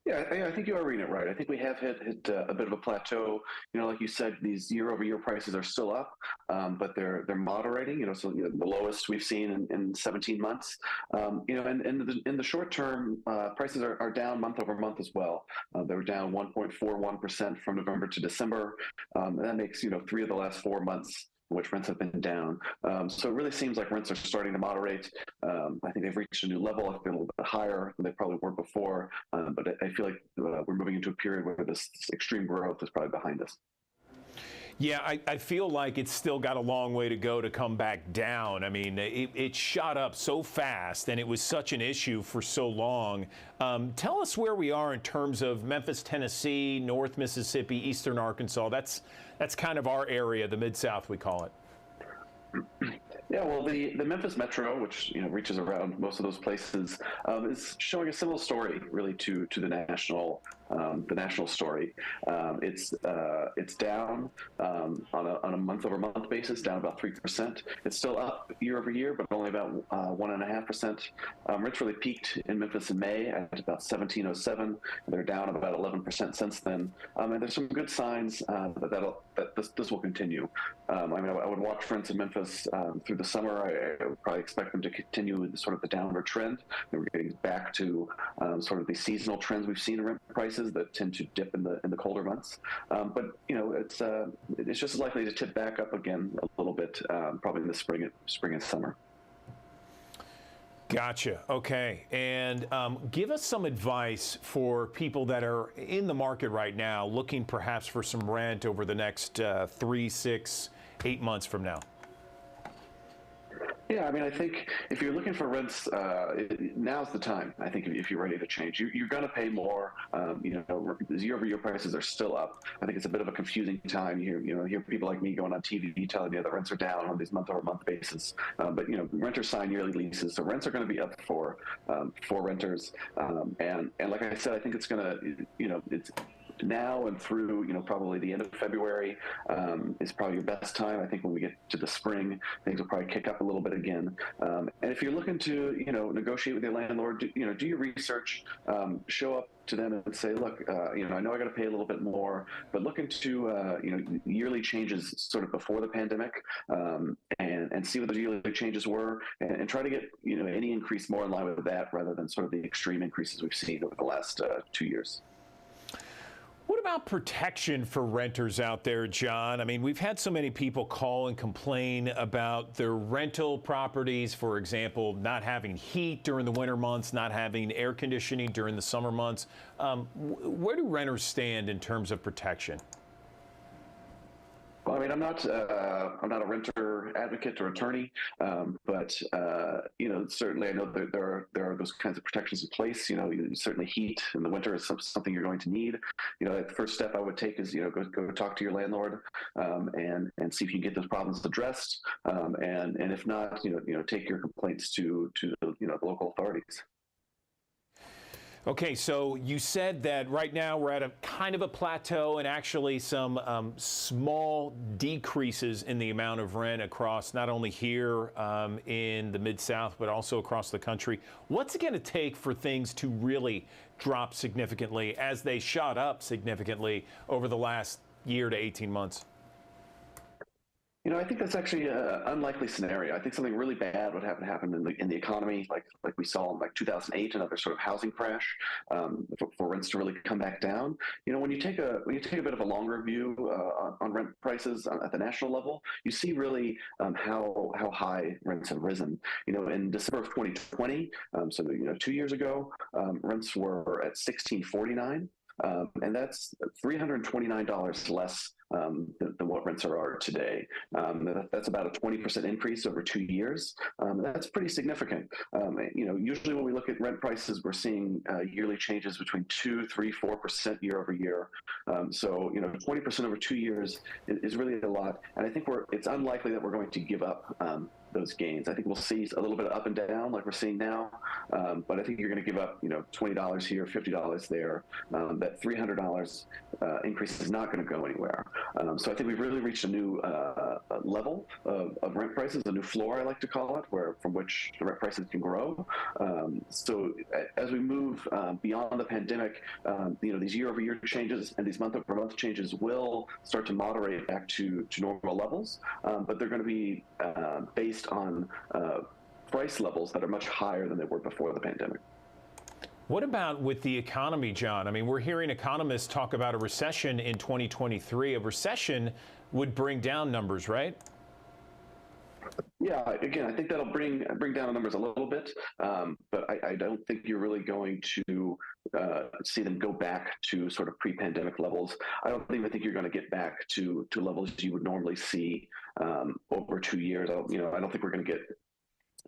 Yeah, I think you are reading it right. I think we have hit a bit of a plateau. You know, like you said, these year-over-year prices are still up, but they're moderating. You know, so the lowest we've seen in 17 months. You know, and in the short term, prices are down month over month as well. They were down 1.41% from November to December. And that makes 3 of the last 4 months in which rents have been down. So it really seems like rents are starting to moderate. I think they've reached a new level. I've been a little bit higher than they probably were before, but I feel like we're moving into a period where this extreme growth is probably behind us. Yeah, I feel like it's still got a long way to go to come back down. I mean, it shot up so fast, and it was such an issue for so long. Tell us where we are in terms of Memphis, Tennessee, North Mississippi, Eastern Arkansas. That's kind of our area, the Mid-South, we call it. Yeah, well, the Memphis Metro, which reaches around most of those places, is showing a similar story, really, to the national story. It's down on a month-over-month basis, down about 3%. It's still up year over year, but only about 1.5%. Rents really peaked in Memphis in May at about 1707. They're down about 11% since then. And there's some good signs that this will continue. I mean, I would watch rents in Memphis through the summer. I would probably expect them to continue the downward trend. We're getting back to sort of the seasonal trends we've seen in rent prices that tend to dip in the colder months. But it's just as likely to tip back up again a little bit, probably in the spring and summer. Gotcha. Okay. And give us some advice for people that are in the market right now, looking perhaps for some rent over the next 3, 6, 8 months from now. Yeah, I mean, I think if you're looking for rents, now's the time. I think if you're ready to change, you're going to pay more. Year-over-year prices are still up. I think it's a bit of a confusing time. You hear people like me going on TV telling you that rents are down on these month-over-month basis. But renters sign yearly leases, so rents are going to be up for renters. And like I said, I think it's going to, now and through, probably the end of February is probably your best time. I think when we get to the spring, things will probably kick up a little bit again. And if you're looking to, negotiate with your landlord, do your research, show up to them and say, look, I know I got to pay a little bit more, but look into, yearly changes sort of before the pandemic, and see what those yearly changes were, and try to get, any increase more in line with that rather than sort of the extreme increases we've seen over the last 2 years. What about protection for renters out there, John? I mean, we've had so many people call and complain about their rental properties, for example, not having heat during the winter months, not having air conditioning during the summer months. Where do renters stand in terms of protection? Well, I mean, I'm not a renter advocate or attorney, but certainly I know that there are those kinds of protections in place. Certainly heat in the winter is something you're going to need. The first step I would take is go talk to your landlord, and see if you can get those problems addressed, and if not, take your complaints to the local authorities. Okay, so you said that right now we're at a kind of a plateau and actually some small decreases in the amount of rent across not only here in the Mid-South, but also across the country. What's it going to take for things to really drop significantly as they shot up significantly over the last year to 18 months? I think that's actually an unlikely scenario. I think something really bad would have to happen in the economy, like we saw in 2008, another sort of housing crash, for rents to really come back down. When you take a bit of a longer view on rent prices at the national level, you see really how high rents have risen. In December of 2020, so 2 years ago, rents were at $1,649. And that's $329 less than what rents are today. That's about a 20% increase over 2 years. That's pretty significant. Usually when we look at rent prices, we're seeing yearly changes between 2, 3, 4% year over year. So 20% over 2 years is really a lot. And I think it's unlikely that we're going to give up those gains. I think we'll see a little bit of up and down like we're seeing now, but I think you're going to give up, $20 here, $50 there. That $300 increase is not going to go anywhere. So I think we've really reached a new level of rent prices, a new floor, I like to call it, from which the rent prices can grow. So as we move beyond the pandemic, these year-over-year changes and these month-over-month changes will start to moderate back to normal levels, but they're going to be based on price levels that are much higher than they were before the pandemic. What about with the economy, John? I mean, we're hearing economists talk about a recession in 2023. A recession would bring down numbers, right? Yeah, again, I think that'll bring down the numbers a little bit, but I don't think you're really going to see them go back to sort of pre-pandemic levels. I don't even think you're going to get back to levels you would normally see over 2 years. I don't think we're going to get,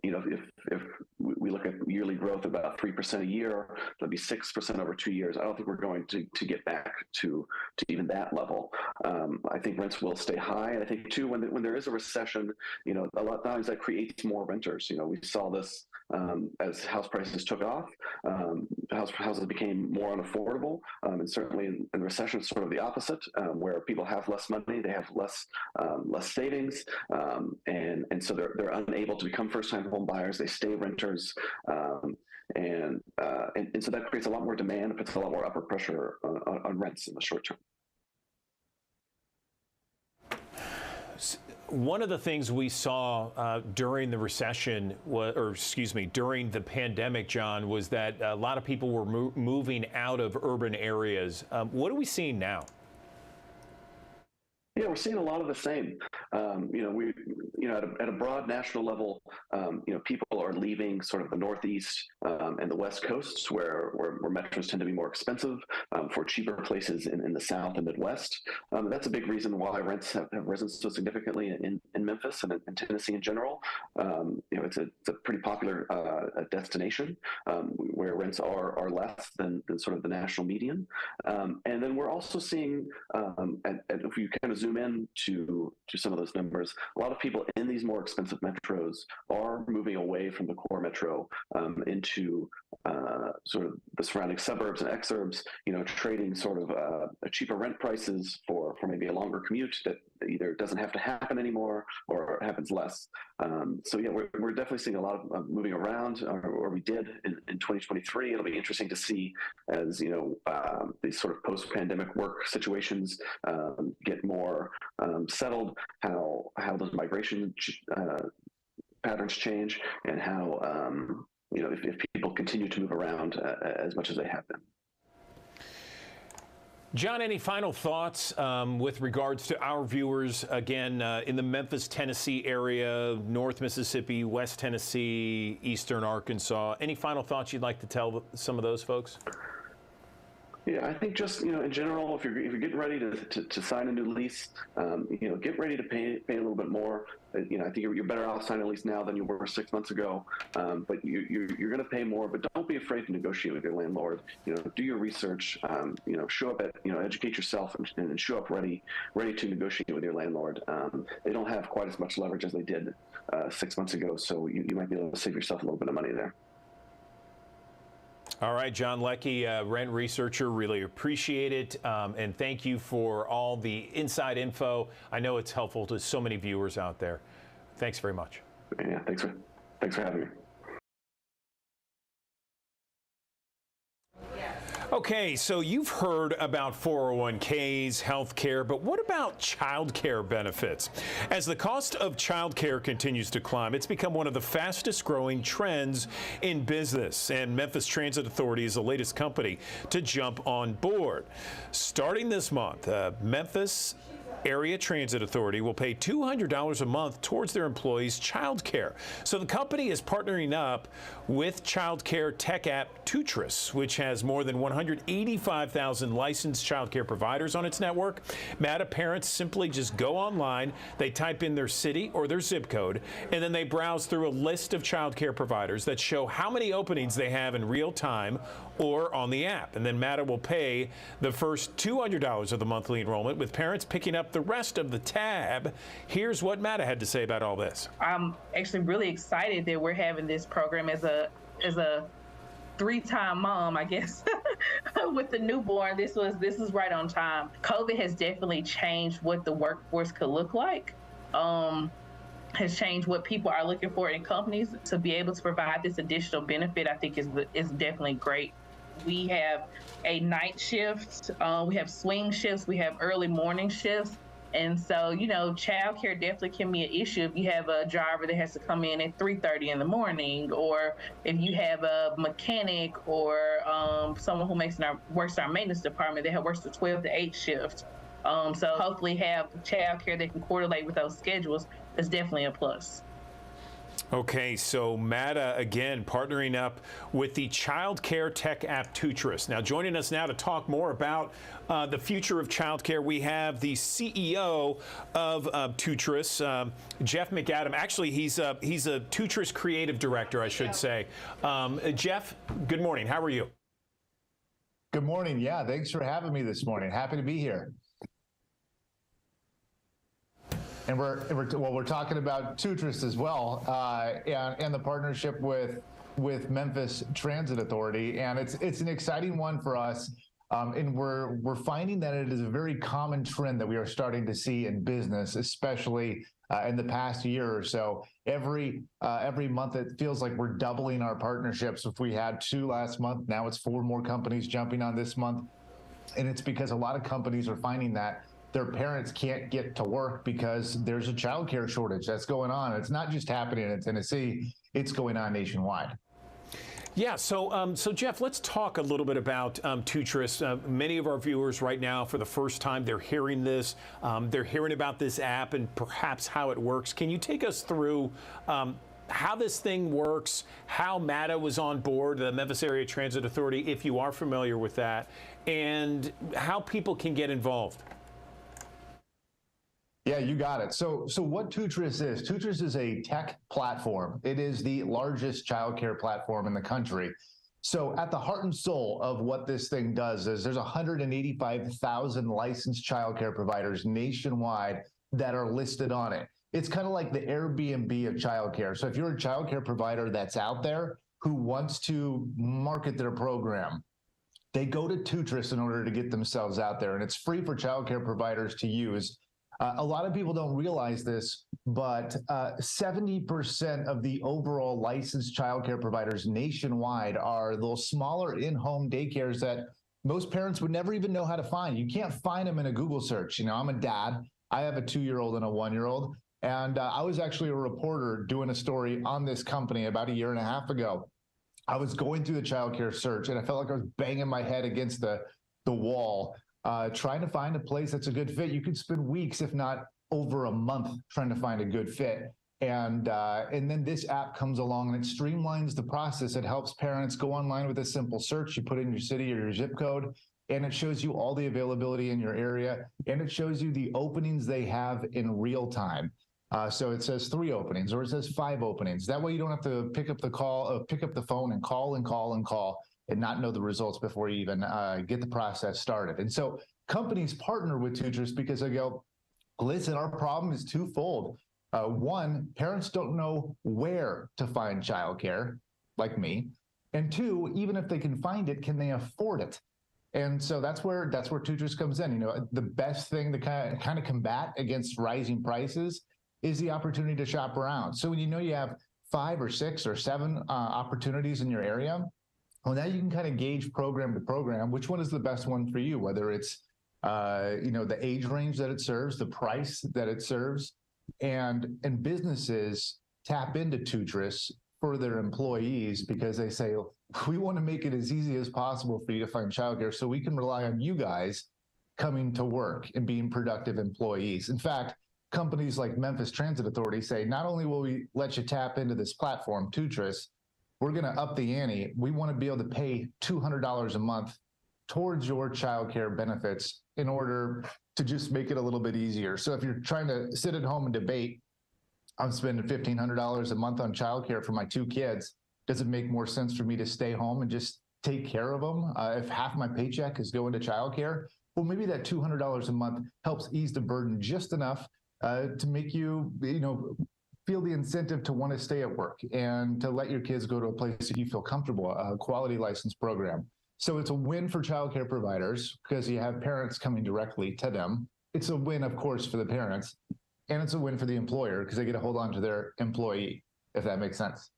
if we look at yearly growth about 3% a year, that'd be 6% over 2 years. I don't think we're going to get back to even that level. I think rents will stay high. And I think too, when there is a recession, a lot of times that creates more renters. We saw this as house prices took off, houses became more unaffordable. And certainly in the recession, it's sort of the opposite, where people have less money, they have less savings, and so they're unable to become first-time home buyers. They stay renters, and so that creates a lot more demand. It puts a lot more upward pressure on rents in the short term. One of the things we saw during the recession, during the pandemic, John, was that a lot of people were moving out of urban areas. What are we seeing now? Yeah, we're seeing a lot of the same. At a broad national level, people are leaving sort of the Northeast and the West Coasts, where metros tend to be more expensive, for cheaper places in the South and Midwest. That's a big reason why rents have risen so significantly in in Memphis and in Tennessee in general. It's a pretty popular destination where rents are less than sort of the national median. And then we're also seeing, and if you kind of zoom in to some of those numbers, a lot of people in these more expensive metros are moving away from the core metro into sort of the surrounding suburbs and exurbs, trading sort of cheaper rent prices for maybe a longer commute that either doesn't have to happen anymore or happens less. So yeah, we're definitely seeing a lot of moving around, or we did in 2023. It'll be interesting to see as these sort of post-pandemic work situations get more settled, how those migration patterns change, and how if people continue to move around as much as they have been. John, any final thoughts with regards to our viewers, again, in the Memphis, Tennessee area, North Mississippi, West Tennessee, Eastern Arkansas? Any final thoughts you'd like to tell some of those folks? Yeah, I think just, in general, if you're getting ready to sign a new lease, get ready to pay a little bit more. I think you're better off signing a lease now than you were 6 months ago. But you're going to pay more, but don't be afraid to negotiate with your landlord. Do your research. Show up educate yourself and show up ready to negotiate with your landlord. They don't have quite as much leverage as they did 6 months ago, so you might be able to save yourself a little bit of money there. All right, John Leckie, rent researcher, really appreciate it. And thank you for all the inside info. I know it's helpful to so many viewers out there. Thanks very much. Yeah, thanks for having me. Okay, so you've heard about 401ks, health care, but what about child care benefits? As the cost of child care continues to climb, it's become one of the fastest growing trends in business, and Memphis Transit Authority is the latest company to jump on board. Starting this month, Memphis Area Transit Authority will pay $200 a month towards their employees' child care. So the company is partnering up with child care tech app Tutris, which has more than 185,000 licensed child care providers on its network. MATA parents simply just go online, they type in their city or their zip code, and then they browse through a list of child care providers that show how many openings they have in real time or on the app. And then MATA will pay the first $200 of the monthly enrollment, with parents picking up the rest of the tab. Here's what MATA had to say about all this. I'm actually really excited that we're having this program as a three-time mom, I guess, with the newborn. This is right on time. COVID has definitely changed what the workforce could look like. Has changed what people are looking for in companies. To be able to provide this additional benefit, I think is definitely great. We have a night shift, we have swing shifts, we have early morning shifts. And so, childcare definitely can be an issue if you have a driver that has to come in at 3:30 in the morning, or if you have a mechanic or someone who works in our maintenance department that works the 12 to 8 shift. So hopefully have childcare that can correlate with those schedules is definitely a plus. Okay, so MATA, again, partnering up with the child care tech app Tutris. Now, joining us now to talk more about the future of child care, we have the CEO of Tutris, Jeff McAdam. Actually, he's a Tutris creative director, I should say. Jeff, good morning. How are you? Good morning. Yeah, thanks for having me this morning. Happy to be here. And we're talking about Tutris as well, and the partnership with Memphis Transit Authority, and it's an exciting one for us. And we're finding that it is a very common trend that we are starting to see in business, especially in the past year or so. Every month, it feels like we're doubling our partnerships. If we had 2 last month, now it's 4 more companies jumping on this month, and it's because a lot of companies are finding that their parents can't get to work because there's a childcare shortage that's going on. It's not just happening in Tennessee; it's going on nationwide. Yeah, so Jeff, let's talk a little bit about Tutris. Many of our viewers right now, for the first time, they're hearing this. They're hearing about this app and perhaps how it works. Can you take us through how this thing works, how MATA was on board, the Memphis Area Transit Authority, if you are familiar with that, and how people can get involved? Yeah, you got it. So what Tutris is a tech platform. It is the largest childcare platform in the country. So at the heart and soul of what this thing does is there's 185,000 licensed childcare providers nationwide that are listed on it. It's kind of like the Airbnb of childcare. So if you're a childcare provider that's out there who wants to market their program, they go to Tutris in order to get themselves out there, and it's free for childcare providers to use. A lot of people don't realize this, but 70% of the overall licensed childcare providers nationwide are those smaller in-home daycares that most parents would never even know how to find. You can't find them in a Google search. You know, I'm a dad. I have a 2-year-old and a 1-year-old. And I was actually a reporter doing a story on this company about a year and a half ago. I was going through the childcare search and I felt like I was banging my head against the wall, trying to find a place that's a good fit. You could spend weeks, if not over a month, trying to find a good fit. And then this app comes along and it streamlines the process. It helps parents go online with a simple search. You put in your city or your zip code, and it shows you all the availability in your area, and it shows you the openings they have in real time. So it says 3 openings, or it says 5 openings. That way you don't have to pick up the phone and call and not know the results before you even get the process started. And so companies partner with Tutris because they go, listen, our problem is twofold. One, parents don't know where to find childcare, like me. And 2, even if they can find it, can they afford it? And so that's where Tutris comes in. You know, the best thing to kind of combat against rising prices is the opportunity to shop around. So when you know you have 5 or 6 or 7 opportunities in your area, well, now you can kind of gauge program to program which one is the best one for you, whether it's the age range that it serves, the price that it serves, and businesses tap into Tutris for their employees because they say, we want to make it as easy as possible for you to find childcare so we can rely on you guys coming to work and being productive employees. In fact, companies like Memphis Transit Authority say, not only will we let you tap into this platform, Tutris, we're going to up the ante. We want to be able to pay $200 a month towards your childcare benefits in order to just make it a little bit easier. So if you're trying to sit at home and debate, I'm spending $1,500 a month on childcare for my 2 kids, does it make more sense for me to stay home and just take care of them if half my paycheck is going to childcare? Well, maybe that $200 a month helps ease the burden just enough to make you, feel the incentive to want to stay at work and to let your kids go to a place that you feel comfortable, a quality license program. So it's a win for childcare providers because you have parents coming directly to them. It's a win, of course, for the parents, and it's a win for the employer because they get to hold on to their employee, if that makes sense.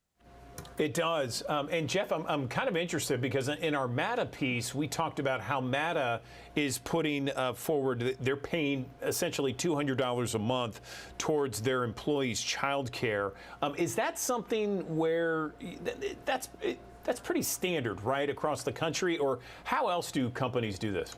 It does. And Jeff, I'm kind of interested because in our MATA piece, we talked about how MATA is putting forward, they're paying essentially $200 a month towards their employees' child care. Is that something where that's pretty standard, right, across the country? Or how else do companies do this?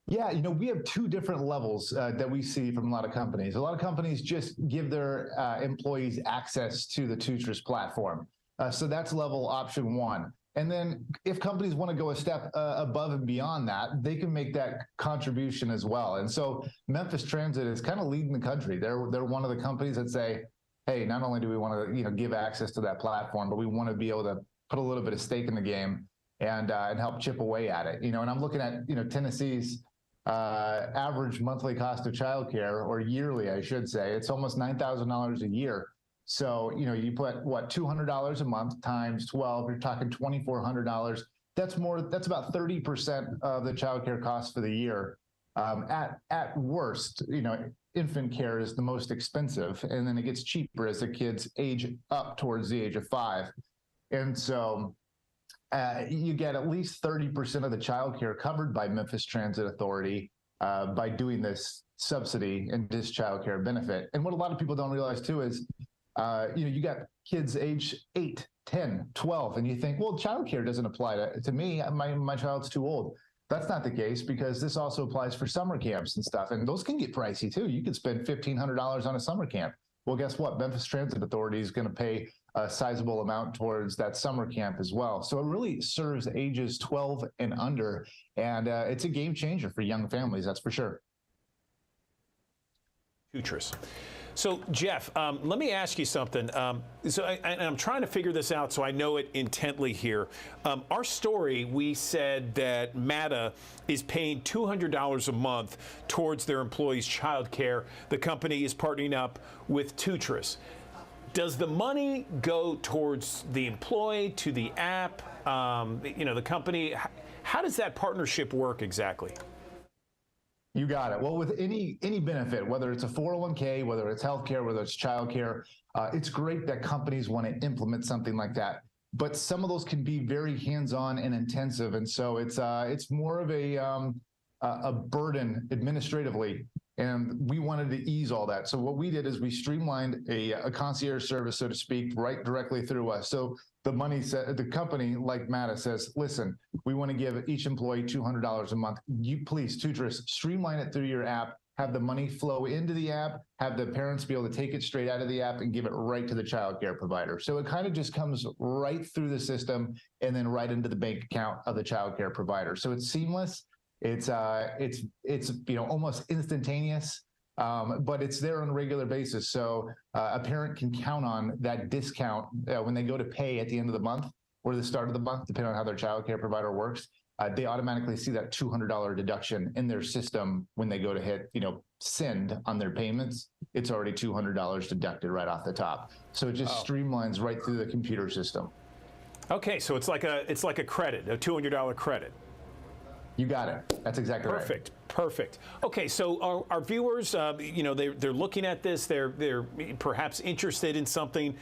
Yeah, we have 2 different levels that we see from a lot of companies. A lot of companies just give their employees access to the Tutris platform. So that's level option 1. And then if companies want to go a step above and beyond that, they can make that contribution as well. And so Memphis Transit is kind of leading the country. They're one of the companies that say, hey, not only do we want to give access to that platform, but we want to be able to put a little bit of stake in the game and help chip away at it. And I'm looking at Tennessee's average monthly cost of childcare, or yearly, I should say, it's almost $9,000 a year. So, you put $200 a month times 12, you're talking $2,400. That's about 30% of the childcare costs for the year. At worst, infant care is the most expensive, and then it gets cheaper as the kids age up towards the age of 5. And so you get at least 30% of the child care covered by Memphis Transit Authority by doing this subsidy and this child care benefit. And what a lot of people don't realize too is, you got kids age 8, 10, 12, and you think, well, child care doesn't apply to me. My child's too old. That's not the case because this also applies for summer camps and stuff. And those can get pricey too. You could spend $1,500 on a summer camp. Well, guess what? Memphis Transit Authority is going to pay a sizable amount towards that summer camp as well. So it really serves ages 12 and under, and it's a game changer for young families, that's for sure. Tutris. So, Jeff, let me ask you something. I'm trying to figure this out so I know it intently here. Our story, we said that MATA is paying $200 a month towards their employees' child care. The company is partnering up with Tutris. Does the money go towards the employee, to the app, the company? How does that partnership work exactly? You got it. Well, with any benefit, whether it's a 401k, whether it's healthcare, whether it's childcare, it's great that companies want to implement something like that. But some of those can be very hands-on and intensive, and so it's more of a burden administratively. And we wanted to ease all that. So what we did is we streamlined a concierge service, so to speak, right directly through us. So the company, like MATA, says, listen, we want to give each employee $200 a month. You please, Tutris, streamline it through your app, have the money flow into the app, have the parents be able to take it straight out of the app and give it right to the child care provider. So it kind of just comes right through the system and then right into the bank account of the child care provider. So it's seamless. It's almost instantaneous, but it's there on a regular basis. So a parent can count on that discount when they go to pay at the end of the month or the start of the month, depending on how their child care provider works. They automatically see that $200 deduction in their system when they go to hit, send on their payments. It's already $200 deducted right off the top. So it just streamlines right through the computer system. Okay, so it's like a credit, a $200 credit. You got it. That's exactly right. Perfect. Okay, so our viewers, they're looking at this. They're perhaps interested in something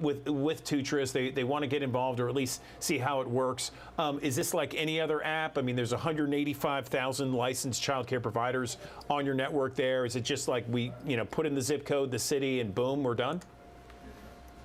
with Tutris. They want to get involved or at least see how it works. Is this like any other app? I mean, there's 185,000 licensed child care providers on your network there. Is it just like we, put in the zip code, the city, and boom, we're done?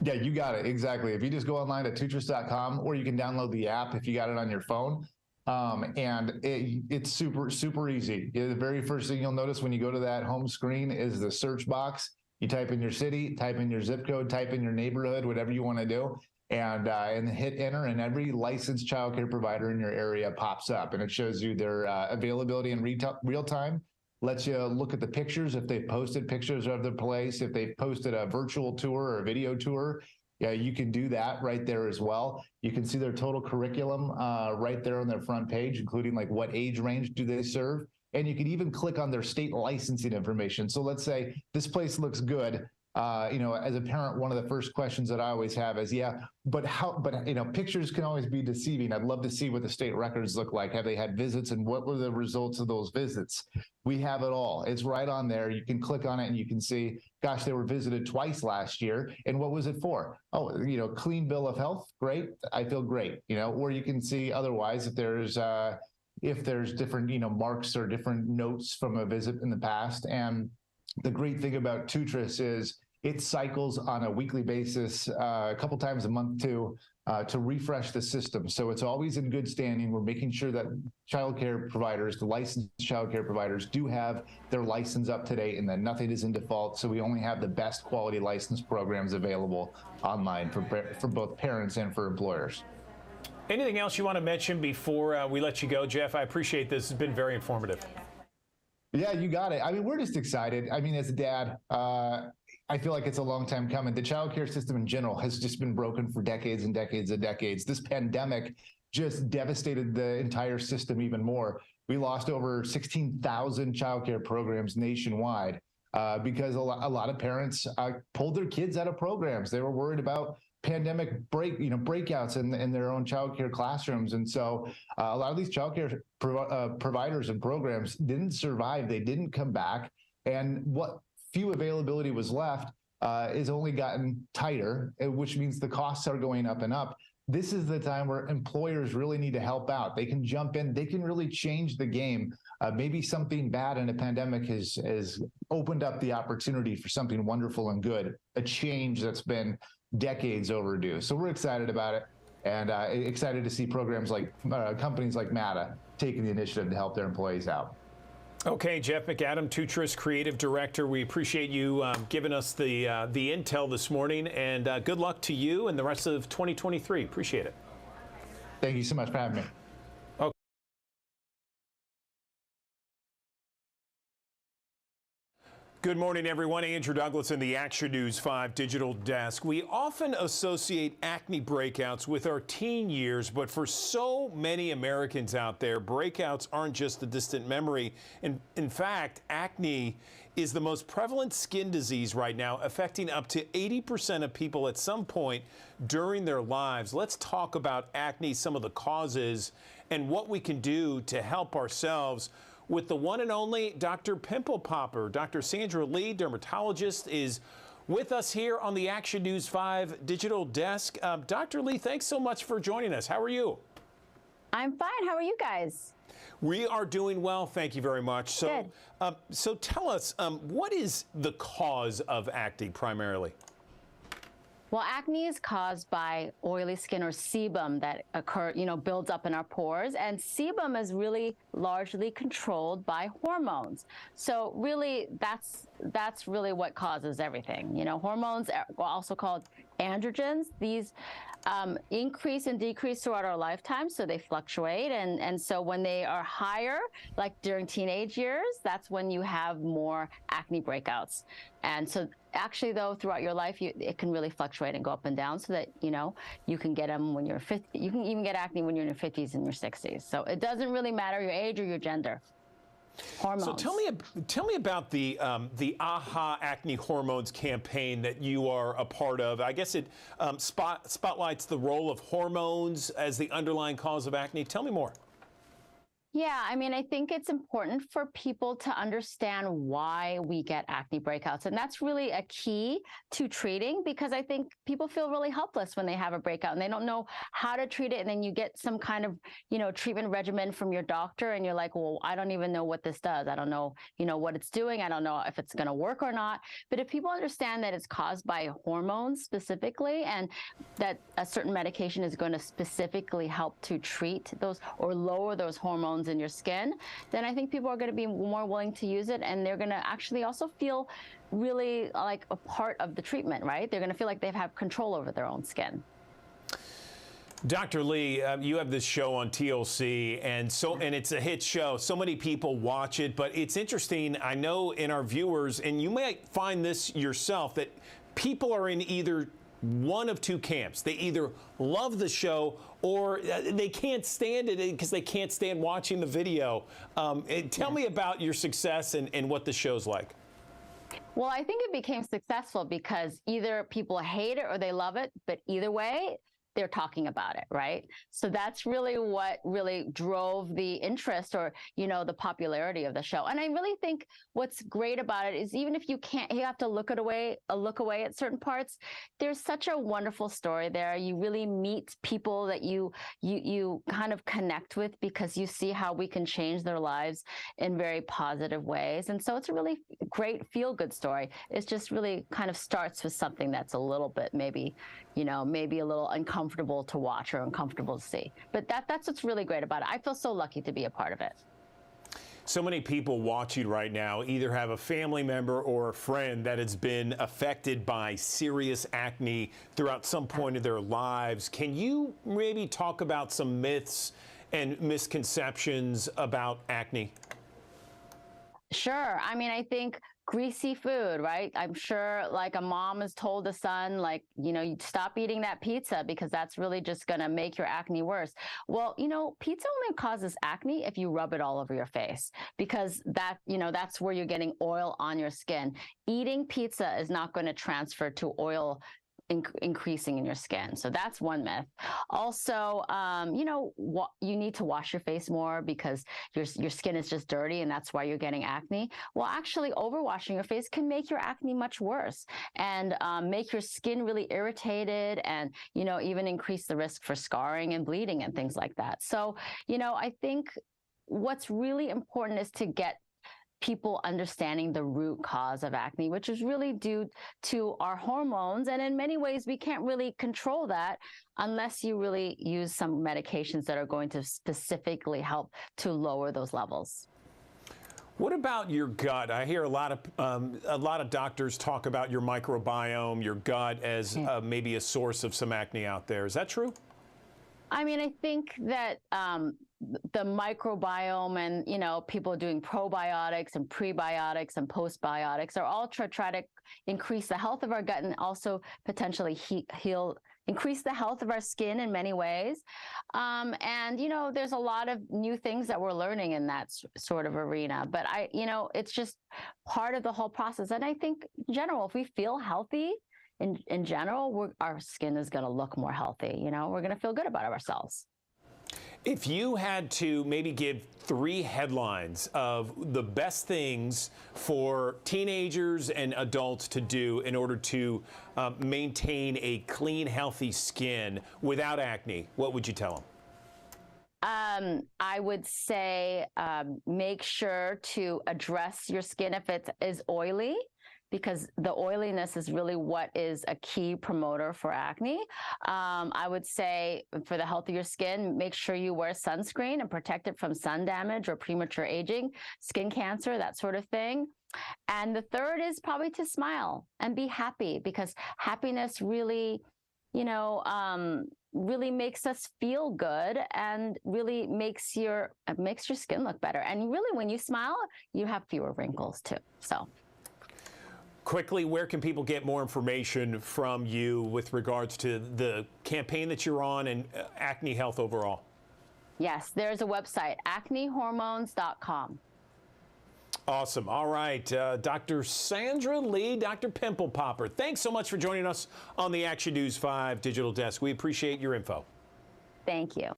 Yeah, you got it. Exactly. If you just go online to tutris.com, or you can download the app if you got it on your phone. And it's super easy. The very first thing you'll notice when you go to that home screen is the search box. You type in your city, type in your zip code, type in your neighborhood, whatever you want to do, and hit enter, and every licensed childcare provider in your area pops up, and it shows you their availability in real time. Lets you look at the pictures if they've posted pictures of the place, if they've posted a virtual tour or a video tour. Yeah, you can do that right there as well. You can see their total curriculum right there on their front page, including like what age range do they serve. And you can even click on their state licensing information. So let's say this place looks good. As a parent, one of the first questions that I always have is, but pictures can always be deceiving. I'd love to see what the state records look like. Have they had visits and what were the results of those visits? We have it all. It's right on there. You can click on it and you can see, gosh, they were visited twice last year. And what was it for? Oh, clean bill of health. Great. I feel great. Or you can see otherwise if there's different, marks or different notes from a visit in the past. And the great thing about Tutris is it cycles on a weekly basis, a couple times a month too, to refresh the system. So it's always in good standing. We're making sure that childcare providers, the licensed childcare providers, do have their license up to date and that nothing is in default. So we only have the best quality license programs available online for both parents and for employers. Anything else you want to mention before we let you go, Jeff? I appreciate this. It's been very informative. Yeah, you got it. I mean, we're just excited. I mean, as a dad, I feel like it's a long time coming. The childcare system in general has just been broken for decades and decades and decades. This pandemic just devastated the entire system even more. We lost over 16,000 childcare programs nationwide because a lot of parents pulled their kids out of programs. They were worried about pandemic breakouts in their own childcare classrooms. And so a lot of these childcare providers and programs didn't survive. They didn't come back. And what few availability was left is only gotten tighter, which means the costs are going up and up. This is the time where employers really need to help out. They can jump in. They can really change the game. Maybe something bad in a pandemic has opened up the opportunity for something wonderful and good, a change that's been decades overdue. So we're excited about it and excited to see programs like companies like MATA taking the initiative to help their employees out. Okay, Jeff McAdam, Tutris Creative Director. We appreciate you giving us the intel this morning, and good luck to you and the rest of 2023. Appreciate it. Thank you so much for having me. Good morning, everyone. Andrew Douglas in the Action News 5 digital desk. We often associate acne breakouts with our teen years, but for so many Americans out there, breakouts aren't just a distant memory. In fact, acne is the most prevalent skin disease right now, affecting up to 80% of people at some point during their lives. Let's talk about acne, some of the causes, and what we can do to help ourselves with the one and only Dr. Pimple Popper. Dr. Sandra Lee, dermatologist, is with us here on the Action News 5 digital desk. Dr. Lee, thanks so much for joining us. How are you? I'm fine. How are you guys? We are doing well, thank you very much. So, so tell us, what is the cause of acne primarily? Well, acne is caused by oily skin or sebum that builds up in our pores. And sebum is really largely controlled by hormones. So really, that's really what causes everything. You know, hormones are also called androgens. These increase and decrease throughout our lifetime, so they fluctuate. And so when they are higher, like during teenage years, that's when you have more acne breakouts. And so actually, though, throughout your life, it can really fluctuate and go up and down, so that, you know, you can get them when you're 50. You can even get acne when you're in your 50s and your 60s. So it doesn't really matter your age or your gender. Hormones. So tell me about the AHA Acne Hormones campaign that you are a part of. I guess it spotlights the role of hormones as the underlying cause of acne. Tell me more. Yeah, I mean, I think it's important for people to understand why we get acne breakouts. And that's really a key to treating, because I think people feel really helpless when they have a breakout and they don't know how to treat it. And then you get some kind of, treatment regimen from your doctor and you're like, well, I don't even know what this does. I don't know, what it's doing. I don't know if it's going to work or not. But if people understand that it's caused by hormones specifically, and that a certain medication is going to specifically help to treat those or lower those hormones in your skin, then I think people are going to be more willing to use it, and they're going to actually also feel really like a part of the treatment, right? They're going to feel like they have control over their own skin. Dr. Lee, you have this show on TLC, and it's a hit show. So many people watch it, but it's interesting. I know in our viewers, and you might find this yourself, that people are in either one of two camps. They either love the show or they can't stand it because they can't stand watching the video. Tell me about your success and what the show's like. Well, I think it became successful because either people hate it or they love it, but either way, they're talking about it, right? So that's really what really drove the interest or, the popularity of the show. And I really think what's great about it is even if you have to look away at certain parts, there's such a wonderful story there. You really meet people that you kind of connect with because you see how we can change their lives in very positive ways. And so it's a really great feel-good story. It just really kind of starts with something that's a little bit maybe a little uncomfortable to watch or uncomfortable to see. But that's what's really great about it. I feel so lucky to be a part of it. So many people watching right now either have a family member or a friend that has been affected by serious acne throughout some point of their lives. Can you maybe talk about some myths and misconceptions about acne? Sure. I mean, I think greasy food, right? I'm sure like a mom has told a son, like, you stop eating that pizza because that's really just going to make your acne worse. Well, pizza only causes acne if you rub it all over your face, because that's where you're getting oil on your skin. Eating pizza is not going to transfer to oil increasing in your skin. So that's one myth. Also, you need to wash your face more because your skin is just dirty and that's why you're getting acne. Well, actually overwashing your face can make your acne much worse and make your skin really irritated and, even increase the risk for scarring and bleeding and things like that. So, I think what's really important is to get people understanding the root cause of acne, which is really due to our hormones. And in many ways, we can't really control that unless you really use some medications that are going to specifically help to lower those levels. What about your gut? I hear a lot of doctors talk about your microbiome, your gut as maybe a source of some acne out there. Is that true? I mean, I think that the microbiome and, you know, people doing probiotics and prebiotics and postbiotics are all to try to increase the health of our gut and also potentially increase the health of our skin in many ways. And, you know, there's a lot of new things that we're learning in that sort of arena. But it's just part of the whole process. And I think in general, if we feel healthy in general, our skin is going to look more healthy. You know, we're going to feel good about ourselves. If you had to maybe give 3 headlines of the best things for teenagers and adults to do in order to maintain a clean, healthy skin without acne, what would you tell them? I would say make sure to address your skin if it is oily, because the oiliness is really what is a key promoter for acne. I would say for the health of your skin, make sure you wear sunscreen and protect it from sun damage or premature aging, skin cancer, that sort of thing. And the third is probably to smile and be happy, because happiness really, really makes us feel good and really makes your skin look better. And really, when you smile, you have fewer wrinkles too. So. Quickly, where can people get more information from you with regards to the campaign that you're on and acne health overall? Yes, there's a website, acnehormones.com. Awesome. All right. Dr. Sandra Lee, Dr. Pimple Popper, thanks so much for joining us on the Action News 5 Digital Desk. We appreciate your info. Thank you.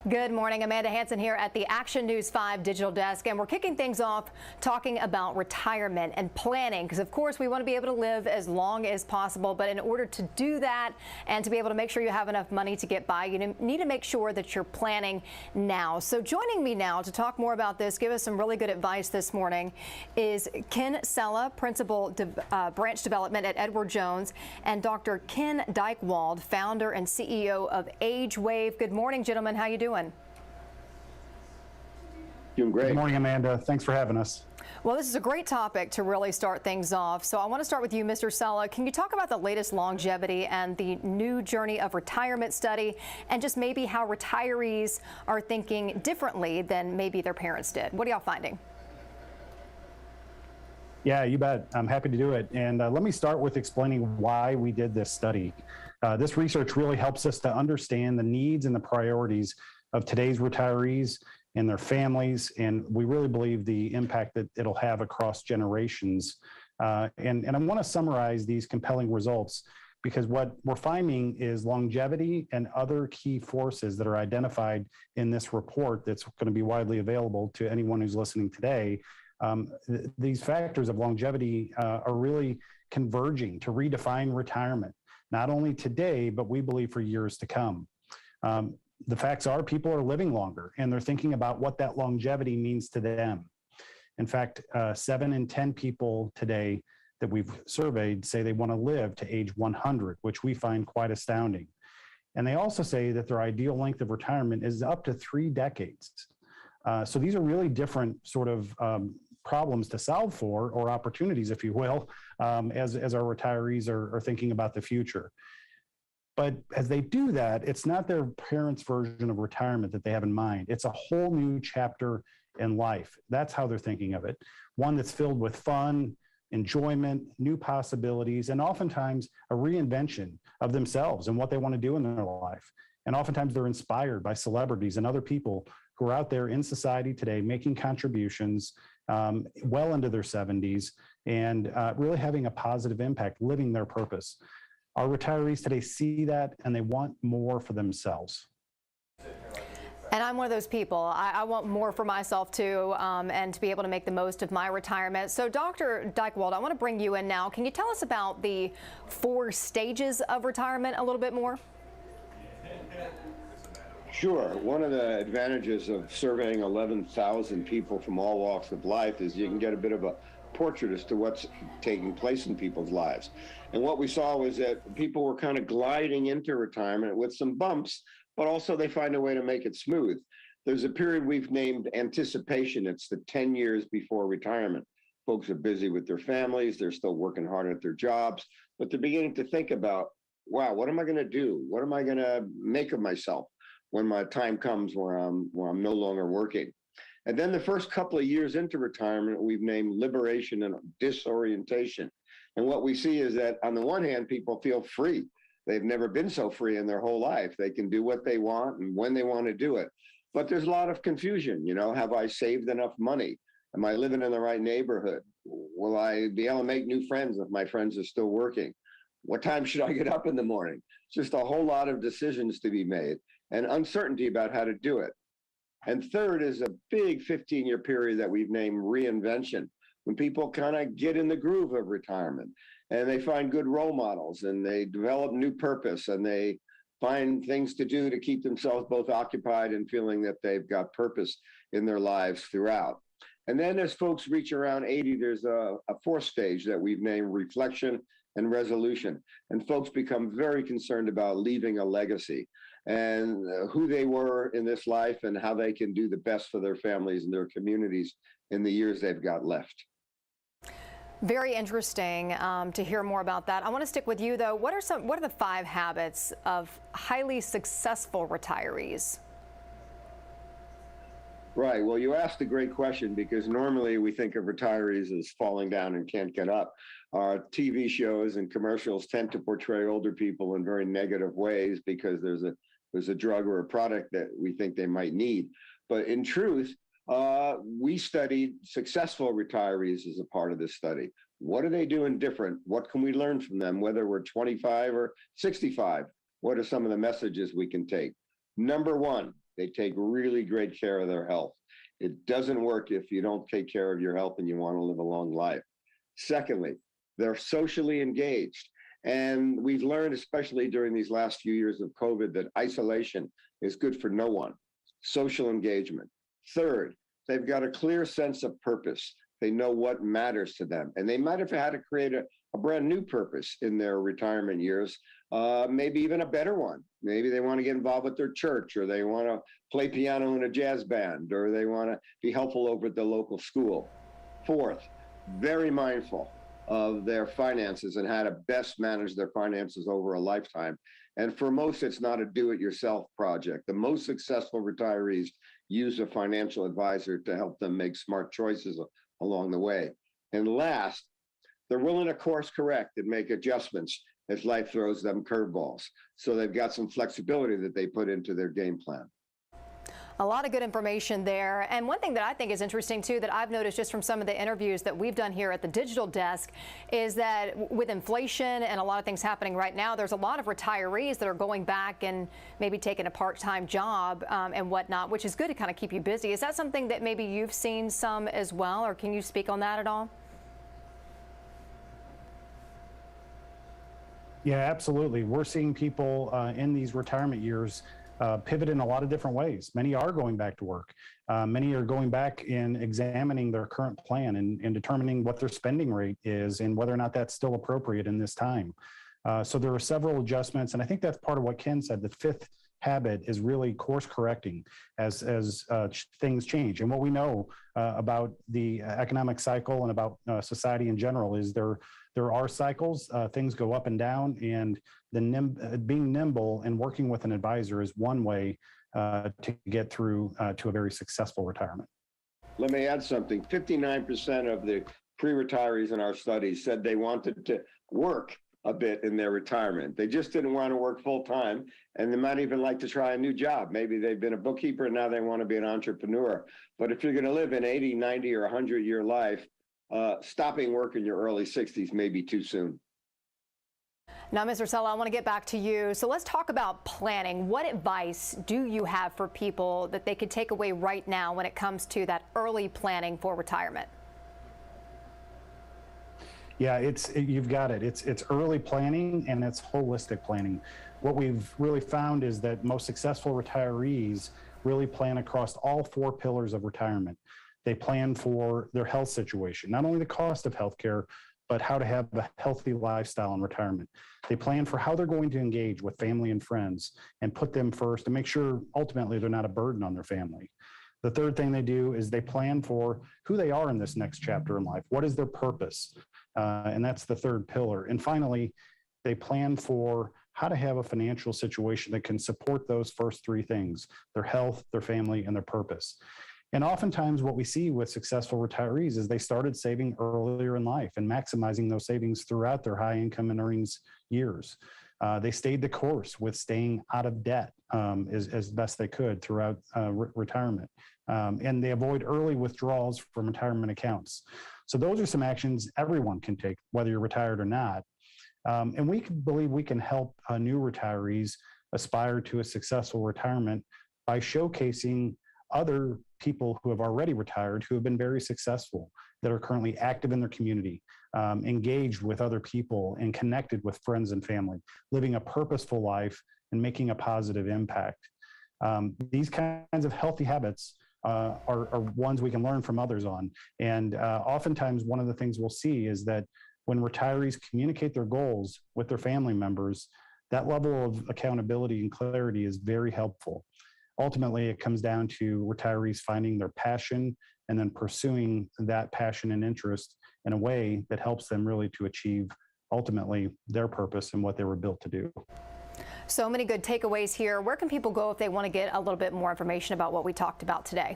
Good morning. Amanda Hansen here at the Action News 5 Digital Desk, and we're kicking things off talking about retirement and planning, because of course we want to be able to live as long as possible, but in order to do that and to be able to make sure you have enough money to get by, you need to make sure that you're planning now. So joining me now to talk more about this, give us some really good advice this morning, is Ken Sella, Principal Branch Development at Edward Jones, and Dr. Ken Dykewald, founder and CEO of AgeWave. Good morning, gentlemen. How you doing? Doing great. Good morning, Amanda. Thanks for having us. Well, this is a great topic to really start things off. So I want to start with you, Mr. Sella. Can you talk about the latest longevity and the new journey of retirement study, and just maybe how retirees are thinking differently than maybe their parents did? What are y'all finding? Yeah, you bet. I'm happy to do it. And let me start with explaining why we did this study. This research really helps us to understand the needs and the priorities of today's retirees and their families, and we really believe the impact that it'll have across generations. And I want to summarize these compelling results, because what we're finding is longevity and other key forces that are identified in this report that's going to be widely available to anyone who's listening today. These factors of longevity are really converging to redefine retirement, not only today, but we believe for years to come. The facts are people are living longer, and they're thinking about what that longevity means to them. In fact, 7 in 10 people today that we've surveyed say they want to live to age 100, which we find quite astounding. And they also say that their ideal length of retirement is up to 3 decades. So these are really different sort of problems to solve for, or opportunities, if you will, as our retirees are thinking about the future. But as they do that, it's not their parents' version of retirement that they have in mind. It's a whole new chapter in life. That's how they're thinking of it. One that's filled with fun, enjoyment, new possibilities, and oftentimes a reinvention of themselves and what they want to do in their life. And oftentimes they're inspired by celebrities and other people who are out there in society today making contributions well into their 70s and really having a positive impact, living their purpose. Our retirees today see that, and they want more for themselves. And I'm one of those people. I want more for myself too, and to be able to make the most of my retirement. So Dr. Dykewald, I want to bring you in now. Can you tell us about the 4 stages of retirement a little bit more? Sure. One of the advantages of surveying 11,000 people from all walks of life is you can get a bit of a portrait as to what's taking place in people's lives. And what we saw was that people were kind of gliding into retirement with some bumps, but also they find a way to make it smooth. There's a period we've named anticipation. It's the 10 years before retirement. Folks are busy with their families. They're still working hard at their jobs, but they're beginning to think about wow, what am I going to do? What am I going to make of myself when my time comes where I'm no longer working? And then the first couple of years into retirement, we've named liberation and disorientation. And what we see is that on the one hand, people feel free. They've never been so free in their whole life. They can do what they want and when they want to do it. But there's a lot of confusion. You know, have I saved enough money? Am I living in the right neighborhood? Will I be able to make new friends if my friends are still working? What time should I get up in the morning? Just a whole lot of decisions to be made and uncertainty about how to do it. And third is a big 15-year period that we've named reinvention, when people kind of get in the groove of retirement and they find good role models and they develop new purpose and they find things to do to keep themselves both occupied and feeling that they've got purpose in their lives throughout. And then as folks reach around 80, there's a fourth stage that we've named reflection and resolution. And folks become very concerned about leaving a legacy and who they were in this life and how they can do the best for their families and their communities in the years they've got left. Very interesting to hear more about that. I want to stick with you though. What are the 5 habits of highly successful retirees? Right. Well, you asked a great question because normally we think of retirees as falling down and can't get up. Our TV shows and commercials tend to portray older people in very negative ways because there's a drug or a product that we think they might need. But in truth, we studied successful retirees as a part of this study. What are they doing different? What can we learn from them, whether we're 25 or 65? What are some of the messages we can take? Number one, they take really great care of their health. It doesn't work if you don't take care of your health and you want to live a long life. Secondly, they're socially engaged. And we've learned, especially during these last few years of COVID, that isolation is good for no one. Social engagement. Third, they've got a clear sense of purpose. They know what matters to them. And they might have had to create a brand new purpose in their retirement years, maybe even a better one. Maybe they want to get involved with their church, or they want to play piano in a jazz band, or they want to be helpful over at the local school. Fourth, very mindful of their finances and how to best manage their finances over a lifetime. And for most, it's not a do-it-yourself project. The most successful retirees use a financial advisor to help them make smart choices along the way. And last, they're willing to course correct and make adjustments as life throws them curveballs. So they've got some flexibility that they put into their game plan. A lot of good information there. And one thing that I think is interesting too, that I've noticed just from some of the interviews that we've done here at the Digital Desk, is that with inflation and a lot of things happening right now, there's a lot of retirees that are going back and maybe taking a part-time job and whatnot, which is good to kind of keep you busy. Is that something that maybe you've seen some as well, or can you speak on that at all? Yeah, absolutely. We're seeing people in these retirement years pivot in a lot of different ways. Many are going back to work. Many are going back and examining their current plan and determining what their spending rate is and whether or not that's still appropriate in this time. So there are several adjustments, and I think that's part of what Ken said. The fifth habit is really course correcting as things change. And what we know about the economic cycle and about society in general is there are cycles, things go up and down, and being nimble and working with an advisor is one way to get through to a very successful retirement. Let me add something. 59% of the pre-retirees in our study said they wanted to work a bit in their retirement. They just didn't want to work full time, and they might even like to try a new job. Maybe they've been a bookkeeper and now they want to be an entrepreneur. But if you're going to live an 80, 90, or 100-year life, stopping work in your early 60s may be too soon. Now, Mr. Sella, I want to get back to you. So let's talk about planning. What advice do you have for people that they could take away right now when it comes to that early planning for retirement? Yeah, you've got it. It's early planning and it's holistic planning. What we've really found is that most successful retirees really plan across all 4 pillars of retirement. They plan for their health situation, not only the cost of healthcare, but how to have a healthy lifestyle in retirement. They plan for how they're going to engage with family and friends and put them first to make sure ultimately they're not a burden on their family. The third thing they do is they plan for who they are in this next chapter in life. What is their purpose? And that's the third pillar. And finally, they plan for how to have a financial situation that can support those first three things: their health, their family, and their purpose. And oftentimes what we see with successful retirees is they started saving earlier in life and maximizing those savings throughout their high income and earnings years. They stayed the course with staying out of debt as best they could throughout retirement. And they avoid early withdrawals from retirement accounts. So those are some actions everyone can take, whether you're retired or not. And we believe we can help new retirees aspire to a successful retirement by showcasing other people who have already retired, who have been very successful, that are currently active in their community, engaged with other people and connected with friends and family, living a purposeful life and making a positive impact. These kinds of healthy habits are ones we can learn from others on. And oftentimes one of the things we'll see is that when retirees communicate their goals with their family members, that level of accountability and clarity is very helpful. Ultimately, it comes down to retirees finding their passion and then pursuing that passion and interest in a way that helps them really to achieve ultimately their purpose and what they were built to do. So many good takeaways here. Where can people go if they want to get a little bit more information about what we talked about today?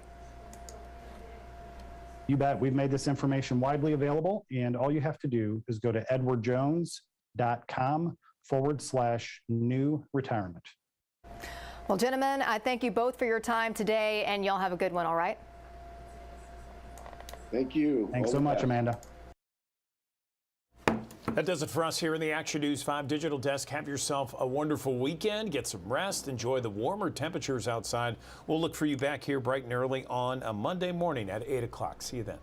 You bet. We've made this information widely available, and all you have to do is go to edwardjones.com/new retirement. Well, gentlemen, I thank you both for your time today, and y'all have a good one, all right? Thank you. Thanks so much, Amanda. That does it for us here in the Action News 5 Digital Desk. Have yourself a wonderful weekend. Get some rest. Enjoy the warmer temperatures outside. We'll look for you back here bright and early on a Monday morning at 8 o'clock. See you then.